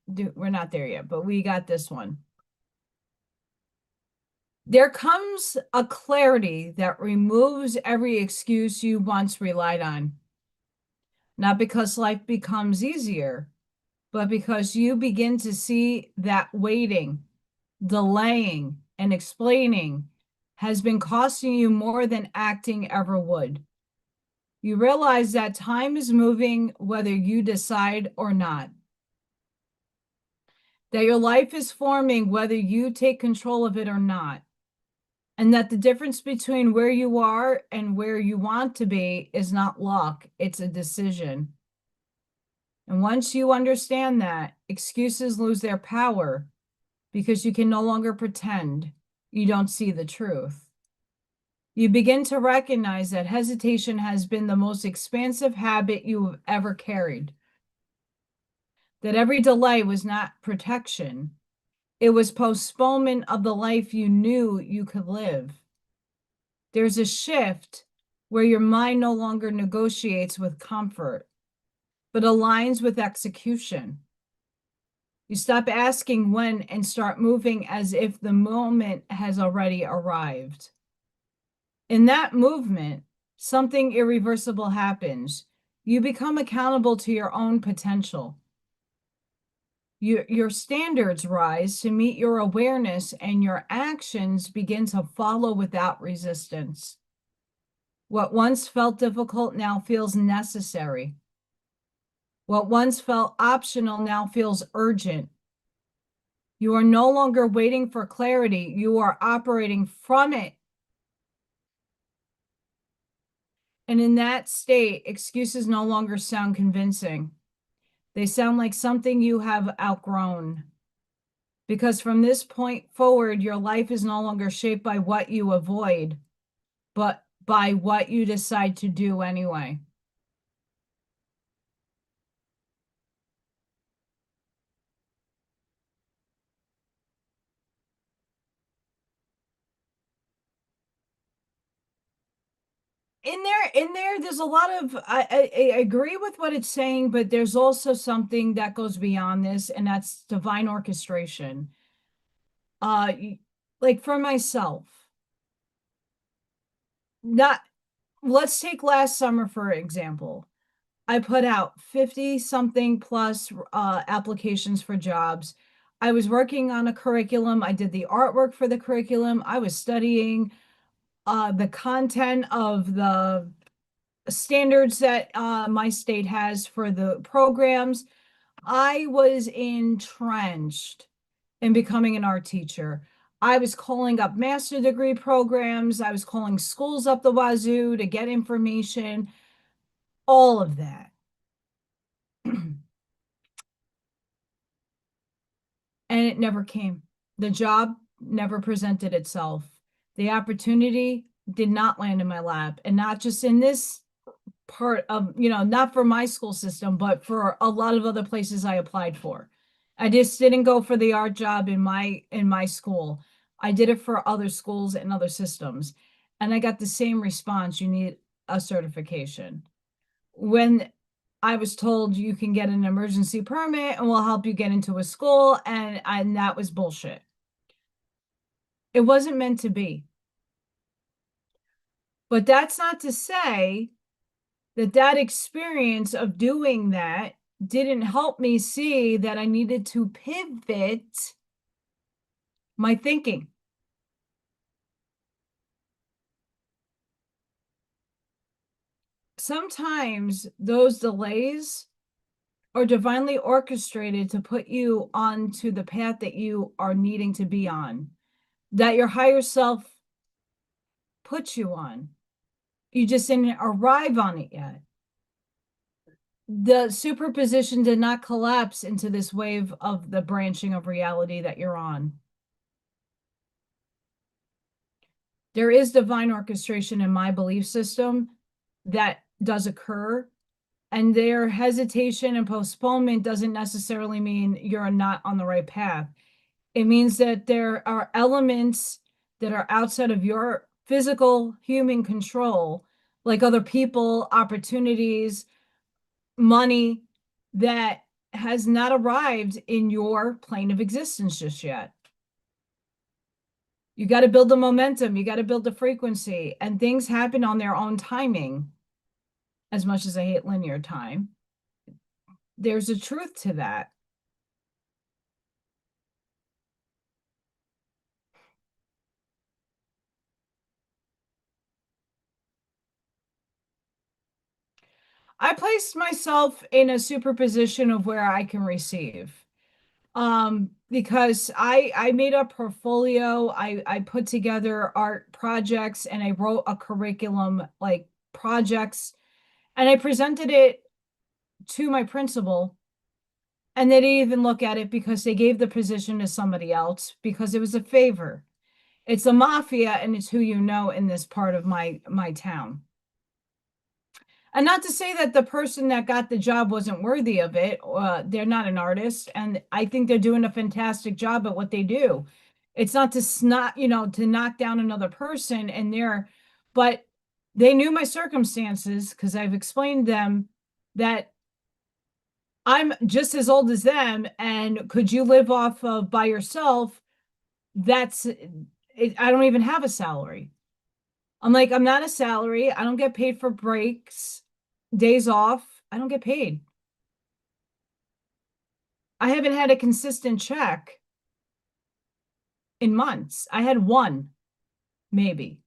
there yet, but we got this one. There comes a clarity that removes every excuse you once relied on. Not because life becomes easier, but because you begin to see that waiting, delaying, and explaining has been costing you more than acting ever would. You realize that time is moving whether you decide or not. That your life is forming whether you take control of it or not. And that the difference between where you are and where you want to be is not luck, it's a decision. And once you understand that, excuses lose their power because you can no longer pretend you don't see the truth. You begin to recognize that hesitation has been the most expansive habit you have ever carried. That every delay was not protection, it was postponement of the life you knew you could live. There's a shift where your mind no longer negotiates with comfort, but aligns with execution. You stop asking when and start moving as if the moment has already arrived. In that movement, something irreversible happens. You become accountable to your own potential. Your standards rise to meet your awareness, and your actions begin to follow without resistance. What once felt difficult now feels necessary. What once felt optional now feels urgent. You are no longer waiting for clarity. You are operating from it. And in that state, excuses no longer sound convincing. They sound like something you have outgrown. Because from this point forward, your life is no longer shaped by what you avoid, but by what you decide to do anyway. There's a lot of, I agree with what it's saying, but there's also something that goes beyond this, and that's divine orchestration. Like for myself, let's take last summer, for example. I put out 50 something plus applications for jobs. I was working on a curriculum. I did the artwork for the curriculum. I was studying the content of the standards that my state has for the programs. I was entrenched in becoming an art teacher. I was calling up master degree programs. I was calling schools up the wazoo to get information, all of that. And it never came. The job never presented itself. The opportunity did not land in my lap, and not just in this part of, not for my school system, but for a lot of other places I applied for. I just didn't go for the art job in my school. I did it for other schools and other systems. And I got the same response: you need a certification. When I was told you can get an emergency permit and we'll help you get into a school, and that was bullshit. It wasn't meant to be. But that's not to say that experience of doing that didn't help me see that I needed to pivot my thinking. Sometimes those delays are divinely orchestrated to put you onto the path that you are needing to be on, that your higher self puts you on. You just didn't arrive on it yet. The superposition did not collapse into this wave of the branching of reality that you're on. There is divine orchestration in my belief system that does occur, and their hesitation and postponement doesn't necessarily mean you're not on the right path. It means that there are elements that are outside of your physical human control, like other people, opportunities, money, that has not arrived in your plane of existence just yet. You got to build the momentum, you got to build the frequency, and things happen on their own timing. As much as I hate linear time, there's a truth to that. I placed myself in a superposition of where I can receive. Because I made a portfolio, I put together art projects, and I wrote a curriculum, like projects, and I presented it to my principal, and they didn't even look at it because they gave the position to somebody else because it was a favor. It's a mafia, and it's who you know in this part of my town. And not to say that the person that got the job wasn't worthy of it. They're not an artist, and I think they're doing a fantastic job at what they do. It's not to snot, to knock down another person and but they knew my circumstances because I've explained them that I'm just as old as them, and could you live off of by yourself? That's it. I don't even have a salary. I'm like, I'm not a salary. I don't get paid for breaks, days off. I don't get paid. I haven't had a consistent check in months. I had one, maybe.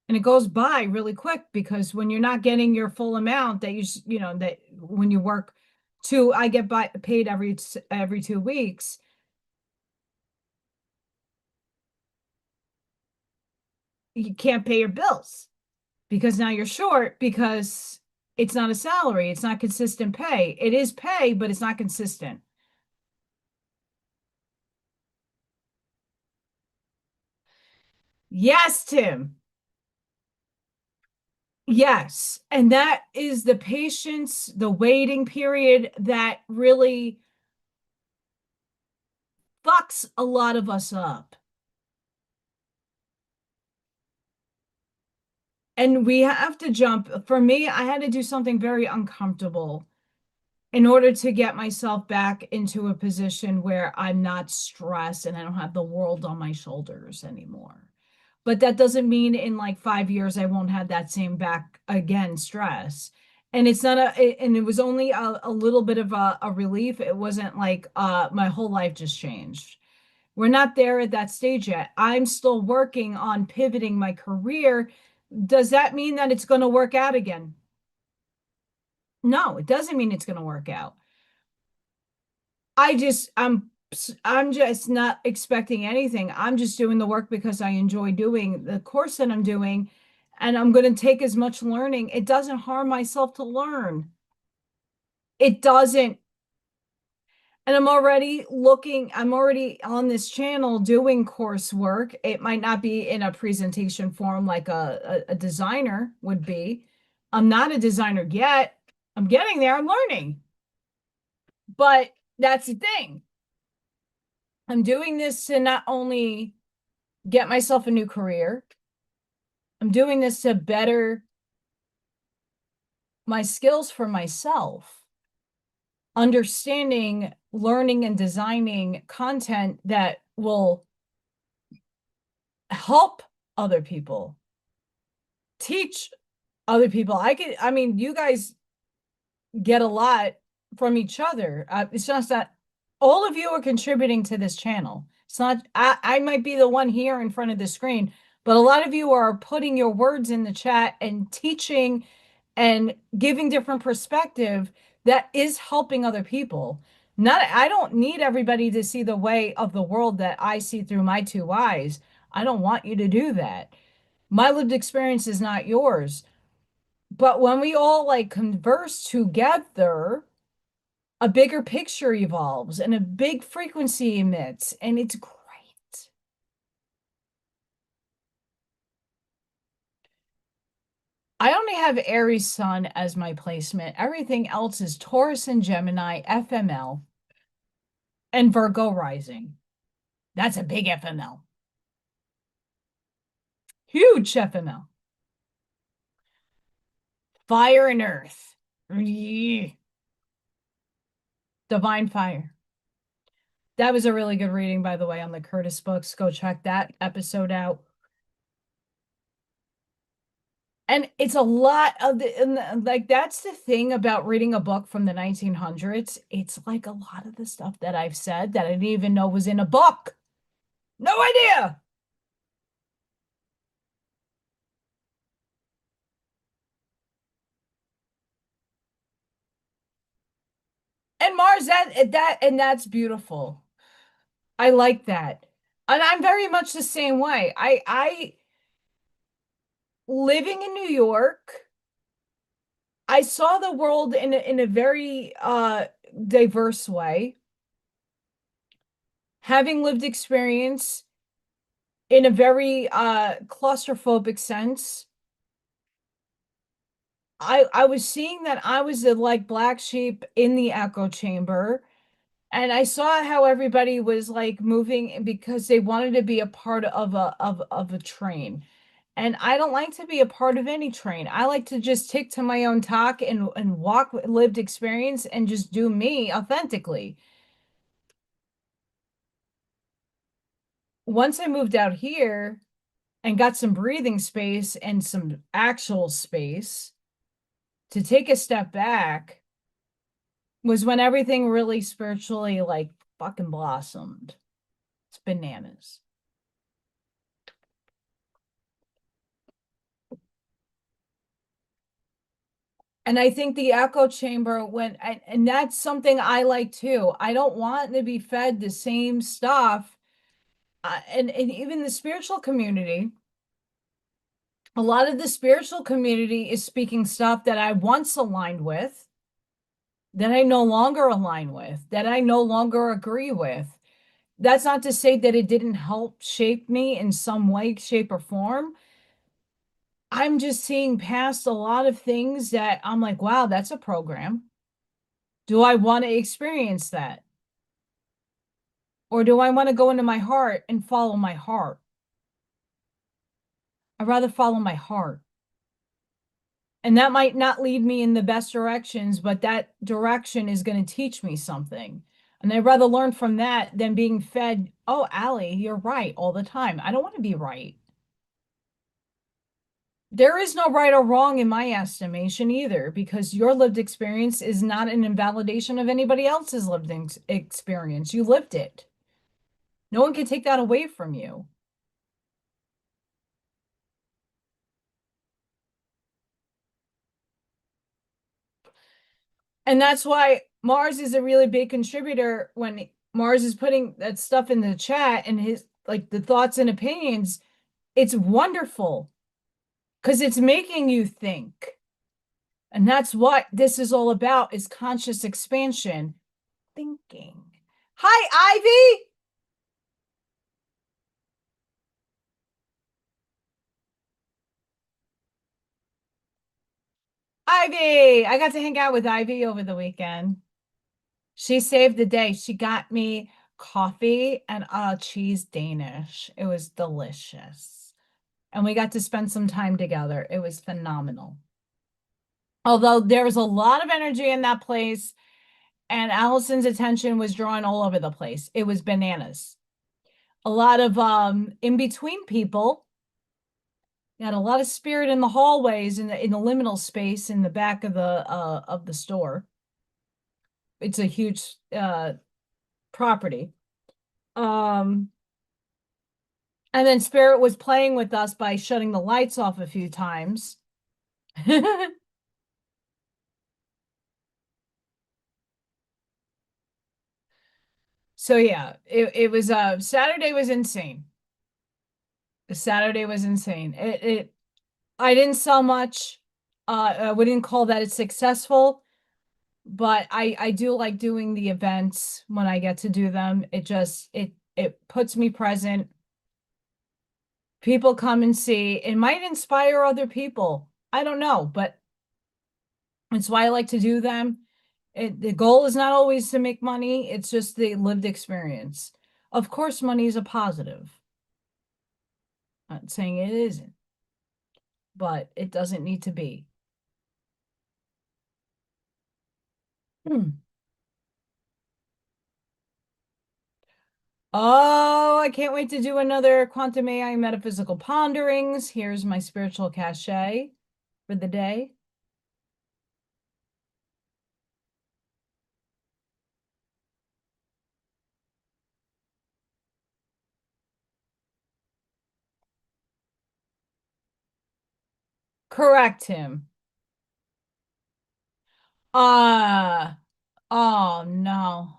And it goes by really quick because when you're not getting your full amount that that when you work I get paid every 2 weeks. You can't pay your bills because now you're short because it's not a salary. It's not consistent pay. It is pay, but it's not consistent. Yes, Tim. Yes. And that is the patience, the waiting period that really fucks a lot of us up. And we have to jump. For me, I had to do something very uncomfortable in order to get myself back into a position where I'm not stressed and I don't have the world on my shoulders anymore. But that doesn't mean in like 5 years I won't have that same back again stress. And it's not and it was only a little bit of a relief. It wasn't like my whole life just changed. We're not there at that stage yet. I'm still working on pivoting my career. Does that mean that it's going to work out again? No, it doesn't mean it's going to work out. I'm just not expecting anything. I'm just doing the work because I enjoy doing the course that I'm doing, and I'm going to take as much learning. It doesn't harm myself to learn. It doesn't. And I'm already on this channel doing coursework. It might not be in a presentation form like a designer would be. I'm not a designer yet. I'm getting there. I'm learning. But that's the thing. I'm doing this to not only get myself a new career, I'm doing this to better my skills for myself, understanding, learning, and designing content that will help other people, teach other people. I mean, you guys get a lot from each other. It's just that all of you are contributing to this channel. It's not, I might be the one here in front of the screen, but a lot of you are putting your words in the chat and teaching and giving different perspective that is helping other people. I don't need everybody to see the way of the world that I see through my two eyes. I don't want you to do that. My lived experience is not yours. But when we all like converse together, a bigger picture evolves and a big frequency emits, and it's great. I only have Aries Sun as my placement. Everything else is Taurus and Gemini, FML, and Virgo rising. That's a big FML. Huge FML. Fire and Earth. Divine Fire. That was a really good reading, by the way, on the Curtis books. Go check that episode out. And it's a lot of like, that's the thing about reading a book from the 1900s. It's like a lot of the stuff that I've said that I didn't even know was in a book. No idea. And Mars, that's beautiful. I like that. And I'm very much the same way. I living in New York, I saw the world in a very diverse way. Having lived experience in a very claustrophobic sense, I was seeing that I was the like black sheep in the echo chamber. And I saw how everybody was like moving because they wanted to be a part of a train. And I don't like to be a part of any train. I like to just tick to my own talk and walk with lived experience and just do me authentically. Once I moved out here and got some breathing space and some actual space to take a step back was when everything really spiritually like fucking blossomed. It's bananas. And I think the echo chamber went, and that's something I like too. I don't want to be fed the same stuff. And even the spiritual community, a lot of the spiritual community is speaking stuff that I once aligned with, that I no longer align with, that I no longer agree with. That's not to say that it didn't help shape me in some way, shape, or form. I'm just seeing past a lot of things that I'm like, wow, that's a program. Do I want to experience that? Or do I want to go into my heart and follow my heart? I'd rather follow my heart. And that might not lead me in the best directions, but that direction is going to teach me something. And I'd rather learn from that than being fed, oh, Allie, you're right all the time. I don't want to be right. There is no right or wrong in my estimation either, because your lived experience is not an invalidation of anybody else's lived experience. You lived it. No one can take that away from you. And that's why Mars is a really big contributor when Mars is putting that stuff in the chat and his like the thoughts and opinions. It's wonderful because it's making you think. And that's what this is all about, is conscious expansion, thinking. Hi, Ivy. Ivy. I got to hang out with Ivy over the weekend. She saved the day. She got me coffee and cheese Danish. It was delicious. And we got to spend some time together. It was phenomenal. Although there was a lot of energy in that place, and Allison's attention was drawn all over the place. It was bananas. A lot of in between people. You had a lot of spirit in the hallways in the liminal space in the back of the store. It's a huge property. Um, and then Spirit was playing with us by shutting the lights off a few times. So yeah, it was Saturday was insane. Saturday was insane. I didn't sell much. I wouldn't call that successful, but I do like doing the events when I get to do them. It puts me present. People come and see. It might inspire other people. I don't know, but it's why I like to do them. The goal is not always to make money. It's just the lived experience. Of course, money is a positive. I'm not saying it isn't, but it doesn't need to be. Oh, I can't wait to do another Quantum AI Metaphysical Ponderings. Here's my spiritual cachet for the day. Correct him. Oh no.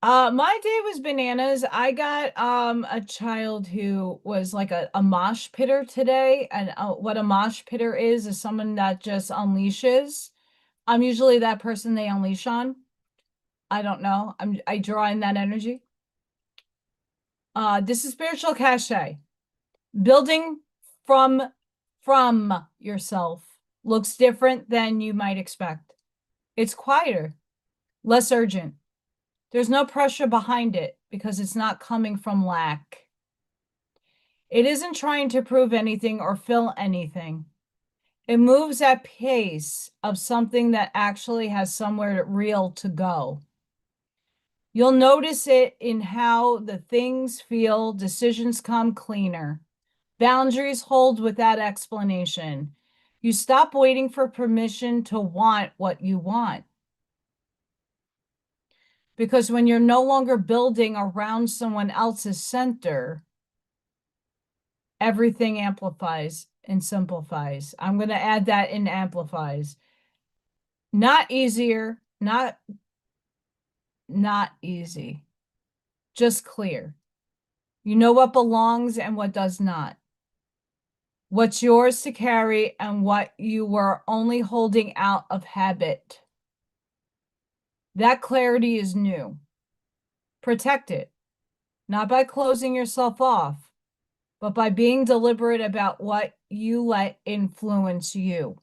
My day was bananas. I got a child who was like a mosh pitter today, and what a mosh pitter is someone that just unleashes. I'm usually that person they unleash on. I don't know. I draw in that energy. This is spiritual cachet. Building from yourself looks different than you might expect. It's quieter, less urgent. There's no pressure behind it because it's not coming from lack. It isn't trying to prove anything or fill anything. It moves at pace of something that actually has somewhere real to go. You'll notice it in how the things feel, decisions come cleaner. Boundaries hold without explanation. You stop waiting for permission to want what you want. Because when you're no longer building around someone else's center, everything amplifies and simplifies. I'm going to add that in amplifies. Not easier, not easy, just clear. You know what belongs and what does not. What's yours to carry and what you were only holding out of habit. That clarity is new. Protect it, not by closing yourself off, but by being deliberate about what you let influence you.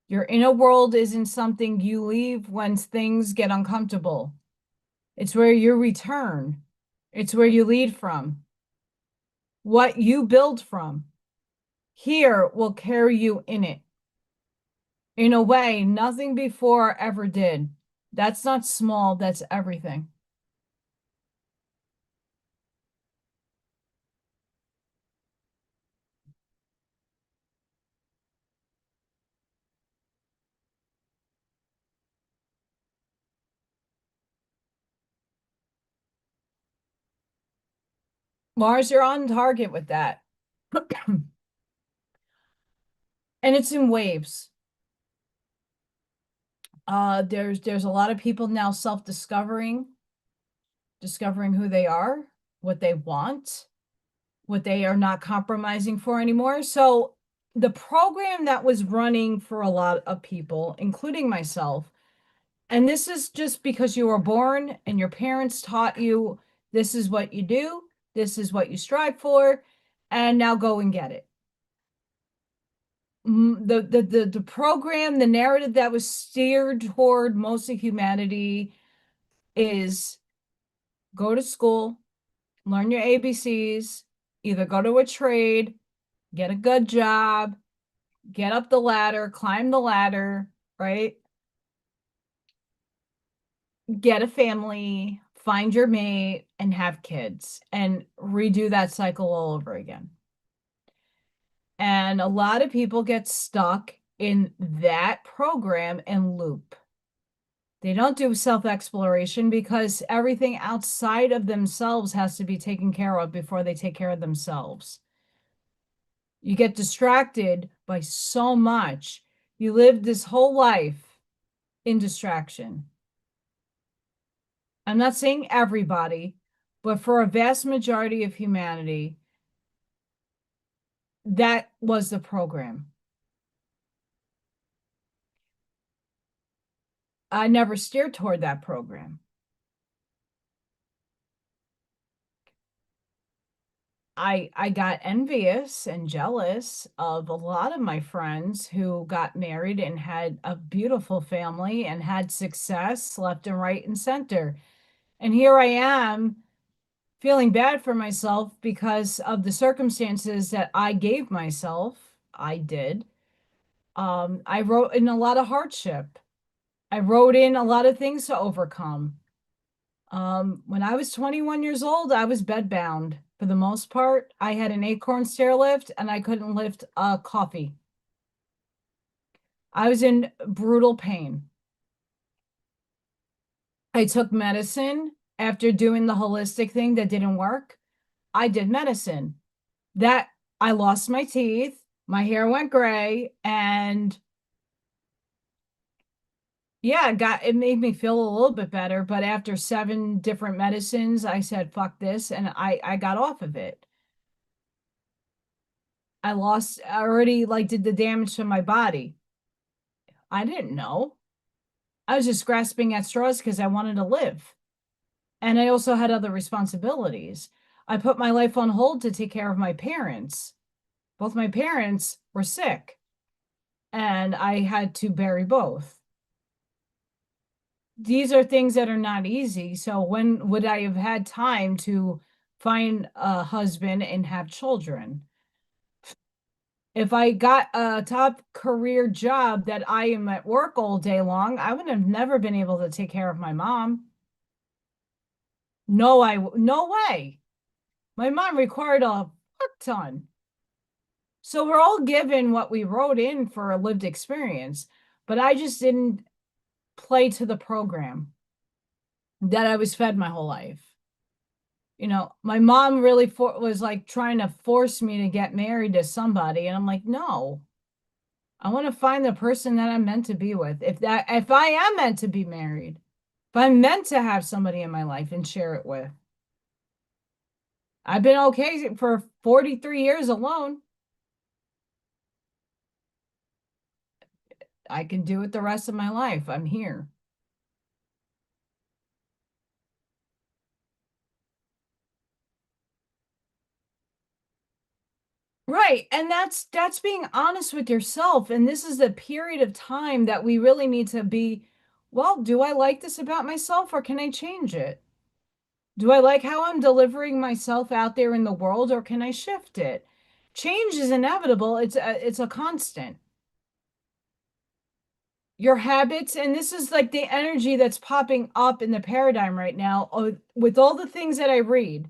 Your inner world isn't something you leave when things get uncomfortable. It's where you return. It's where you lead from. What you build from. Here will carry you in it. In a way, nothing before ever did. That's not small, that's everything. Mars, you're on target with that. And it's in waves. There's a lot of people now self-discovering, discovering who they are, what they want, what they are not compromising for anymore. So the program that was running for a lot of people, including myself, and this is just because you were born and your parents taught you this is what you do, this is what you strive for, and now go and get it. The program, the narrative that was steered toward most of humanity is go to school, learn your ABCs, either go to a trade, get a good job, get up the ladder, climb the ladder, right? Get a family, find your mate, and have kids, and redo that cycle all over again. And a lot of people get stuck in that program and loop. They don't do self-exploration because everything outside of themselves has to be taken care of before they take care of themselves. You get distracted by so much. You live this whole life in distraction. I'm not saying everybody, But for a vast majority of humanity, that was the program. I never steered toward that program. I got envious and jealous of a lot of my friends who got married and had a beautiful family and had success left and right and center. And here I am feeling bad for myself because of the circumstances that I gave myself. I did. I wrote in a lot of hardship. I wrote in a lot of things to overcome. When I was 21 years old, I was bedbound for the most part. I had an acorn stair lift and I couldn't lift a coffee. I was in brutal pain. I took medicine after doing the holistic thing that didn't work. I did medicine. That I lost my teeth, my hair went gray, and yeah, it made me feel a little bit better. But after 7 different medicines, I said, fuck this, and I got off of it. I already like did the damage to my body. I didn't know. I was just grasping at straws because I wanted to live. And I also had other responsibilities. I put my life on hold to take care of my parents. Both my parents were sick, and I had to bury both. These are things that are not easy. So when would I have had time to find a husband and have children? If I got a top career job that I am at work all day long, I would have never been able to take care of my mom. No way. My mom required a fuck ton. So we're all given what we wrote in for a lived experience, but I just didn't play to the program that I was fed my whole life. My mom really was like trying to force me to get married to somebody, and I'm like, no. I want to find the person that I'm meant to be with. If I am meant to be married, if I'm meant to have somebody in my life and share it with. I've been okay for 43 years alone. I can do it the rest of my life. I'm here. Right. And that's being honest with yourself. And this is the period of time that we really need to be, well, do I like this about myself or can I change it? Do I like how I'm delivering myself out there in the world or can I shift it? Change is inevitable. It's a constant. Your habits, and this is like the energy that's popping up in the paradigm right now, with all the things that I read,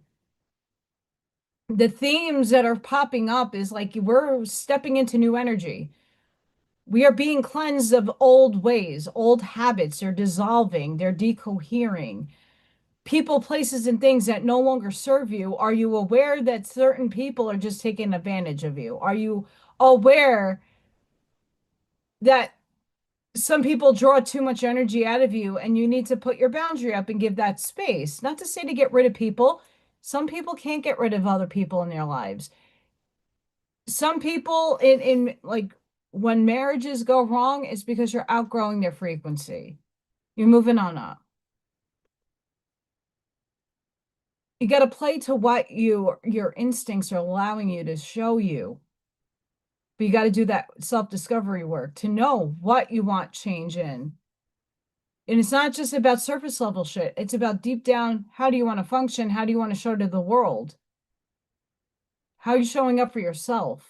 the themes that are popping up is like we're stepping into new energy. We are being cleansed of old ways, old habits. They're dissolving, they're decohering. People, places, and things that no longer serve you. Are you aware that certain people are just taking advantage of you? Are you aware that some people draw too much energy out of you and you need to put your boundary up and give that space? Not to say to get rid of people. Some people can't get rid of other people in their lives. Some people in like when marriages go wrong, it's because you're outgrowing their frequency. You're moving on up. You got to play to what your instincts are allowing you to show you. But you got to do that self-discovery work to know what you want change in. And it's not just about surface level shit. It's about deep down, how do you want to function? How do you want to show to the world? How are you showing up for yourself?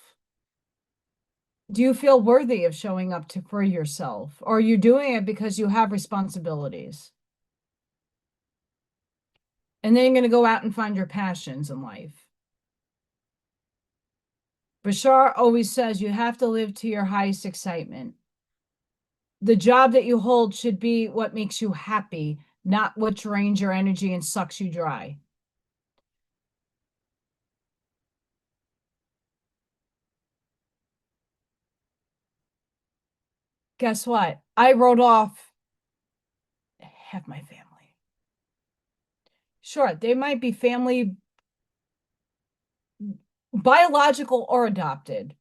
Do you feel worthy of showing up for yourself? Or are you doing it because you have responsibilities? And then you're going to go out and find your passions in life. Bashar always says you have to live to your highest excitement. The job that you hold should be what makes you happy, not what drains your energy and sucks you dry. Guess what? I wrote off half my family. Sure, they might be family, biological or adopted.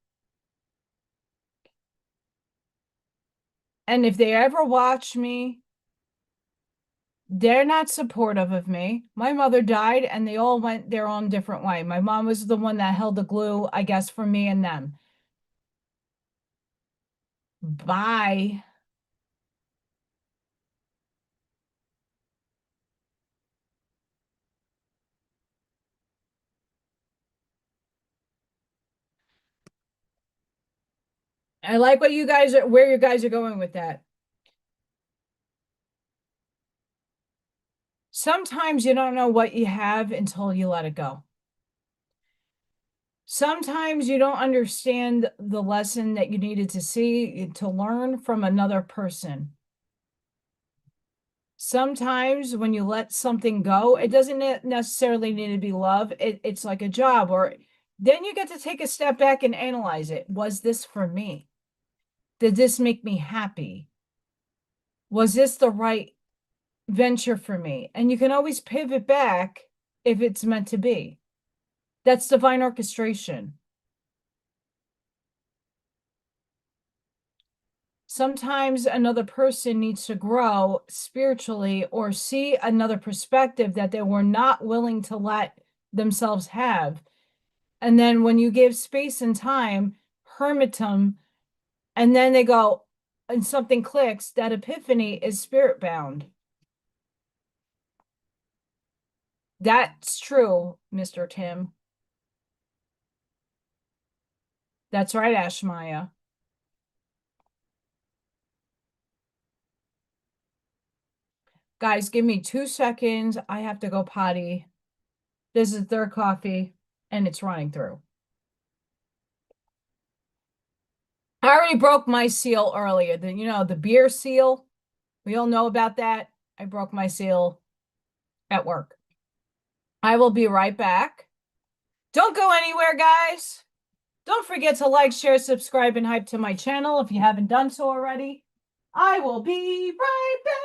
And if they ever watch me, they're not supportive of me. My mother died and they all went their own different way. My mom was the one that held the glue, I guess, for me and them. Bye. I like what you guys are, where you guys are going with that. Sometimes you don't know what you have until you let it go. Sometimes you don't understand the lesson that you needed to see, to learn from another person. Sometimes when you let something go, it doesn't necessarily need to be love. It's like a job, or then you get to take a step back and analyze it. Was this for me? Did this make me happy? Was this the right venture for me? And you can always pivot back if it's meant to be. That's divine orchestration. Sometimes another person needs to grow spiritually or see another perspective that they were not willing to let themselves have. And then when you give space and time, hermit them, and then they go and something clicks, that epiphany is spirit bound. That's true, Mr. Tim. That's right, Ashmaya. Guys, give me 2 seconds. I have to go potty. This is their coffee, and it's running through. I already broke my seal earlier. The beer seal. We all know about that. I broke my seal at work. I will be right back. Don't go anywhere, guys. Don't forget to like, share, subscribe, and hype to my channel if you haven't done so already. I will be right back.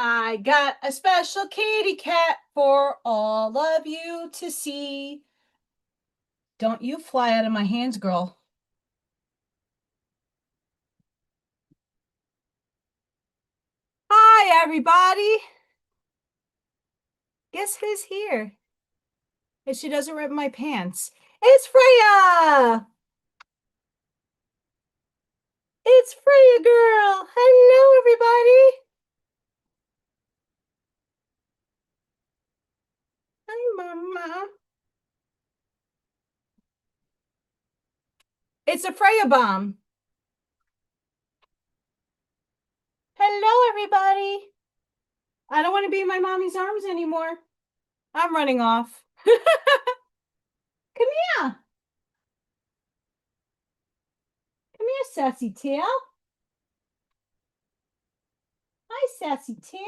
I got a special kitty cat for all of you to see. Don't you fly out of my hands, girl. Hi, everybody. Guess who's here? If she doesn't rip my pants, it's Freya. It's Freya girl. Hello, everybody. Hi, Mama. It's a Freya bomb. Hello, everybody. I don't want to be in my mommy's arms anymore. I'm running off. Come here. Come here, sassy tail. Hi, sassy tail.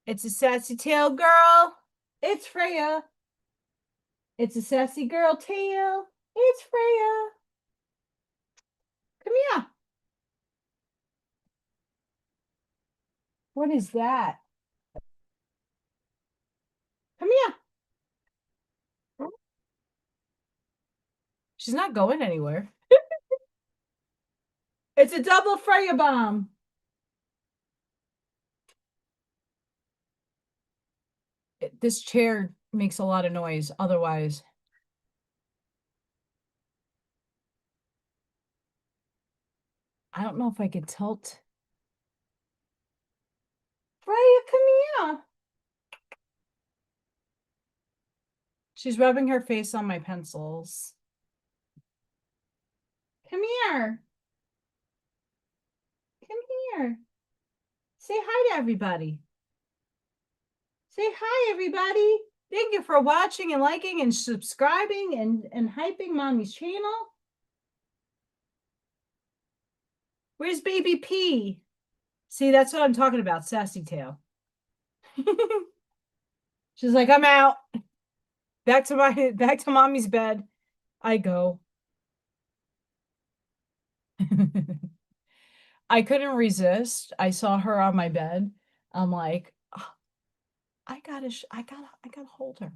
It's a sassy tail girl. It's Freya. It's a sassy girl tail. It's Freya. Come here. What is that? Come here. She's not going anywhere. It's a double Freya bomb. This chair makes a lot of noise otherwise. I don't know if I could tilt. Freya, come here. She's rubbing her face on my pencils. Come here. Come here. Say hi to everybody. Say hi, everybody. Thank you for watching and liking and subscribing and hyping Mommy's channel. Where's baby P? See, that's what I'm talking about, sassy tail. She's like, I'm out. Back to Mommy's bed. I go. I couldn't resist. I saw her on my bed. I'm like, oh, I gotta hold her.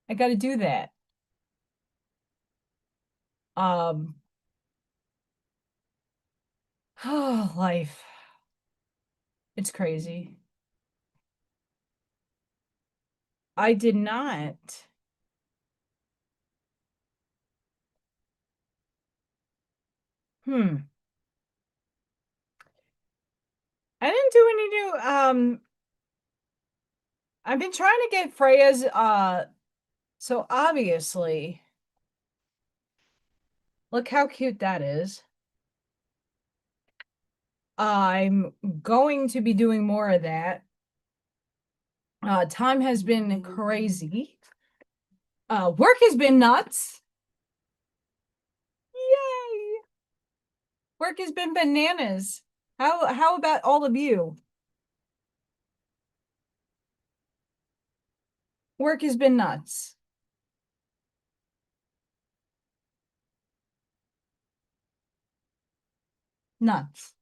I gotta do that. Oh, life. It's crazy. I did not. I didn't do any new, I've been trying to get Freya's, so obviously, look how cute that is. I'm going to be doing more of that. Time has been crazy. Work has been nuts. Yay! Work has been bananas. How about all of you? Work has been nuts. Nuts.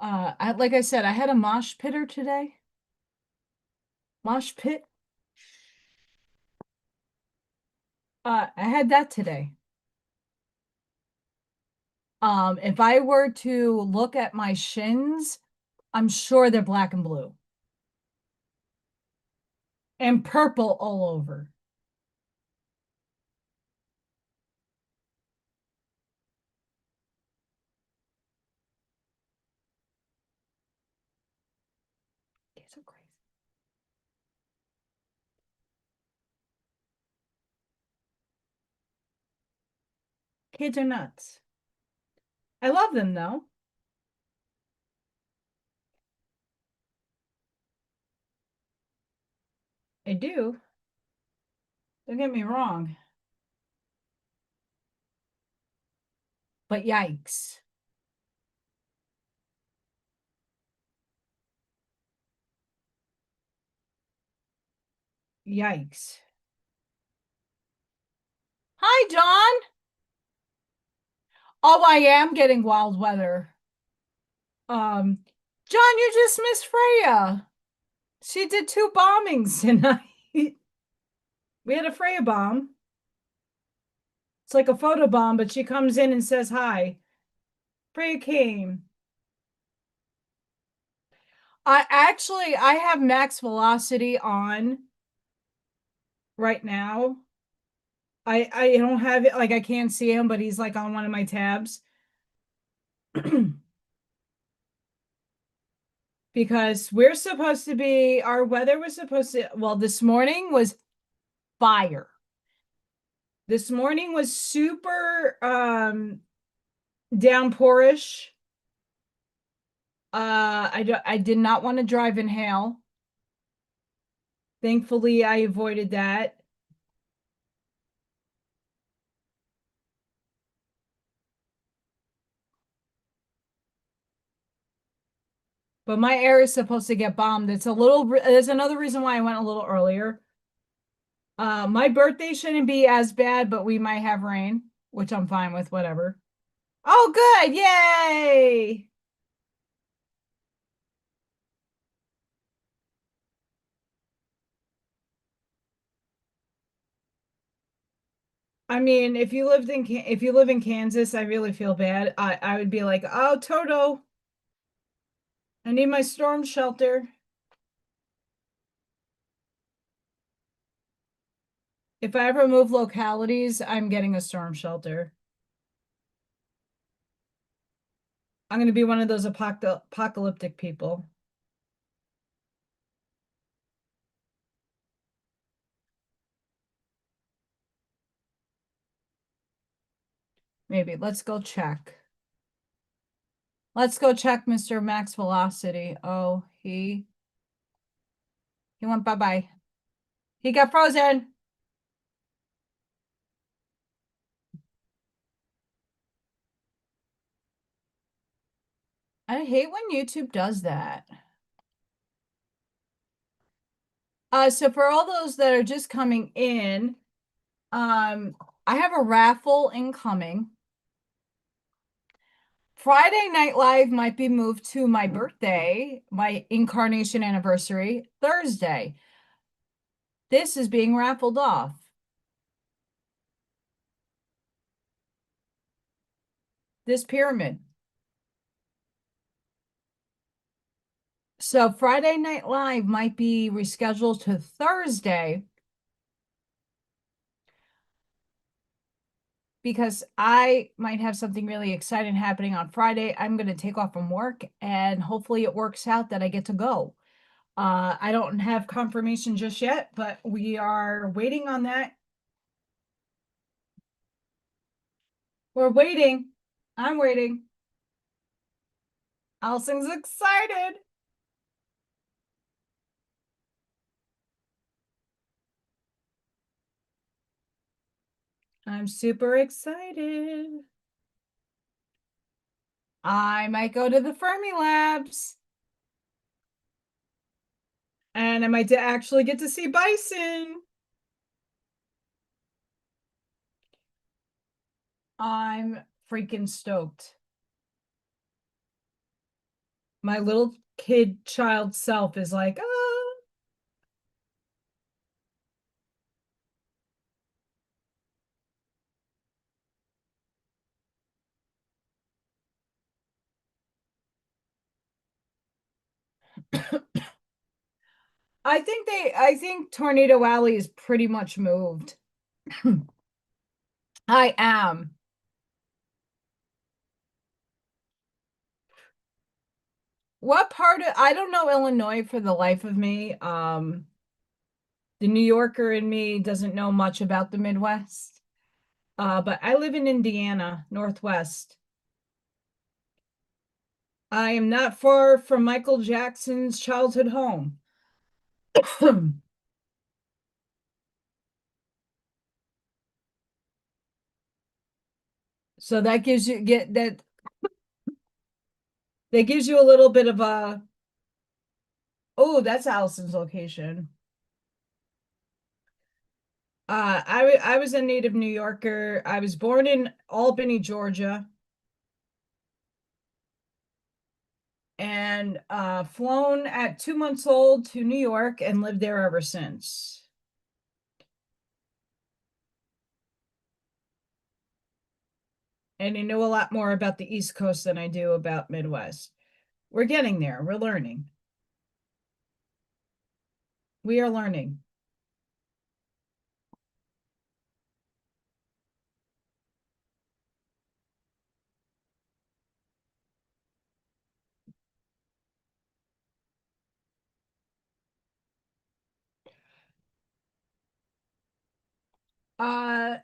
Like I said, I had a mosh pitter today. Mosh pit. I had that today. If I were to look at my shins, I'm sure they're black and blue. And purple all over. Kids are crazy. Kids are nuts. I love them though. I do. Don't get me wrong. But yikes. Yikes. Hi, John. Oh, I am getting wild weather. John, you just missed Freya. She did 2 bombings tonight. We had a Freya bomb. It's like a photo bomb, but she comes in and says hi. Freya came. I have max velocity on right now. I don't have it, like I can't see him, but he's like on one of my tabs. Because we're supposed to be, our weather was supposed to, well, this morning was fire. This morning was super downpourish. I did not want to drive in hail. Thankfully, I avoided that. But my area is supposed to get bombed. It's a little, there's another reason why I went a little earlier. My birthday shouldn't be as bad, but we might have rain, which I'm fine with, whatever. Oh, good. Yay. I mean, if you live in Kansas, I really feel bad. I would be like, "Oh, Toto, I need my storm shelter." If I ever move localities, I'm getting a storm shelter. I'm going to be one of those apocalyptic people. Maybe. Let's go check. Let's go check Mr. Max Velocity. Oh, he went bye-bye. He got frozen. I hate when YouTube does that. So for all those that are just coming in, I have a raffle incoming. Friday Night Live might be moved to my birthday, my incarnation anniversary, Thursday. This is being raffled off. This pyramid. So Friday Night Live might be rescheduled to Thursday because I might have something really exciting happening on Friday. I'm going to take off from work and hopefully it works out that I get to go. I don't have confirmation just yet, but we are waiting on that. We're waiting. I'm waiting. Allison's excited. I'm super excited. I might go to the Fermi Labs. And I might actually get to see Bison. I'm freaking stoked. My little kid child self is like, oh. I think Tornado Alley is pretty much moved. I am. What part of, I don't know Illinois for the life of me. The New Yorker in me doesn't know much about the Midwest. But I live in Indiana, Northwest. I am not far from Michael Jackson's childhood home. So that gives you that gives you a little bit of a, oh, that's Allison's location. I was a native New Yorker. I was born in Albany, Georgia, and flown at 2 months old to New York and lived there ever since. And I know a lot more about the East Coast than I do about Midwest. We're getting there. We're learning. We are learning.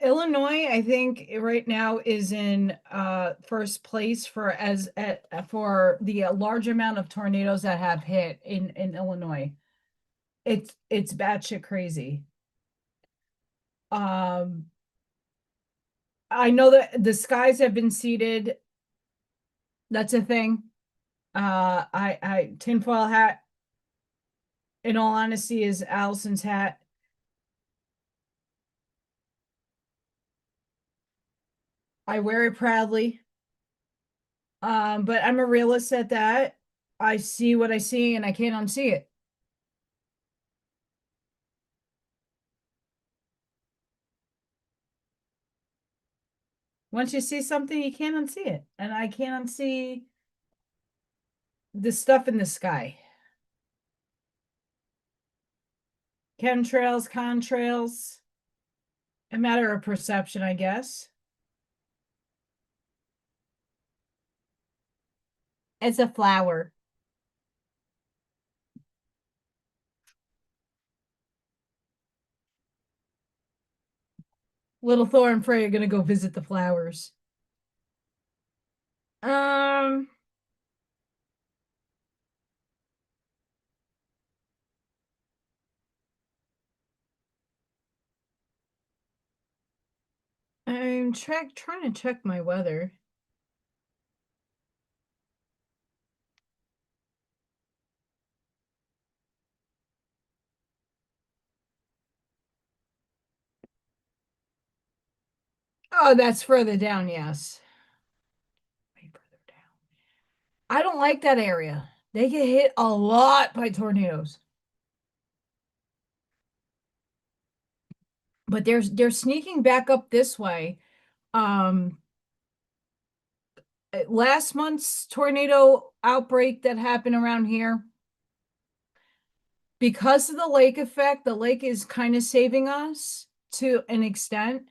Illinois, I think right now is in first place for the large amount of tornadoes that have hit in Illinois. It's batshit crazy. Um, I know that the skies have been seeded. That's a thing. I tinfoil hat, in all honesty, is Allison's hat. I wear it proudly. But I'm a realist at that. I see what I see and I can't unsee it. Once you see something, you can't unsee it. And I can't unsee the stuff in the sky. Chemtrails, contrails, a matter of perception, I guess. It's a flower. Little Thor and Freya are gonna go visit the flowers. Um, I'm trying to check my weather. Oh, that's further down, yes. Way further down. I don't like that area. They get hit a lot by tornadoes. But they're sneaking back up this way. Um, last month's tornado outbreak that happened around here, because of the lake effect, the lake is kind of saving us to an extent.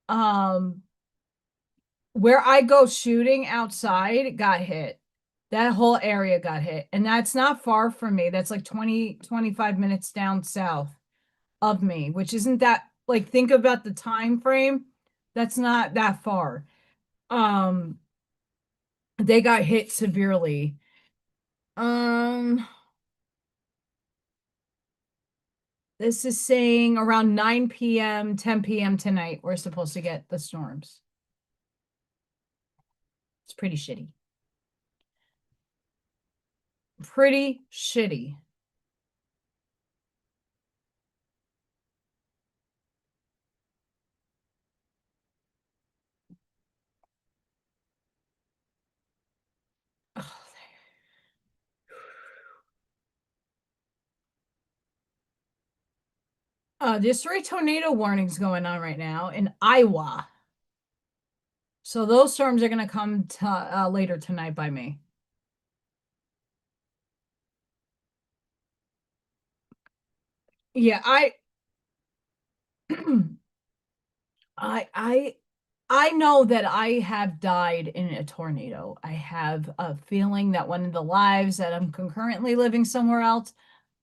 Um, where I go shooting outside got hit. That whole area got hit. And that's not far from me. That's like 25 minutes down south of me, which isn't that, like, think about the time frame. That's not that far. Um, they got hit severely. Um, this is saying around 9 p.m., 10 p.m. tonight, we're supposed to get the storms. It's pretty shitty. Pretty shitty. There's 3 tornado warnings going on right now in Iowa. So those storms are going to come to, later tonight by me. Yeah, I I I know that I have died in a tornado. I have a feeling that one of the lives that I'm concurrently living somewhere else,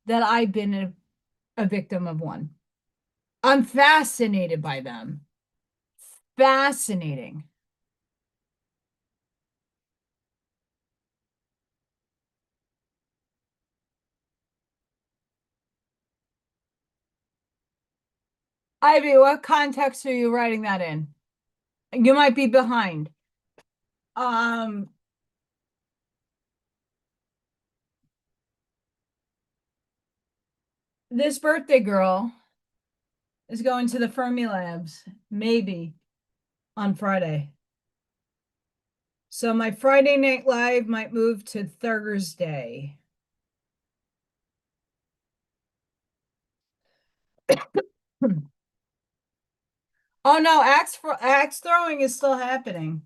that I've been a victim of one. I'm fascinated by them. Fascinating. Ivy, what context are you writing that in? You might be behind. Um, this birthday girl is going to the Fermi Labs, maybe on Friday. So my Friday night live might move to Thursday. Oh no, axe throwing is still happening.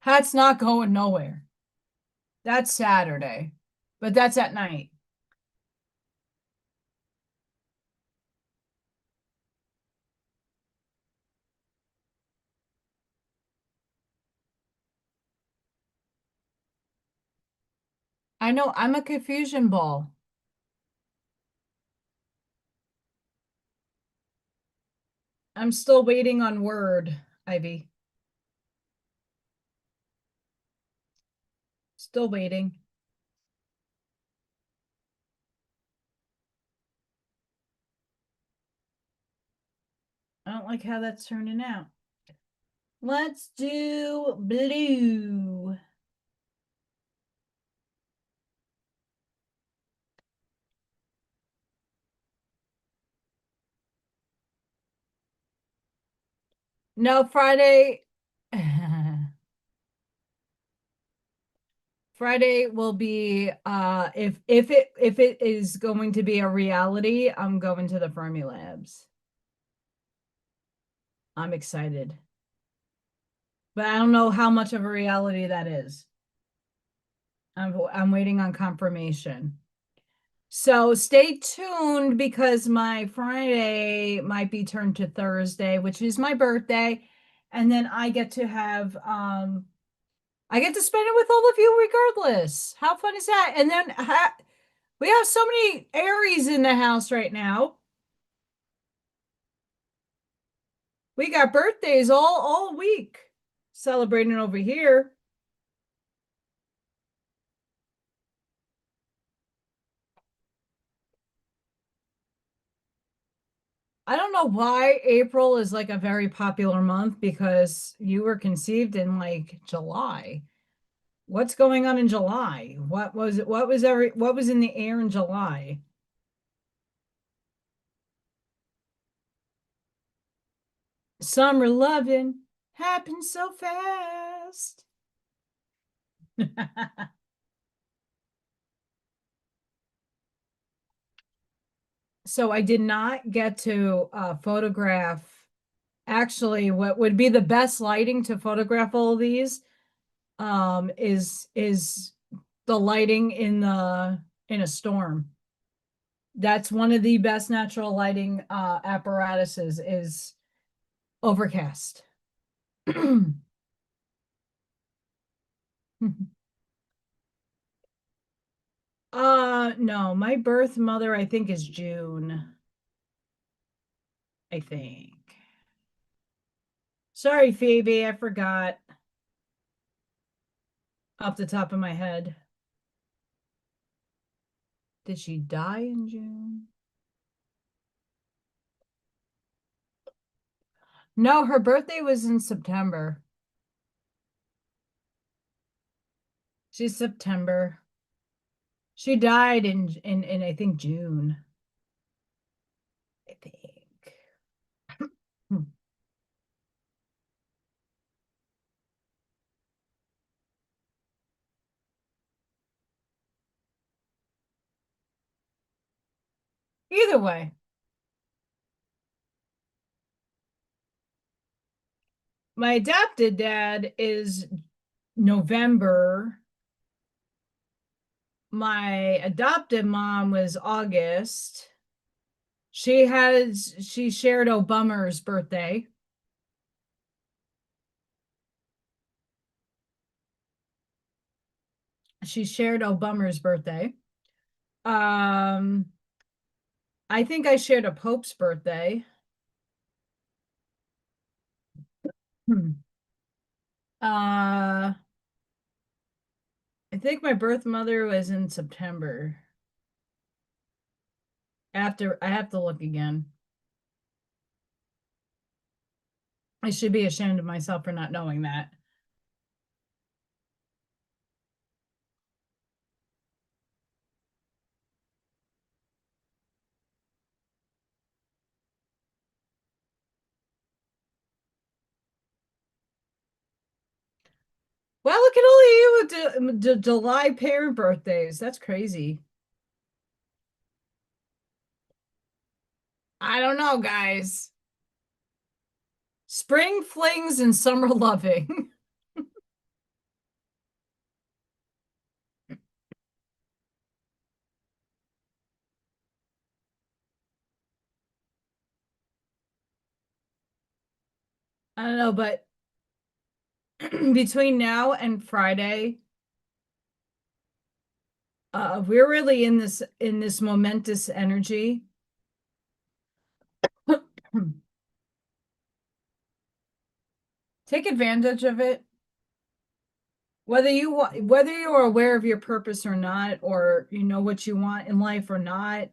That's not going nowhere. That's Saturday, but that's at night. I know, I'm a confusion ball. I'm still waiting on word, Ivy. Still waiting. I don't like how that's turning out. Let's do blue. No, Friday. Friday will be if it is going to be a reality, I'm going to the Fermi Labs. I'm excited. But I don't know how much of a reality that is. I'm waiting on confirmation. So stay tuned because my Friday might be turned to Thursday, which is my birthday. And then I get to have I get to spend it with all of you regardless. How fun is that? And then we have so many Aries in the house right now. We got birthdays all week celebrating over here. I don't know why April is like a very popular month because you were conceived in like July. What's going on in July? What was it? What was in the air in July? Summer loving happens so fast. So I did not get to photograph actually what would be the best lighting to photograph all of these is the lighting in a storm. That's one of the best natural lighting apparatuses is overcast. No, my birth mother I think is June. I think. Sorry, Phoebe, I forgot off the top of my head. Did she die in June? No, her birthday was in September. She's September. She died in I think June. I think. Hmm. Either way, my adopted dad is November. My adopted mom was August. She shared Obama's birthday. She shared Obama's birthday. Um, I think I shared a Pope's birthday. Hmm. Uh, I think my birth mother was in September. After I have to look again. I should be ashamed of myself for not knowing that. Well, look at all of you with the July parent birthdays. That's crazy. I don't know, guys. Spring flings and summer loving. I don't know, but between now and Friday, we're really in this momentous energy. Take advantage of it. Whether you are aware of your purpose or not, or you know what you want in life or not,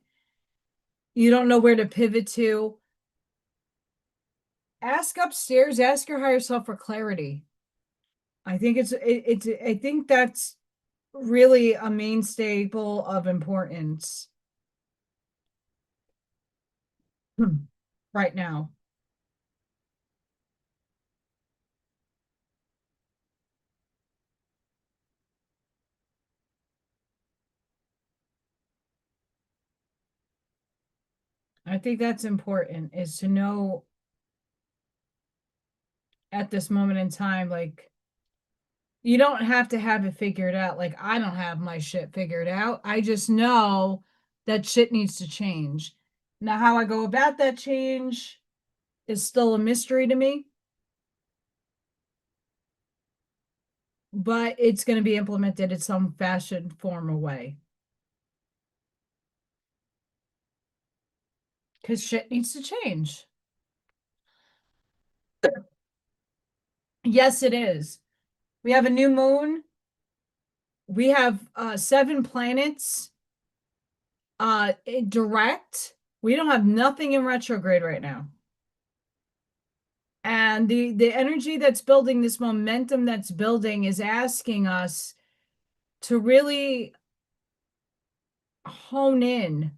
you don't know where to pivot to. Ask upstairs, ask your higher self for clarity. I think that's really a main staple of importance right now. I think that's important is to know at this moment in time, like, you don't have to have it figured out. Like, I don't have my shit figured out. I just know that shit needs to change. Now, how I go about that change is still a mystery to me, but it's going to be implemented in some fashion, form, or way. Because shit needs to change. Yes, it is. We have a new moon. We have 7 planets direct. We don't have nothing in retrograde right now. And the energy that's building, this momentum that's building, is asking us to really hone in.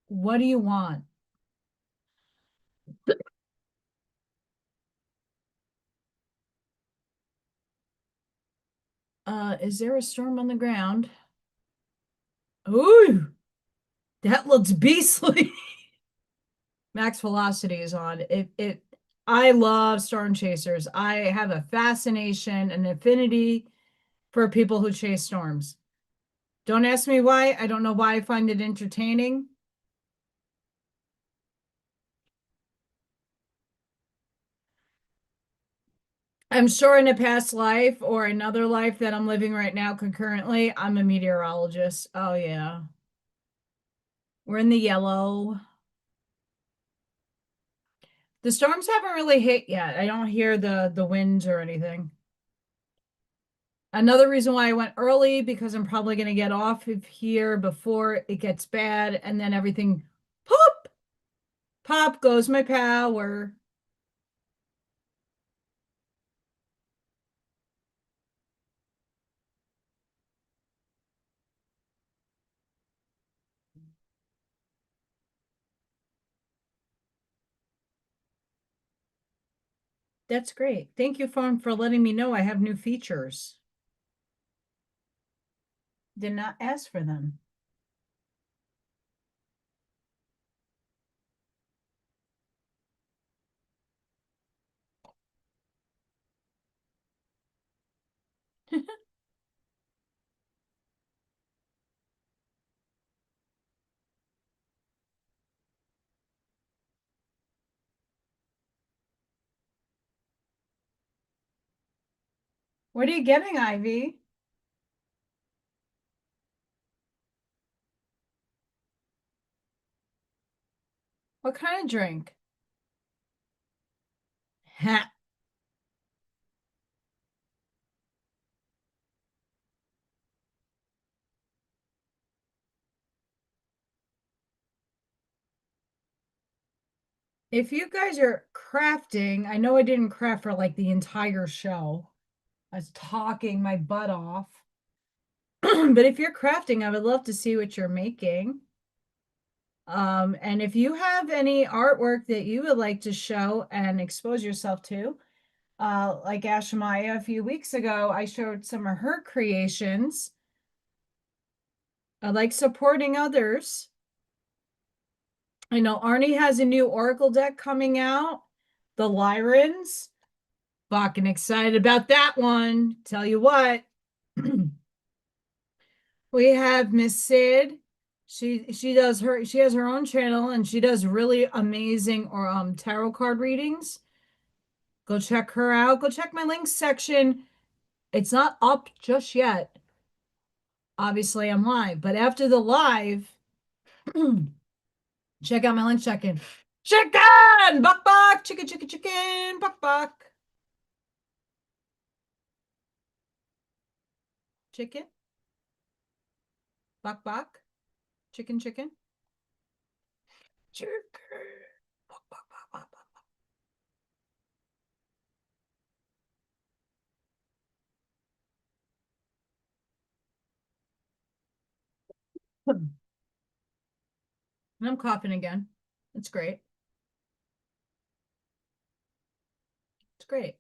What do you want? Is there a storm on the ground? Ooh, that looks beastly. Max velocity is on. I love storm chasers. I have a fascination, an affinity for people who chase storms. Don't ask me why. I don't know why I find it entertaining. I'm sure in a past life or another life that I'm living right now concurrently, I'm a meteorologist. Oh yeah. We're in the yellow. The storms haven't really hit yet. I don't hear the winds or anything. Another reason why I went early, because I'm probably going to get off of here before it gets bad, and then everything pop, pop goes my power. That's great. Thank you, phone, for letting me know I have new features. Did not ask for them. What are you getting, Ivy? What kind of drink? Ha. If you guys are crafting, I know I didn't craft for like the entire show. I was talking my butt off. But if you're crafting, I would love to see what you're making. And if you have any artwork that you would like to show and expose yourself to, like Ashamaya a few weeks ago, I showed some of her creations. I like supporting others. I know Arnie has a new Oracle deck coming out, the Lyrans. Fucking excited about that one. Tell you what. We have Miss Sid. She has her own channel and she does really amazing or tarot card readings. Go check her out. Go check my links section. It's not up just yet. Obviously, I'm live, but after the live, check out my link section. Chicken! Buck buck! Chicken, chicken, chicken! Buck buck! Chicken? Buck buck? Chicken, chicken? Chicken! Buck buck buck buck buck. And I'm coughing again. It's great. It's great.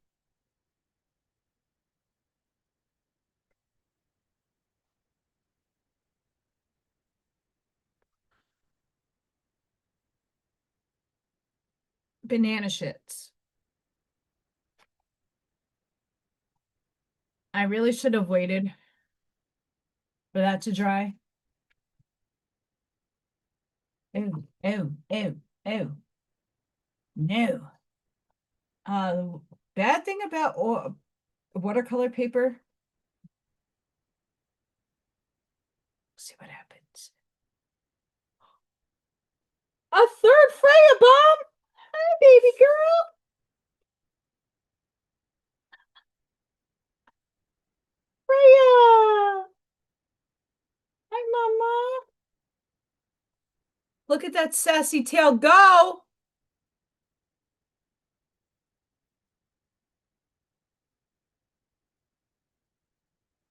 banana shits. I really should have waited for that to dry. Oh, oh, oh, oh. No. Bad thing about watercolor paper. See what happens. A third Freya bomb. Hi, baby girl. Freya. Hi, mama. Look at that sassy tail go.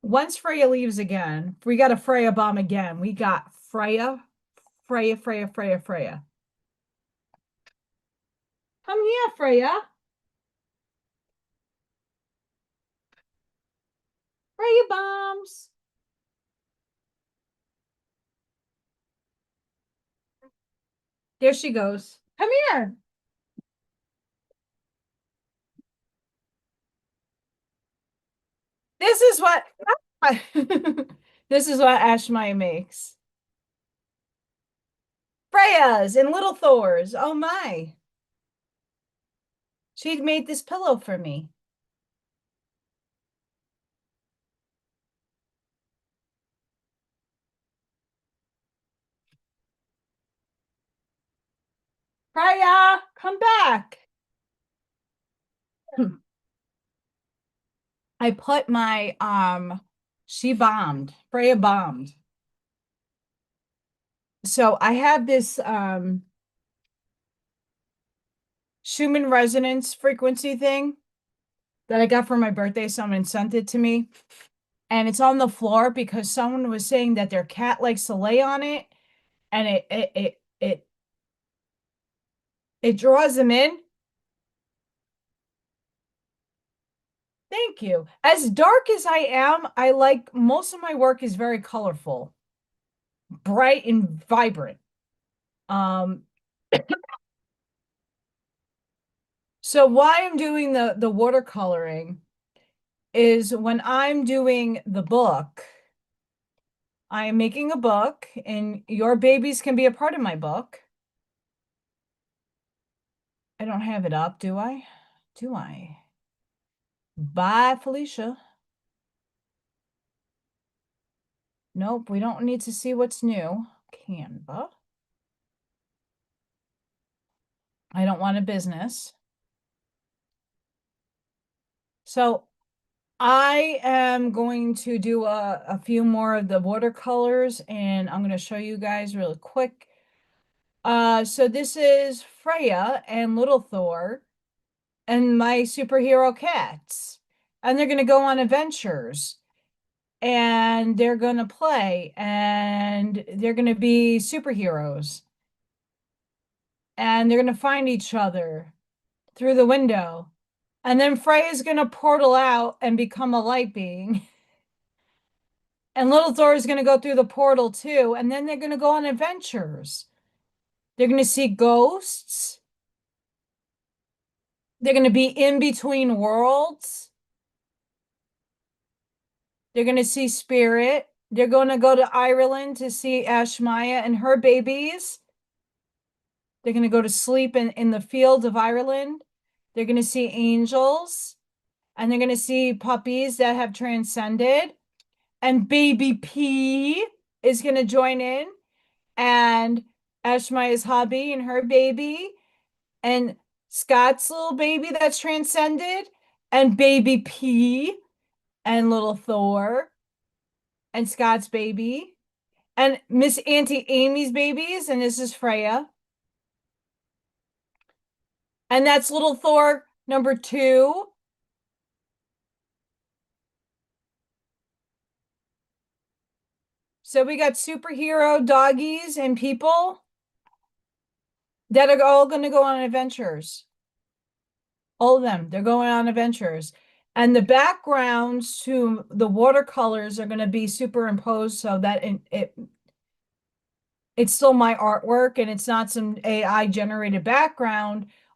Once Freya leaves again, we got a Freya bomb again. We got Freya, Freya, Freya, Freya, Freya. Come here, Freya. Freya bombs. There she goes. Come here. This is what this is what Ashmaya makes. Freya's and Little Thor's. Oh my. She made this pillow for me. Freya, come back. I put my she bombed. Freya bombed. So I have this Schumann resonance frequency thing that I got for my birthday. Someone sent it to me. And it's on the floor because someone was saying that their cat likes to lay on it and it draws them in. Thank you. As dark as I am, I like most of my work is very colorful, bright and vibrant. Um, so why I'm doing the watercoloring is when I'm doing the book, I am making a book and your babies can be a part of my book. I don't have it up, do I? Do I? Bye, Felicia. Nope, we don't need to see what's new. Canva. I don't want a business. So I am going to do a few more of the watercolors and I'm going to show you guys really quick. So this is Freya and Little Thor and my superhero cats. And they're going to go on adventures and they're going to play and they're going to be superheroes. And they're going to find each other through the window. And then Freya's going to portal out and become a light being. And Little Thor is going to go through the portal too. And then they're going to go on adventures. They're going to see ghosts. They're going to be in between worlds. They're going to see spirit. They're going to go to Ireland to see Ashmaya and her babies. They're going to go to sleep in the fields of Ireland. They're going to see angels. And they're going to see puppies that have transcended. And baby P is going to join in. And Ashmaya's hubby and her baby. And Scott's little baby that's transcended. And baby P. And Little Thor. And Scott's baby. And Miss Auntie Amy's babies. And this is Freya. And that's Little Thor number 2. So we got superhero doggies and people that are all going to go on adventures. All of them. They're going on adventures. And the backgrounds to the watercolors are going to be superimposed so that it's still my artwork and it's not some AI generated background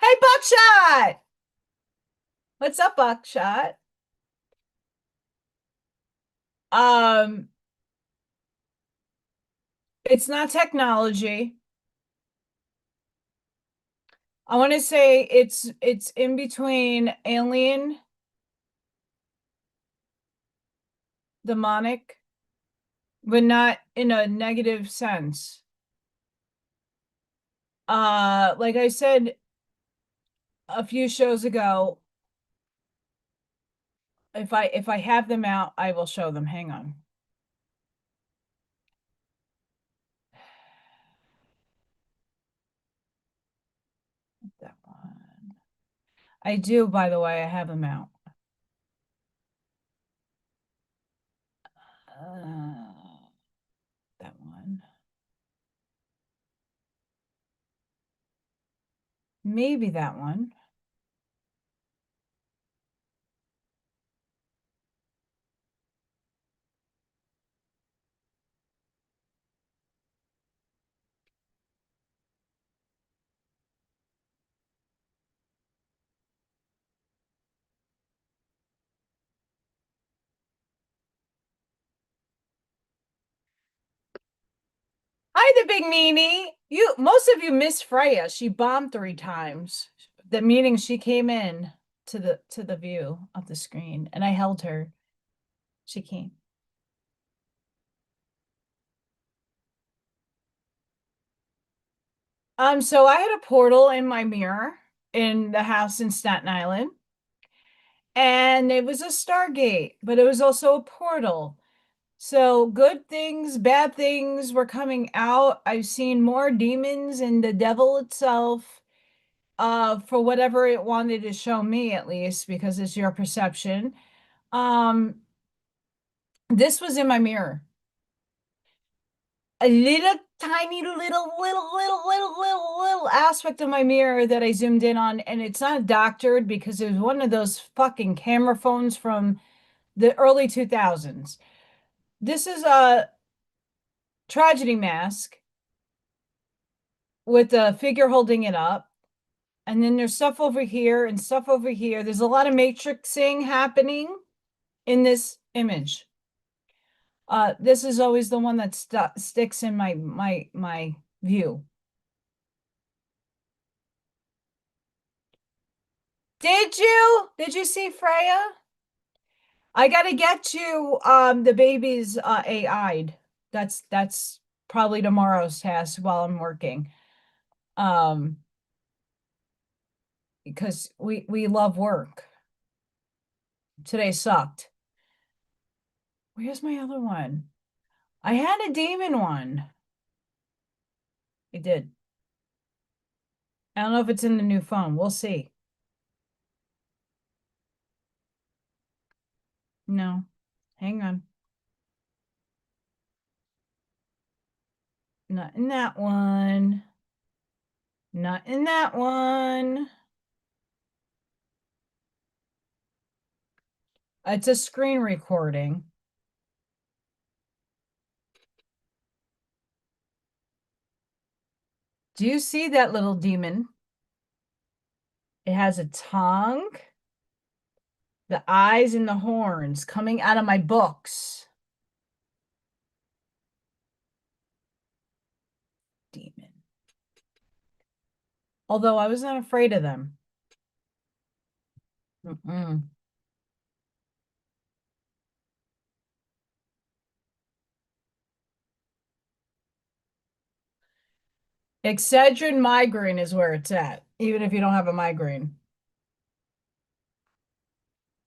Hey, Buckshot! What's up, Buckshot? Um, it's not technology. I want to say it's in between alien, demonic, but not in a negative sense. Like I said a few shows ago, if I have them out, I will show them. Hang on. That one. I do, by the way, I have them out. That one. Maybe that one. Hi, the big meanie. Most of you missed Freya. She bombed 3 times. That meaning she came in to the view of the screen, and I held her. She came. So I had a portal in my mirror in the house in Staten Island, and it was a Stargate, but it was also a portal. So good things, bad things were coming out. I've seen more demons and the devil itself, for whatever it wanted to show me, at least, because it's your perception. Um, this was in my mirror. A little tiny little aspect of my mirror that I zoomed in on, and it's not doctored because it was one of those fucking camera phones from the early 2000s. This is a tragedy mask with a figure holding it up. And then there's stuff over here and stuff over here. There's a lot of matrixing happening in this image. This is always the one that sticks in my view. Did you? Did you see Freya? I gotta get you the baby's AI'd. That's probably tomorrow's task while I'm working. Um, because we love work. Today sucked. Where's my other one? I had a demon one. It did. I don't know if it's in the new phone. We'll see. No. Hang on. Not in that one. Not in that one. It's a screen recording. Do you see that little demon? It has a tongue, the eyes, and the horns coming out of my books. Demon. Although I was not afraid of them. Mm-mm. Excedrin migraine is where it's at, even if you don't have a migraine.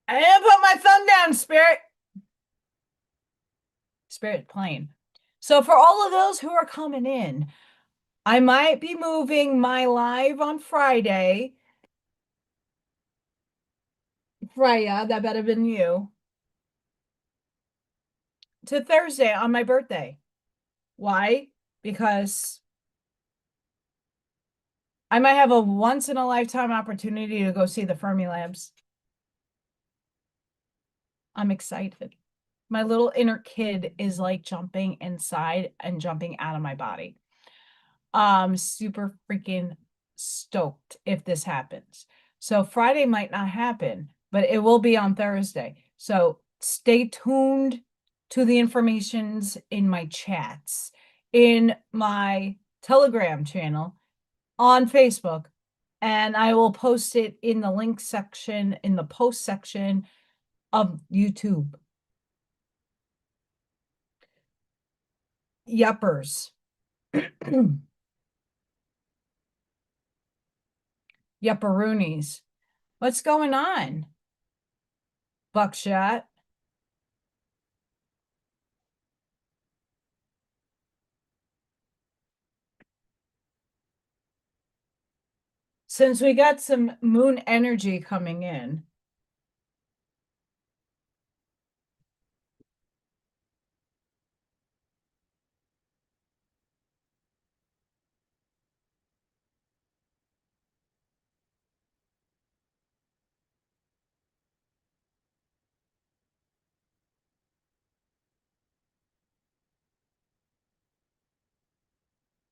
I didn't put my thumb down, Spirit. Spirit plane. So for all of those who are coming in, I might be moving my live on Friday. Freya, that better been you. To Thursday on my birthday. Why? Because I might have a once in a lifetime opportunity to go see the Fermi Labs. I'm excited. My little inner kid is like jumping inside and jumping out of my body. Super freaking stoked if this happens. So Friday might not happen, but it will be on Thursday. So stay tuned to the informations in my chats, in my Telegram channel, on Facebook, and I will post it in the link section, in the post section of YouTube. Yuppers. Yupperoonies. What's going on? Buckshot. Since we got some moon energy coming in,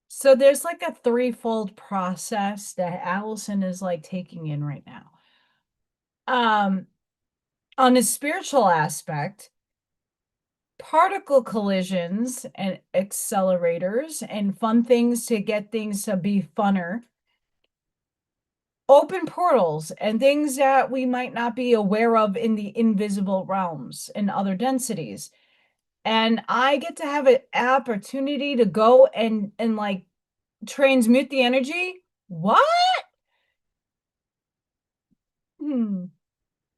so there's like a threefold process that Allison is like taking in right now. On the spiritual aspect, particle collisions and accelerators and fun things to get things to be funner, open portals and things that we might not be aware of in the invisible realms and other densities. And I get to have an opportunity to go and like transmute the energy. What?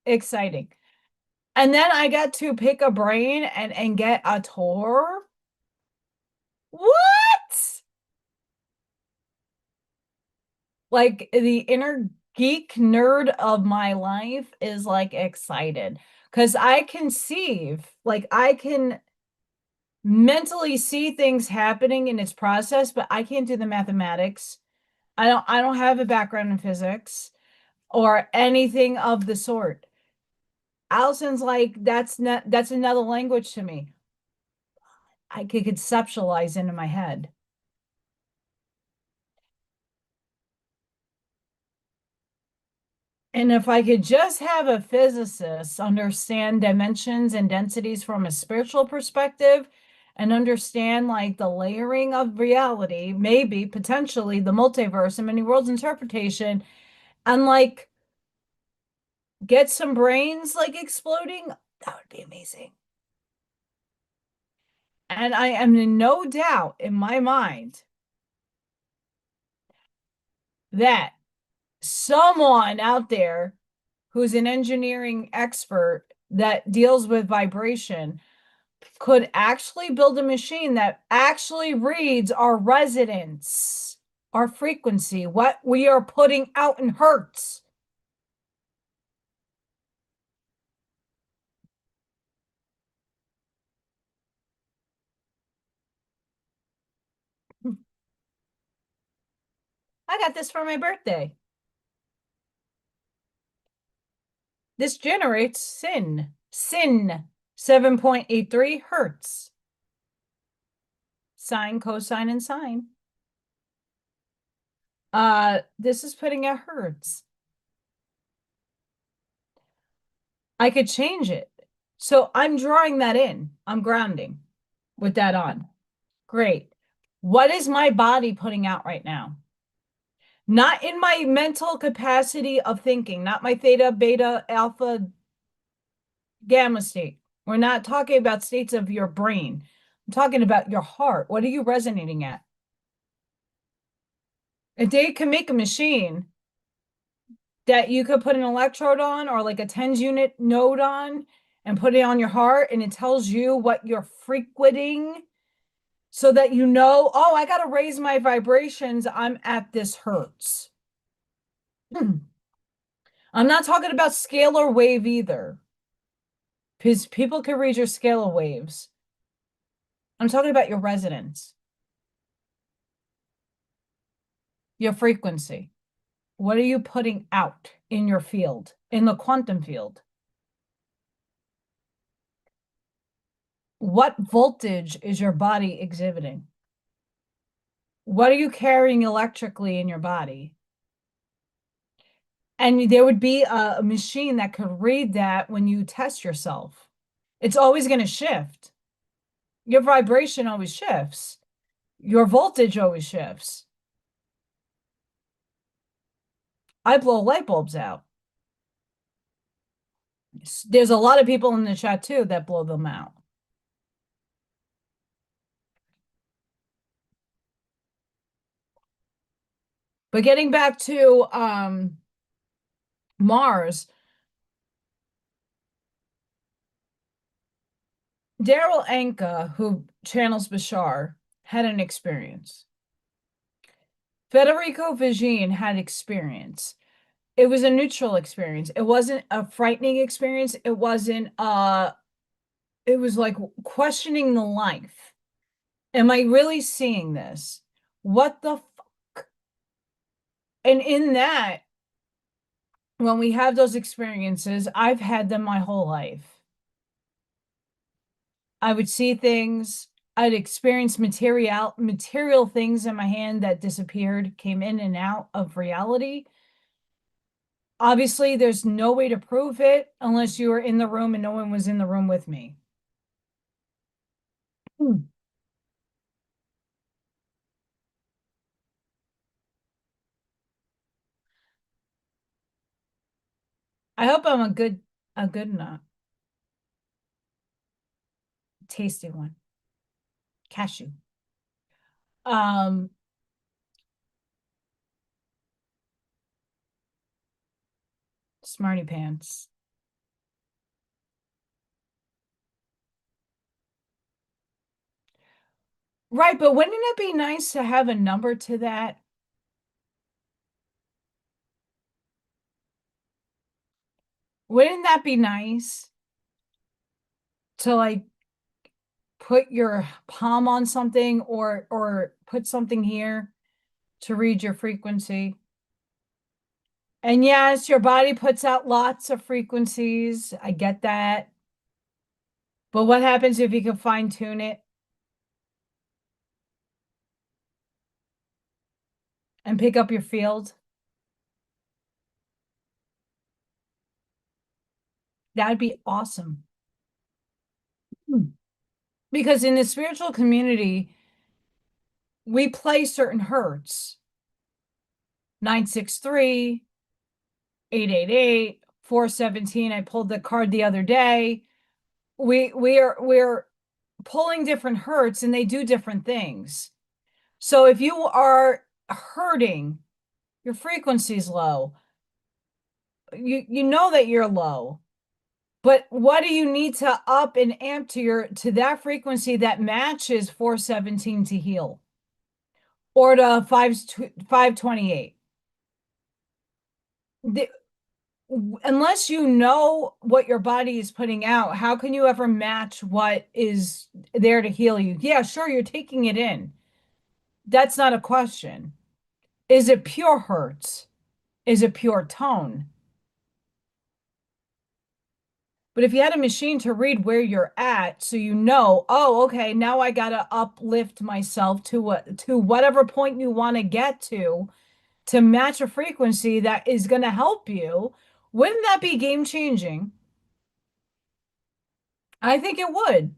Exciting. And then I got to pick a brain and get a tour. What? Like the inner geek nerd of my life is like excited because I can mentally see things happening in its process, but I can't do the mathematics. I don't have a background in physics or anything of the sort. Allison's like, that's another language to me. I could conceptualize into my head. And if I could just have a physicist understand dimensions and densities from a spiritual perspective and understand like the layering of reality, maybe potentially the multiverse and many worlds interpretation, and like get some brains like exploding, that would be amazing. And I am in no doubt in my mind that someone out there who's an engineering expert that deals with vibration could actually build a machine that actually reads our resonance, our frequency, what we are putting out in hertz. I got this for my birthday. This generates Zinn 7.83 hertz. Sine, cosine, and sine. This is putting out hertz. I could change it. So I'm drawing that in. I'm grounding with that on. Great. What is my body putting out right now? Not in my mental capacity of thinking, not my theta, beta, alpha, gamma state. We're not talking about states of your brain. I'm talking about your heart. What are you resonating at? If they can make a machine that you could put an electrode on or like a tens unit node on and put it on your heart and it tells you what you're frequenting so that you know, oh, I got to raise my vibrations. I'm at this hertz. I'm not talking about scalar wave either, because people can read your scalar waves. I'm talking about your resonance, your frequency. What are you putting out in your field, in the quantum field? What voltage is your body exhibiting? What are you carrying electrically in your body? And there would be a machine that could read that when you test yourself. It's always going to shift. Your vibration always shifts. Your voltage always shifts. I blow light bulbs out. There's a lot of people in the chat too that blow them out. But getting back to Mars, Daryl Anka, who channels Bashar, had an experience. Federico Vigine had experience. It was a neutral experience. It wasn't a frightening experience. It wasn't it was like questioning the life. Am I really seeing this? What the fuck? And in that, when we have those experiences, I've had them my whole life. I would see things, I'd experience material things in my hand that disappeared, came in and out of reality. Obviously, there's no way to prove it unless you were in the room and no one was in the room with me. I hope I'm a good enough tasty one. Cashew. Smarty pants. Right, but wouldn't it be nice to have a number to that? Wouldn't that be nice to like put your palm on something or put something here to read your frequency? And yes, your body puts out lots of frequencies. I get that. But what happens if you can fine tune it and pick up your field? That'd be awesome. Because in the spiritual community, we play certain hertz. 963, 888, 417. I pulled the card the other day. We're pulling different hertz and they do different things. So if you are hurting, your frequency's low. You know that you're low. But what do you need to up and amp to that frequency that matches 417 to heal? Or to 528? Unless you know what your body is putting out, how can you ever match what is there to heal you? Yeah, sure, you're taking it in. That's not a question. Is it pure hertz? Is it pure tone? But if you had a machine to read where you're at, so you know, oh, okay, now I gotta uplift myself to whatever point you want to get to match a frequency that is going to help you, wouldn't that be game changing? I think it would.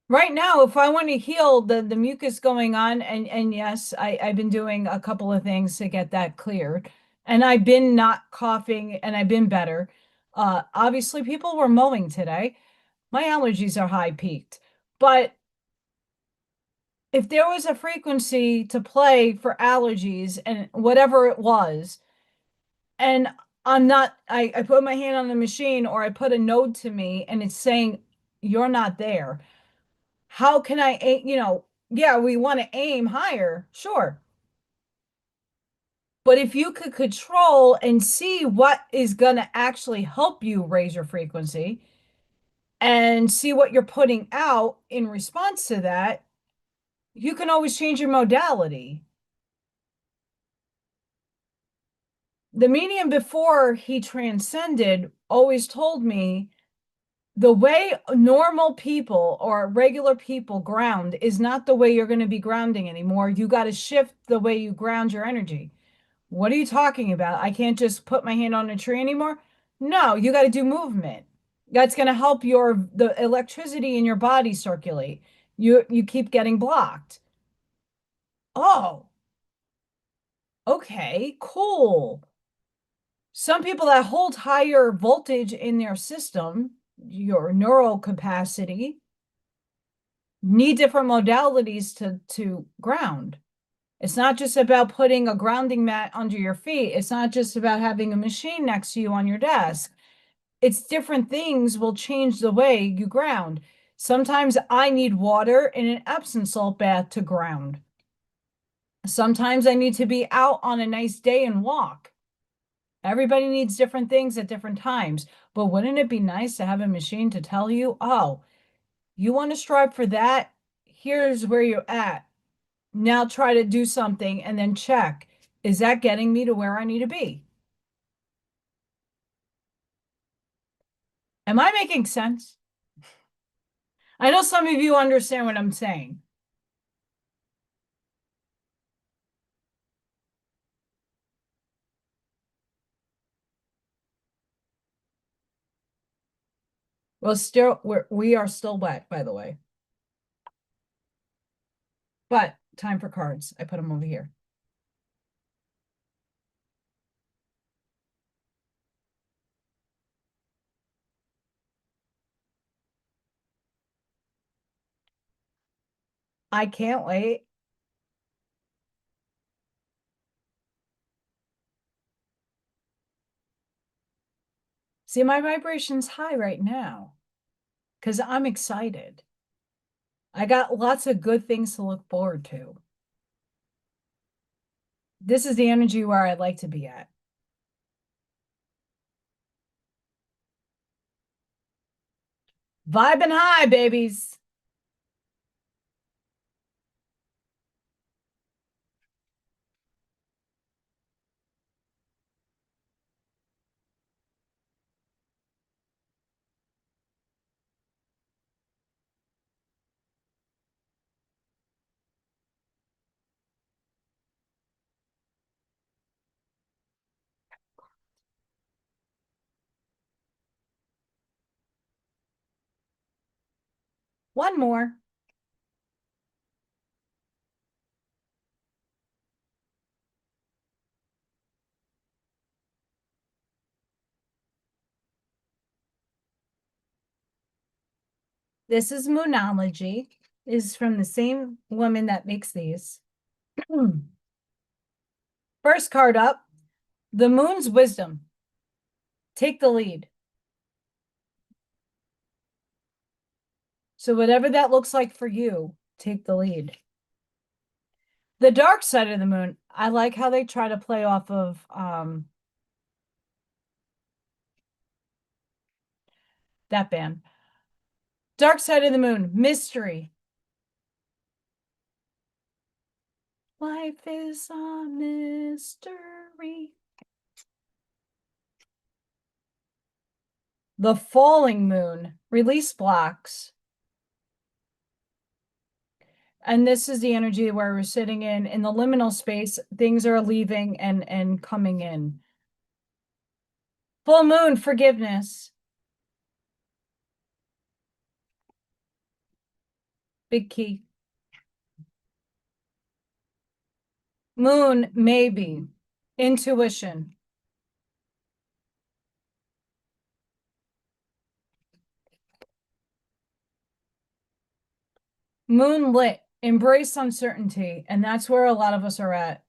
Right now, if I want to heal the mucus going on, and yes, I've been doing a couple of things to get that cleared, and I've been not coughing, and I've been better. Obviously, people were mowing today. My allergies are high peaked, but if there was a frequency to play for allergies and whatever it was, and I put my hand on the machine or I put a node to me and it's saying, you're not there. How can I, yeah, we want to aim higher, sure. But if you could control and see what is going to actually help you raise your frequency and see what you're putting out in response to that, you can always change your modality. The medium before he transcended always told me the way normal people or regular people ground is not the way you're going to be grounding anymore. You got to shift the way you ground your energy. What are you talking about? I can't just put my hand on a tree anymore. No, you got to do movement. That's going to help the electricity in your body circulate. You keep getting blocked. Oh, okay, cool. Some people that hold higher voltage in their system, your neural capacity, need different modalities to ground. It's not just about putting a grounding mat under your feet. It's not just about having a machine next to you on your desk. It's different things will change the way you ground. Sometimes I need water in an Epsom salt bath to ground. Sometimes I need to be out on a nice day and walk. Everybody needs different things at different times. But wouldn't it be nice to have a machine to tell you, oh, you want to strive for that? Here's where you're at. Now try to do something and then check. Is that getting me to where I need to be? Am I making sense? I know some of you understand what I'm saying. Well, still, we are still wet, by the way. But time for cards. I put them over here. I can't wait. See, my vibration's high right now because I'm excited. I got lots of good things to look forward to. This is the energy where I'd like to be at. Vibing high, babies. One more. This is Moonology. This is from the same woman that makes these. First card up, the moon's wisdom. Take the lead. So whatever that looks like for you, take the lead. The dark side of the moon, I like how they try to play off of that band. Dark side of the moon, mystery. Life is a mystery. The falling moon, release blocks. And this is the energy where we're sitting in the liminal space. Things are leaving and coming in. Full moon, forgiveness. Big key. Moon, maybe. Intuition. Moonlit, embrace uncertainty. And that's where a lot of us are at.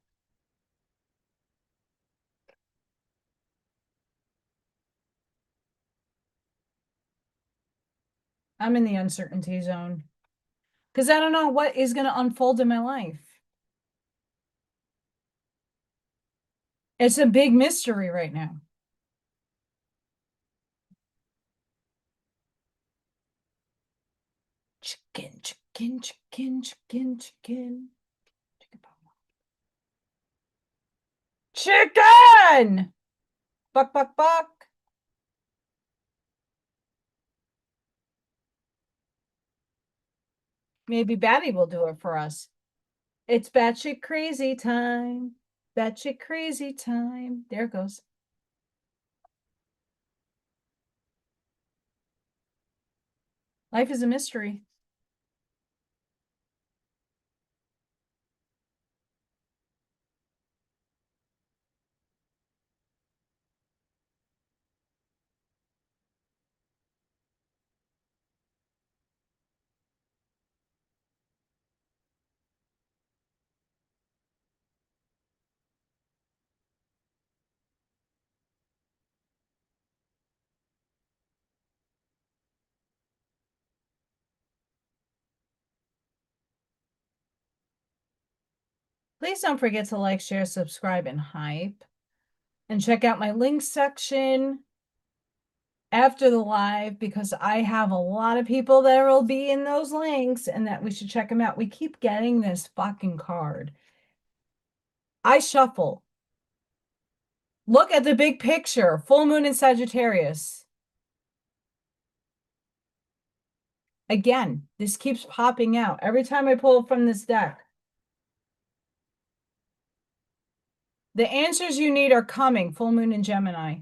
I'm in the uncertainty zone because I don't know what is going to unfold in my life. It's a big mystery right now. Chicken, chicken, chicken, chicken, chicken. Chicken! Buck, buck, buck. Maybe Batty will do it for us. It's batshit crazy time. Batshit crazy time. There it goes. Life is a mystery. Please don't forget to like, share, subscribe, and hype. And check out my links section after the live, because I have a lot of people that will be in those links and that we should check them out. We keep getting this fucking card. I shuffle. Look at the big picture. Full moon in Sagittarius. Again, this keeps popping out every time I pull from this deck. The answers you need are coming. Full moon in Gemini.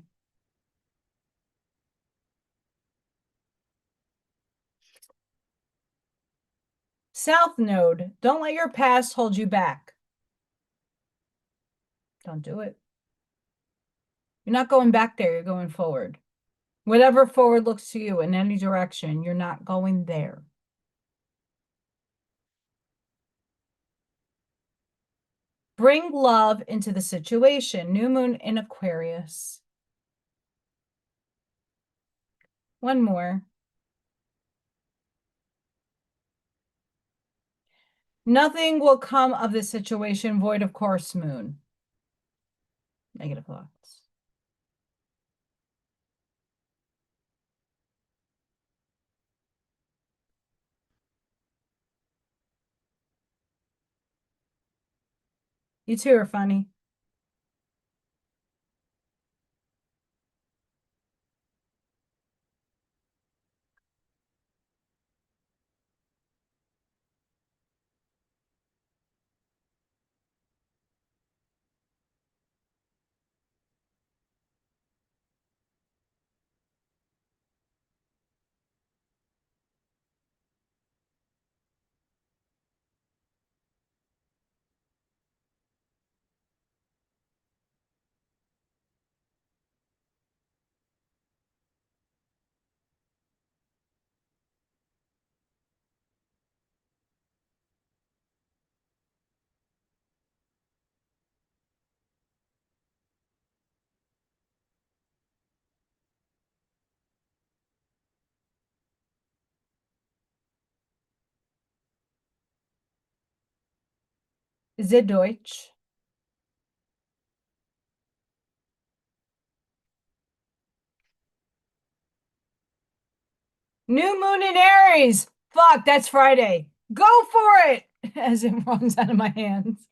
South node. Don't let your past hold you back. Don't do it. You're not going back there. You're going forward. Whatever forward looks to you in any direction, you're not going there. Bring love into the situation. New moon in Aquarius. One more. Nothing will come of this situation void of course, moon. Negative thoughts. You two are funny. Is it Deutsch? New moon in Aries. Fuck, that's Friday. Go for it. As it runs out of my hands.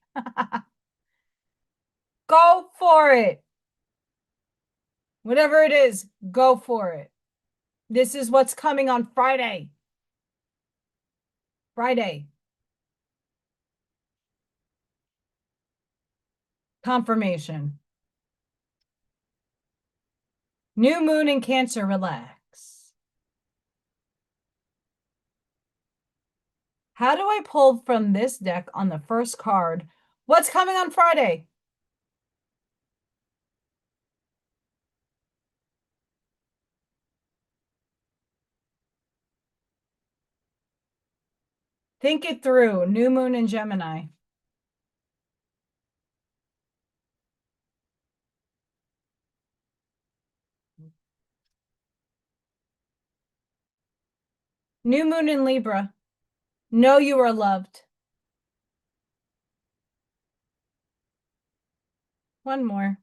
Go for it. Whatever it is, go for it. This is what's coming on Friday. Friday. Confirmation. New moon in Cancer, relax. How do I pull from this deck on the first card? What's coming on Friday? Think it through. New moon in Gemini. New moon in Libra. Know you are loved. One more.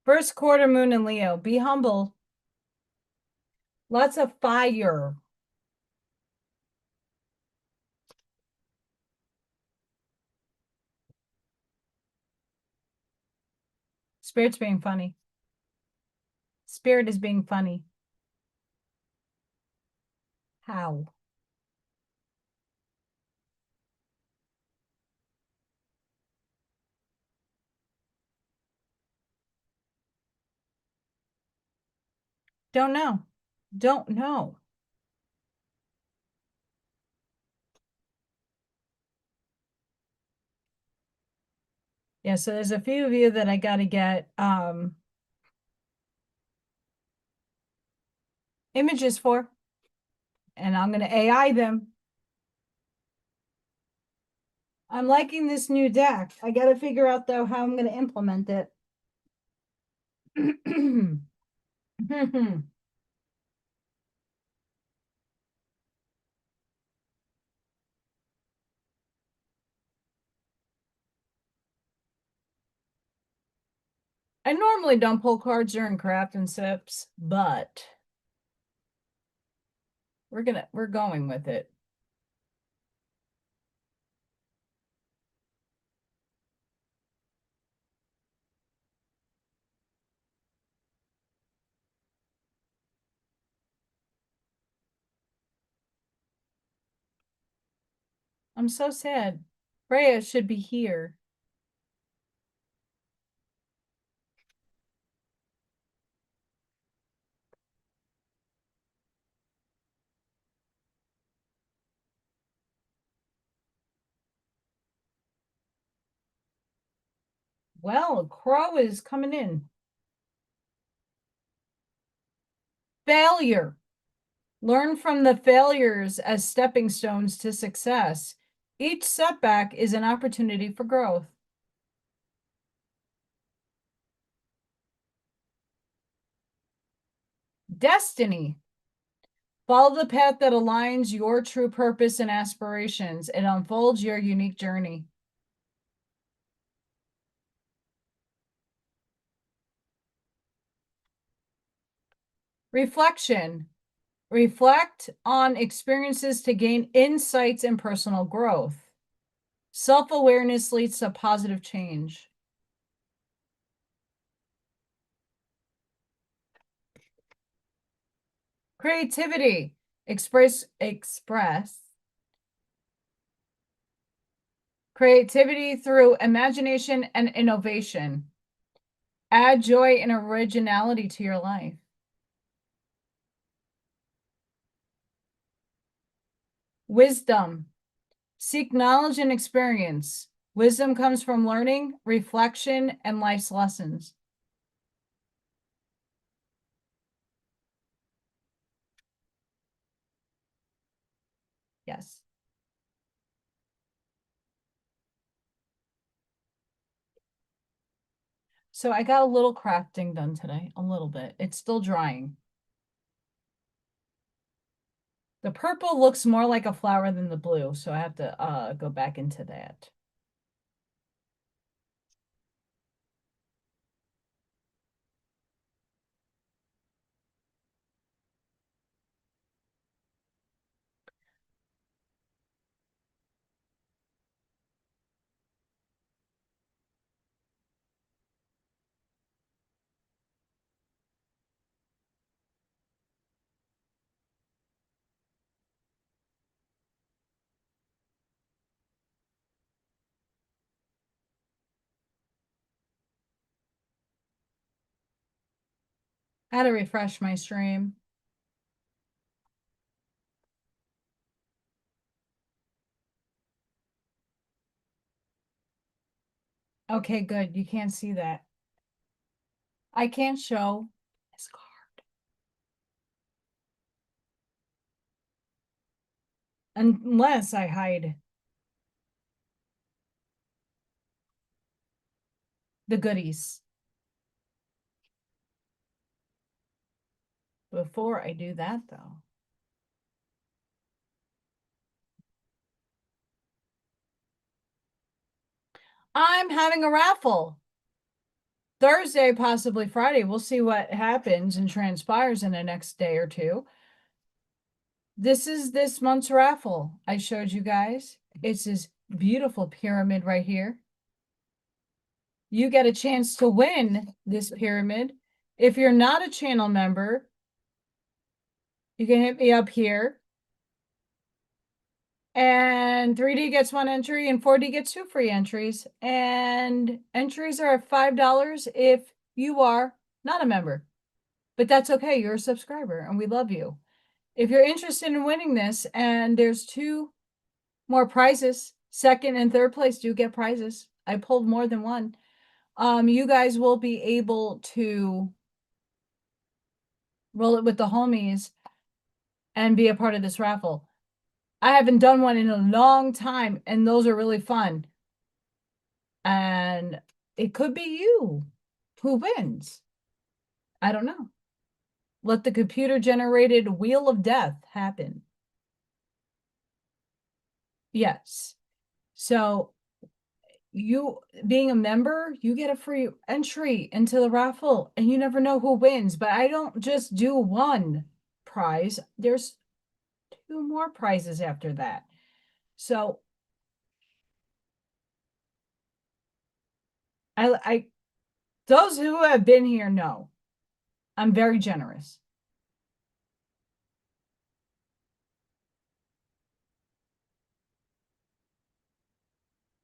First quarter moon in Leo. Be humble. Lots of fire. Spirit's being funny. Spirit is being funny. How? Don't know. Don't know. Yeah, so there's a few of you that I got to get images for, and I'm going to AI them. I'm liking this new deck. I got to figure out, though, how I'm going to implement it. I normally don't pull cards during craft and sips, but we're going with it. I'm so sad. Freya should be here. Well, Crow is coming in. Failure. Learn from the failures as stepping stones to success. Each setback is an opportunity for growth. Destiny. Follow the path that aligns your true purpose and aspirations. It unfolds your unique journey. Reflection. Reflect on experiences to gain insights and personal growth. Self-awareness leads to positive change. Creativity. Express creativity through imagination and innovation. Add joy and originality to your life. Wisdom. Seek knowledge and experience. Wisdom comes from learning, reflection, and life's lessons. Yes. So I got a little crafting done today, a little bit. It's still drying. The purple looks more like a flower than the blue, so I have to go back into that. I had to refresh my stream. Okay, good. You can't see that. I can't show this card unless I hide the goodies. Before I do that, though, I'm having a raffle. Thursday, possibly Friday. We'll see what happens and transpires in the next day or two. This is this month's raffle I showed you guys. It's this beautiful pyramid right here. You get a chance to win this pyramid. If you're not a channel member, you can hit me up here. And 3D gets 1 entry and 4D gets 2 free entries. And entries are $5 if you are not a member. but that's okay. You're a subscriber and we love you. If you're interested in winning this, and there's 2 more prizes, second and third place do get prizes. I pulled more than one. You guys will be able to roll it with the homies and be a part of this raffle. I haven't done one in a long time, and those are really fun. And it could be you who wins. I don't know. Let the computer generated wheel of death happen. Yes. So you being a member, you get a free entry into the raffle, and you never know who wins. But I don't just do one prize. There's 2 more prizes after that. So I those who have been here know I'm very generous.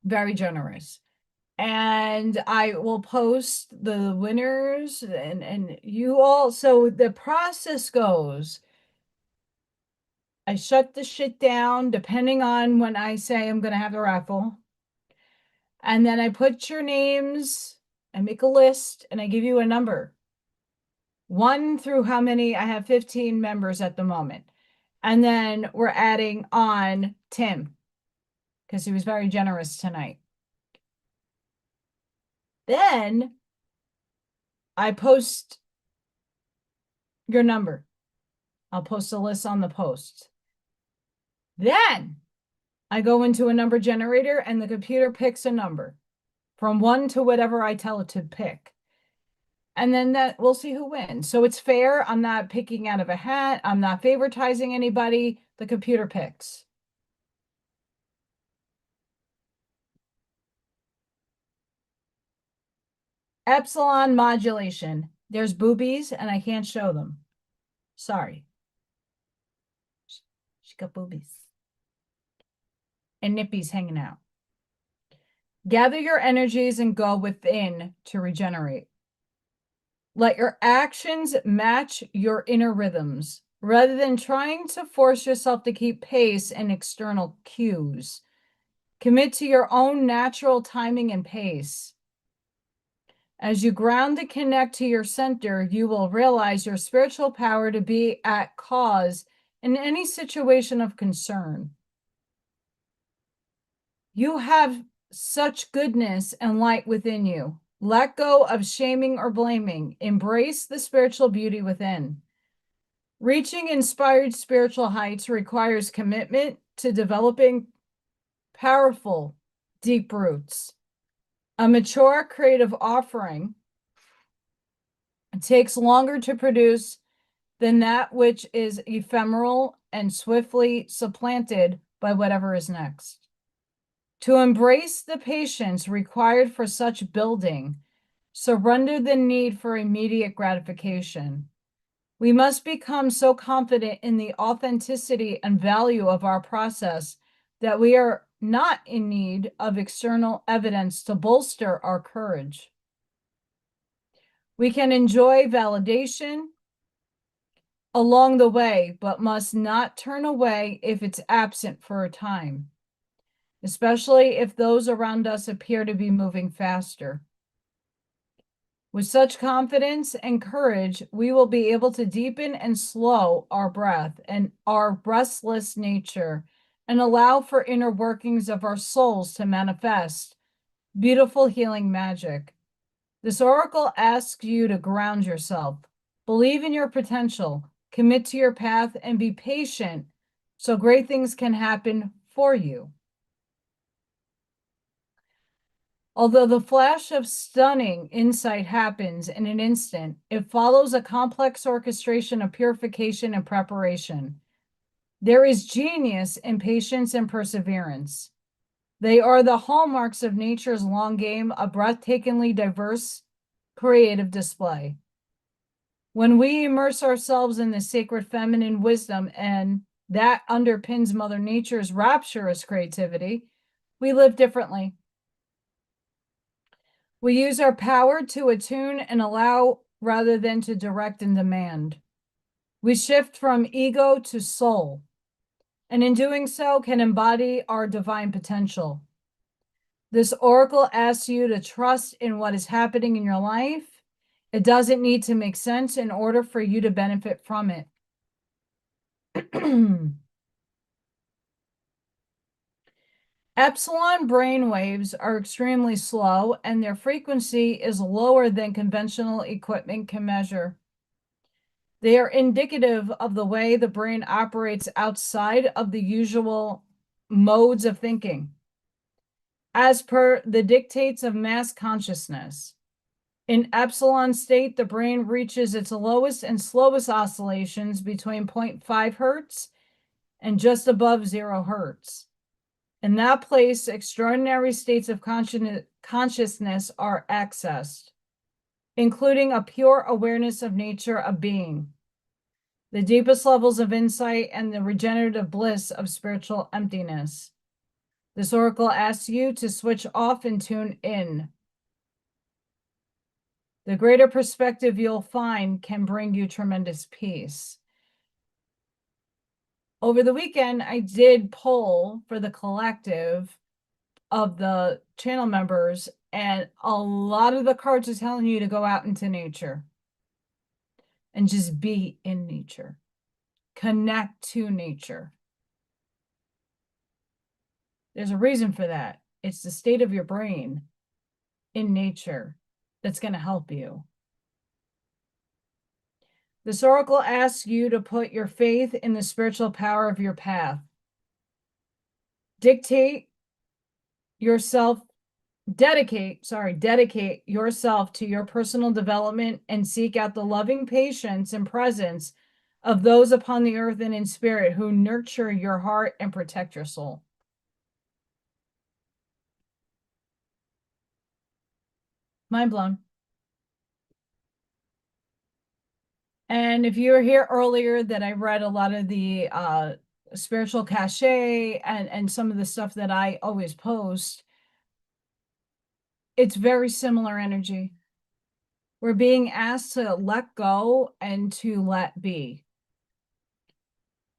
Very generous. And I will post the winners and you all. So the process goes, I shut the shit down depending on when I say I'm going to have the raffle. And then I put your names, I make a list, and I give you a number. 1 through how many? I have 15 members at the moment. And then we're adding on Tim because he was very generous tonight. Then I post your number. I'll post a list on the post. Then I go into a number generator and the computer picks a number from 1 to whatever I tell it to pick. And then that we'll see who wins. So it's fair. I'm not picking out of a hat. I'm not favoritizing anybody. The computer picks. Epsilon modulation. There's boobies and I can't show them. Sorry. She got boobies. And nippies hanging out. Gather your energies and go within to regenerate. Let your actions match your inner rhythms rather than trying to force yourself to keep pace in external cues. Commit to your own natural timing and pace. As you ground and connect to your center, you will realize your spiritual power to be at cause in any situation of concern. You have such goodness and light within you. Let go of shaming or blaming. Embrace the spiritual beauty within. Reaching inspired spiritual heights requires commitment to developing powerful, deep roots. A mature creative offering takes longer to produce than that which is ephemeral and swiftly supplanted by whatever is next. To embrace the patience required for such building, surrender the need for immediate gratification. We must become so confident in the authenticity and value of our process that we are not in need of external evidence to bolster our courage. We can enjoy validation along the way, but must not turn away if it's absent for a time, especially if those around us appear to be moving faster. With such confidence and courage, we will be able to deepen and slow our breath and our restless nature and allow for inner workings of our souls to manifest beautiful healing magic. This oracle asks you to ground yourself, believe in your potential, commit to your path, and be patient so great things can happen for you. Although the flash of stunning insight happens in an instant, it follows a complex orchestration of purification and preparation. There is genius in patience and perseverance. They are the hallmarks of nature's long game, a breathtakingly diverse creative display. When we immerse ourselves in the sacred feminine wisdom and that underpins Mother Nature's rapturous creativity, we live differently. We use our power to attune and allow rather than to direct and demand. We shift from ego to soul, and in doing so can embody our divine potential. This oracle asks you to trust in what is happening in your life. It doesn't need to make sense in order for you to benefit from it. Epsilon brain waves are extremely slow, and their frequency is lower than conventional equipment can measure. They are indicative of the way the brain operates outside of the usual modes of thinking, as per the dictates of mass consciousness. In epsilon state, the brain reaches its lowest and slowest oscillations between 0.5 hertz and just above 0 hertz. In that place, extraordinary states of consciousness are accessed, including a pure awareness of nature of being, the deepest levels of insight, and the regenerative bliss of spiritual emptiness. This oracle asks you to switch off and tune in. The greater perspective you'll find can bring you tremendous peace. Over the weekend, I did poll for the collective of the channel members, and a lot of the cards are telling you to go out into nature and just be in nature. Connect to nature. There's a reason for that. It's the state of your brain in nature that's going to help you. This oracle asks you to put your faith in the spiritual power of your path. Dedicate yourself to your personal development and seek out the loving patience and presence of those upon the earth and in spirit who nurture your heart and protect your soul. Mind blown. And if you were here earlier, that I read a lot of the spiritual cachet and some of the stuff that I always post, it's very similar energy. We're being asked to let go and to let be,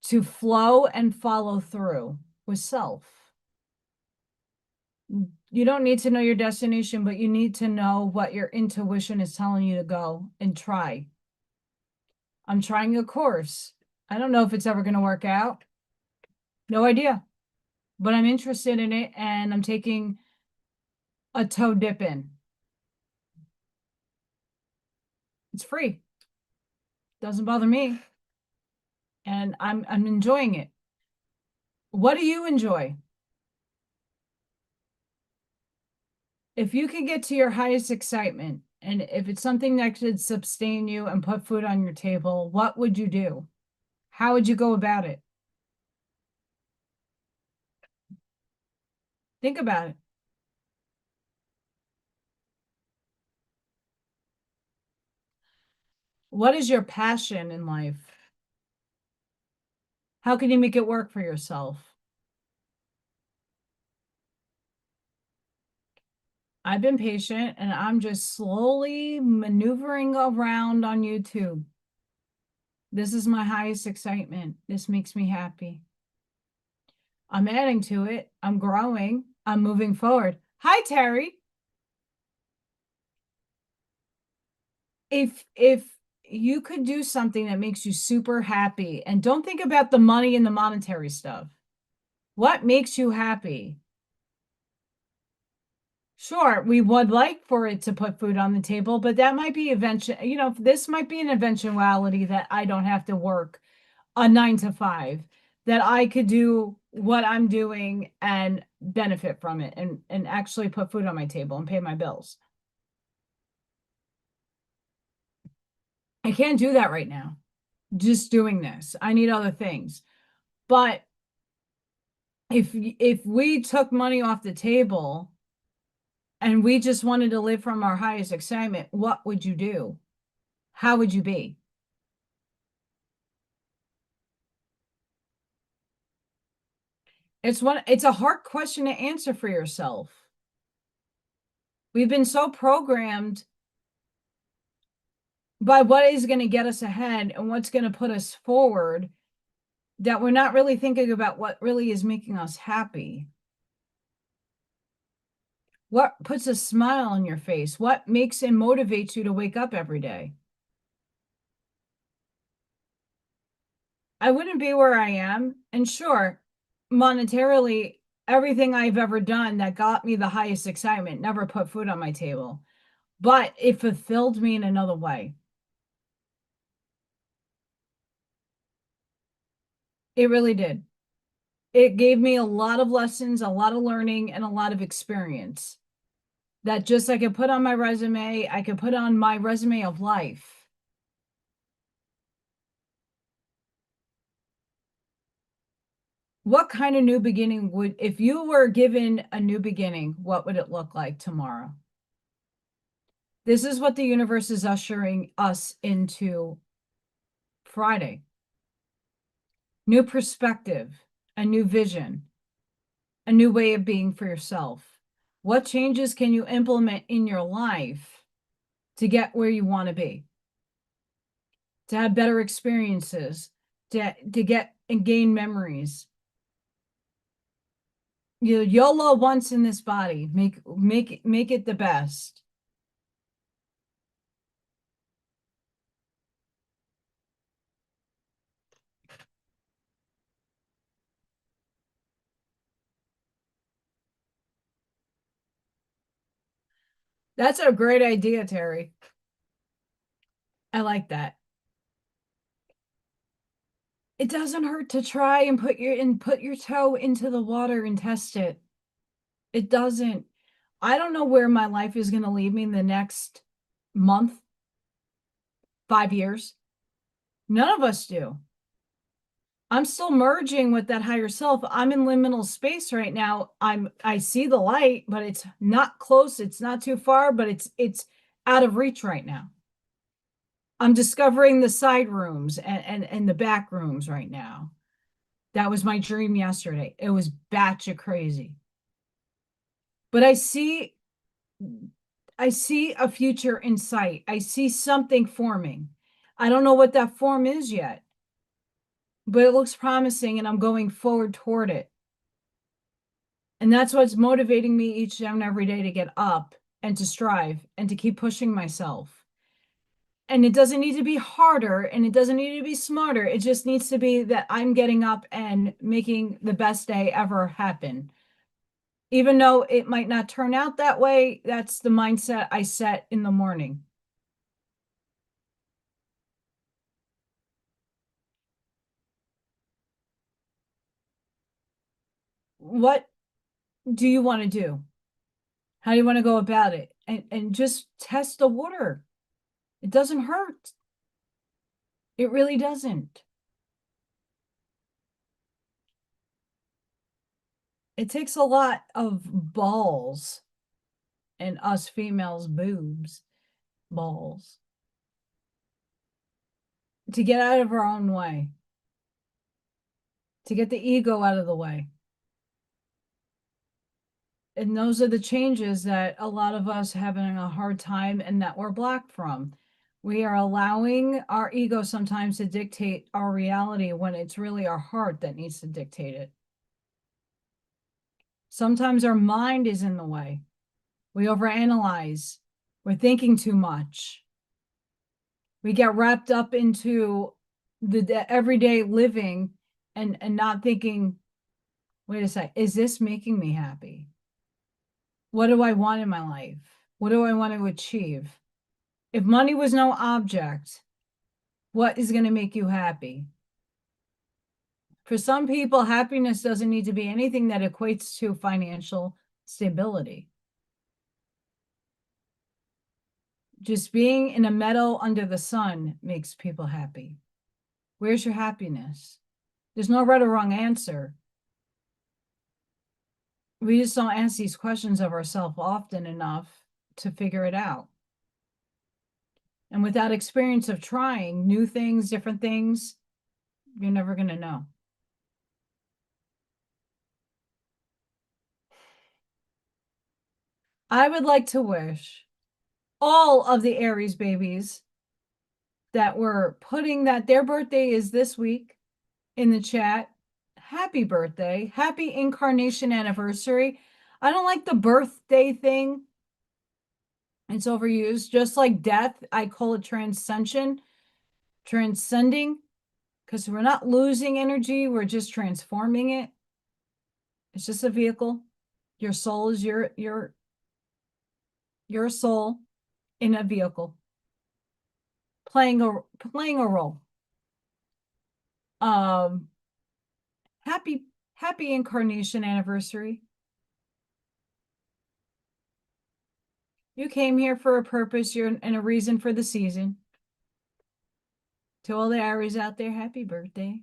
to flow and follow through with self. You don't need to know your destination, but you need to know what your intuition is telling you to go and try. I'm trying a course. I don't know if it's ever going to work out. No idea. But I'm interested in it, and I'm taking a toe dip in. It's free. Doesn't bother me. And I'm enjoying it. What do you enjoy? If you could get to your highest excitement, and if it's something that could sustain you and put food on your table, what would you do? How would you go about it? Think about it. What is your passion in life? How can you make it work for yourself? I've been patient, and I'm just slowly maneuvering around on YouTube. This is my highest excitement. This makes me happy. I'm adding to it. I'm growing. I'm moving forward. Hi, Terry. If you could do something that makes you super happy, and don't think about the money and the monetary stuff. What makes you happy? Sure, we would like for it to put food on the table, but that might be this might be an eventuality that I don't have to work a 9 to 5, that I could do what I'm doing and benefit from it and actually put food on my table and pay my bills. I can't do that right now. Just doing this. I need other things. But if we took money off the table and we just wanted to live from our highest excitement, what would you do? How would you be? It's a hard question to answer for yourself. We've been so programmed by what is going to get us ahead and what's going to put us forward, that we're not really thinking about what really is making us happy. What puts a smile on your face? What makes and motivates you to wake up every day? I wouldn't be where I am. And sure, monetarily, everything I've ever done that got me the highest excitement never put food on my table, but it fulfilled me in another way. It really did. It gave me a lot of lessons, a lot of learning, and a lot of experience that just I could put on my resume. I could put on my resume of life. What kind of new beginning would, if you were given a new beginning, what would it look like tomorrow? This is what the universe is ushering us into Friday. New perspective, a new vision, a new way of being for yourself. What changes can you implement in your life to get where you want to be? To have better experiences, to get and gain memories. You YOLO once in this body. Make it the best. That's a great idea, Terry. I like that. It doesn't hurt to try and put your toe into the water and test it. It doesn't. I don't know where my life is going to lead me in the next month, 5 years. None of us do. I'm still merging with that higher self. I'm in liminal space right now. I see the light, but it's not close. It's not too far, but it's out of reach right now. I'm discovering the side rooms and the back rooms right now. That was my dream yesterday. It was batshit crazy. But I see a future in sight. I see something forming. I don't know what that form is yet, but it looks promising and I'm going forward toward it. And that's what's motivating me each and every day to get up and to strive and to keep pushing myself. And it doesn't need to be harder and it doesn't need to be smarter. It just needs to be that I'm getting up and making the best day ever happen. Even though it might not turn out that way, that's the mindset I set in the morning. What do you want to do? How do you want to go about it? And just test the water. It doesn't hurt. It really doesn't. It takes a lot of balls and us females boobs, balls, to get out of our own way, to get the ego out of the way. And those are the changes that a lot of us having a hard time and that we're blocked from. We are allowing our ego sometimes to dictate our reality when it's really our heart that needs to dictate it. Sometimes our mind is in the way. We overanalyze. We're thinking too much. We get wrapped up into the everyday living and not thinking, wait a sec, is this making me happy? What do I want in my life? What do I want to achieve? If money was no object, what is going to make you happy? For some people, happiness doesn't need to be anything that equates to financial stability. Just being in a meadow under the sun makes people happy. Where's your happiness? There's no right or wrong answer. We just don't ask these questions of ourselves often enough to figure it out. And without experience of trying new things, different things, you're never going to know. I would like to wish all of the Aries babies that were putting that their birthday is this week in the chat. Happy birthday. Happy incarnation anniversary. I don't like the birthday thing. It's overused. Just like death, I call it transcension, transcending, because we're not losing energy, we're just transforming it. It's just a vehicle. Your soul is your soul in a vehicle, playing a role. Happy incarnation anniversary. You came here for a purpose, and a reason for the season. To all the Aries out there, happy birthday.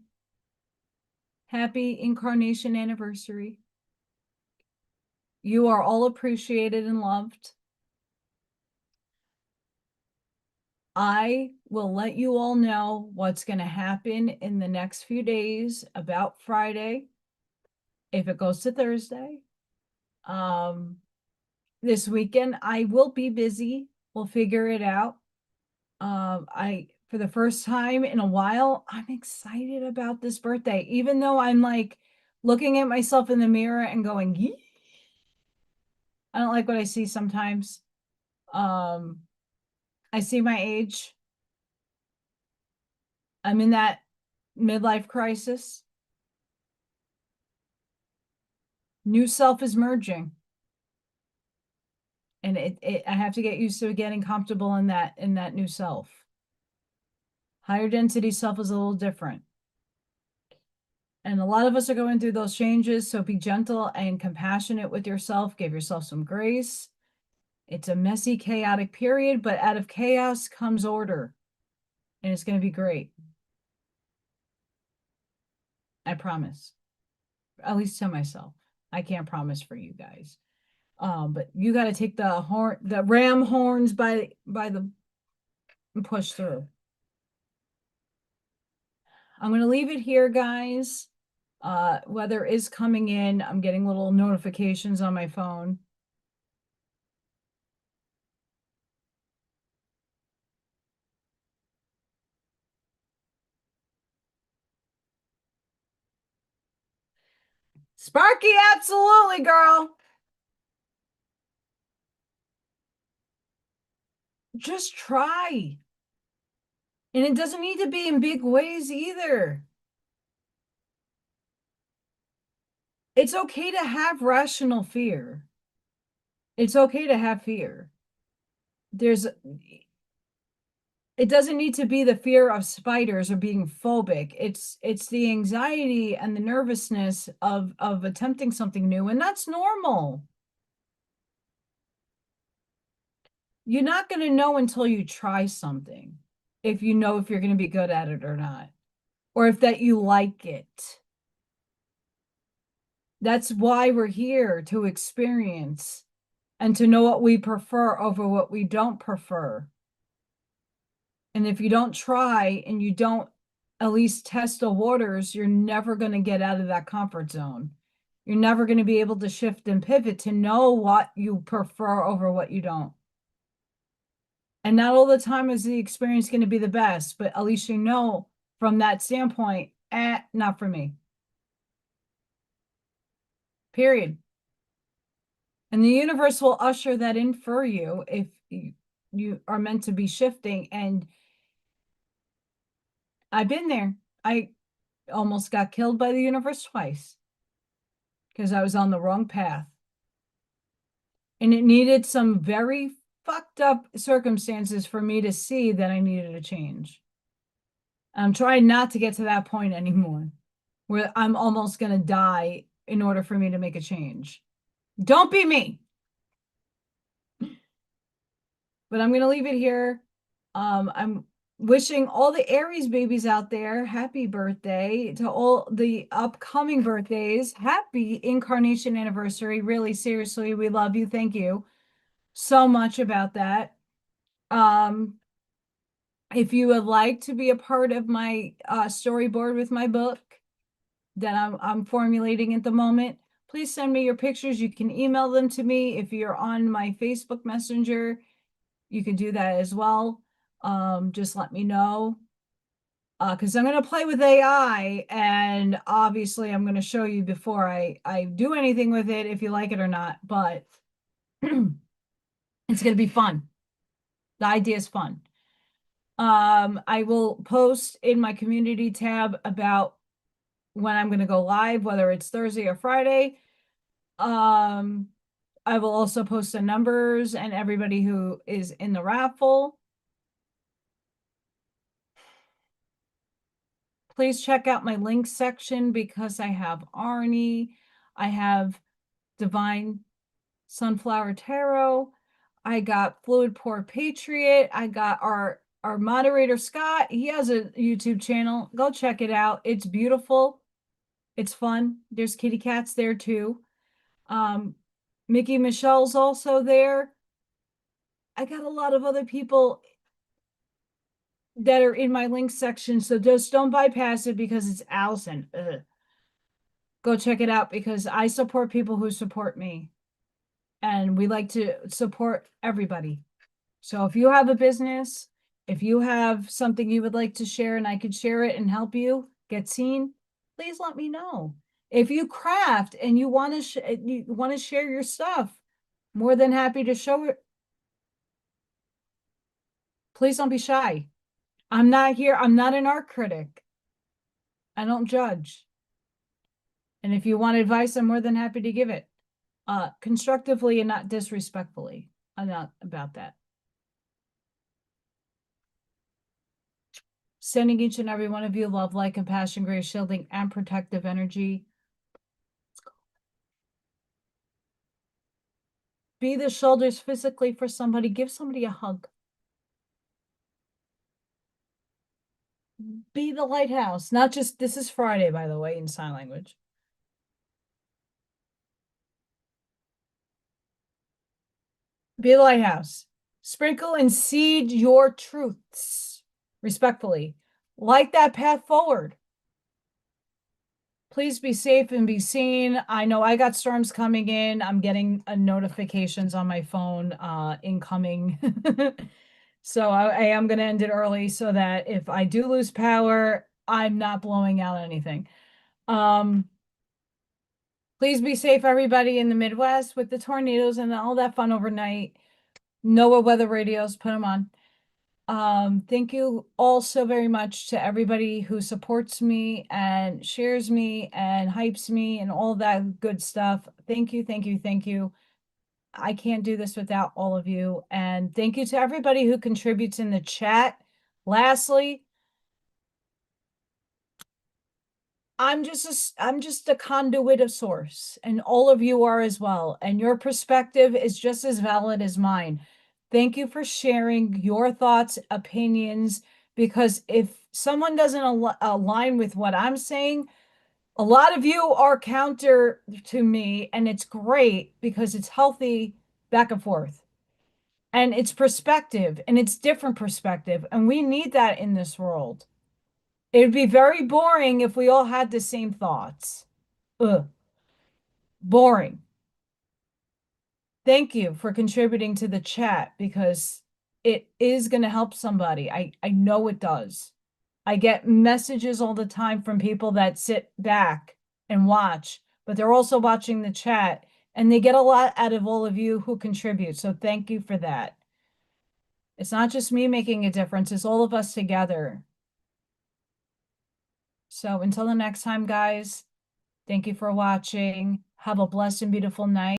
Happy incarnation anniversary. You are all appreciated and loved. I will let you all know what's going to happen in the next few days about Friday, if it goes to Thursday. This weekend, I will be busy. We'll figure it out. For the first time in a while, I'm excited about this birthday, even though I'm like looking at myself in the mirror and going, Yee! I don't like what I see sometimes. I see my age. I'm in that midlife crisis. New self is merging. And I have to get used to getting comfortable in that new self. Higher density self is a little different. And a lot of us are going through those changes. So be gentle and compassionate with yourself. Give yourself some grace. It's a messy, chaotic period, but out of chaos comes order. And it's going to be great. I promise. At least to myself. I can't promise for you guys. But you got to take the ram horns by the and push through. I'm going to leave it here, guys. Weather is coming in. I'm getting little notifications on my phone. Sparky, absolutely, girl. Just try. And it doesn't need to be in big ways either. It's okay to have rational fear. It's okay to have fear. It doesn't need to be the fear of spiders or being phobic. It's the anxiety and the nervousness of attempting something new, and that's normal. You're not going to know until you try something, if you know if you're going to be good at it or not, or if that you like it. That's why we're here, to experience and to know what we prefer over what we don't prefer. And if you don't try and you don't at least test the waters, you're never going to get out of that comfort zone. You're never going to be able to shift and pivot to know what you prefer over what you don't. And not all the time is the experience going to be the best, but at least you know from that standpoint, not for me. Period. And the universe will usher that in for you if you are meant to be shifting. And I've been there. I almost got killed by the universe twice because I was on the wrong path. And it needed some very fucked up circumstances for me to see that I needed a change. I'm trying not to get to that point anymore, where I'm almost going to die in order for me to make a change. Don't be me. But I'm going to leave it here. I'm wishing all the Aries babies out there happy birthday. To all the upcoming birthdays, happy incarnation anniversary. Really, seriously, we love you. Thank you so much about that. If you would like to be a part of my storyboard with my book that I'm formulating at the moment, please send me your pictures. You can email them to me. If you're on my Facebook Messenger, you can do that as well. just let me know. Because I'm going to play with AI, and obviously I'm going to show you before I do anything with it if you like it or not, but it's going to be fun. The idea is fun. I will post in my community tab about when I'm going to go live, whether it's Thursday or Friday. I will also post the numbers and everybody who is in the raffle. Please check out my links section because I have Arnie, I have Divine Sunflower Tarot, I got Fluid Pour Patriot, I got our moderator Scott. He has a YouTube channel. Go check it out. It's beautiful. It's fun. There's kitty cats there too. Mickie Michelle's also there. I got a lot of other people that are in my link section, so just don't bypass it because it's Allison. Ugh. Go check it out because I support people who support me, and we like to support everybody. So if you have a business, if you have something you would like to share and I could share it and help you get seen, please let me know. If you craft and you want to share your stuff, more than happy to show it. Please don't be shy. I'm not here. I'm not an art critic. I don't judge. And if you want advice, I'm more than happy to give it. Constructively and not disrespectfully. I'm not about that. Sending each and every one of you love, light, compassion, grace, shielding, and protective energy. Be the shoulders physically for somebody. Give somebody a hug. Be the lighthouse. Not just, this is Friday, by the way, in sign language. Be the lighthouse. Sprinkle and seed your truths respectfully. Light that path forward. Please be safe and be seen. I know I got storms coming in. I'm getting notifications on my phone incoming. So I am going to end it early so that if I do lose power, I'm not blowing out anything. Please be safe, everybody in the Midwest with the tornadoes and all that fun overnight. NOAA weather radios, put them on. Thank you all so very much to everybody who supports me and shares me and hypes me and all that good stuff. Thank you, thank you, thank you. I can't do this without all of you. And thank you to everybody who contributes in the chat. Lastly, I'm just a conduit of source, and all of you are as well. And your perspective is just as valid as mine. Thank you for sharing your thoughts, opinions, because if someone doesn't align with what I'm saying, a lot of you are counter to me, and it's great because it's healthy back and forth. And it's perspective, and it's different perspective, and we need that in this world. It would be very boring if we all had the same thoughts. Ugh. Boring. Thank you for contributing to the chat because it is going to help somebody. I know it does. I get messages all the time from people that sit back and watch, but they're also watching the chat and they get a lot out of all of you who contribute. So thank you for that. It's not just me making a difference, it's all of us together. So until the next time, guys, thank you for watching. Have a blessed and beautiful night.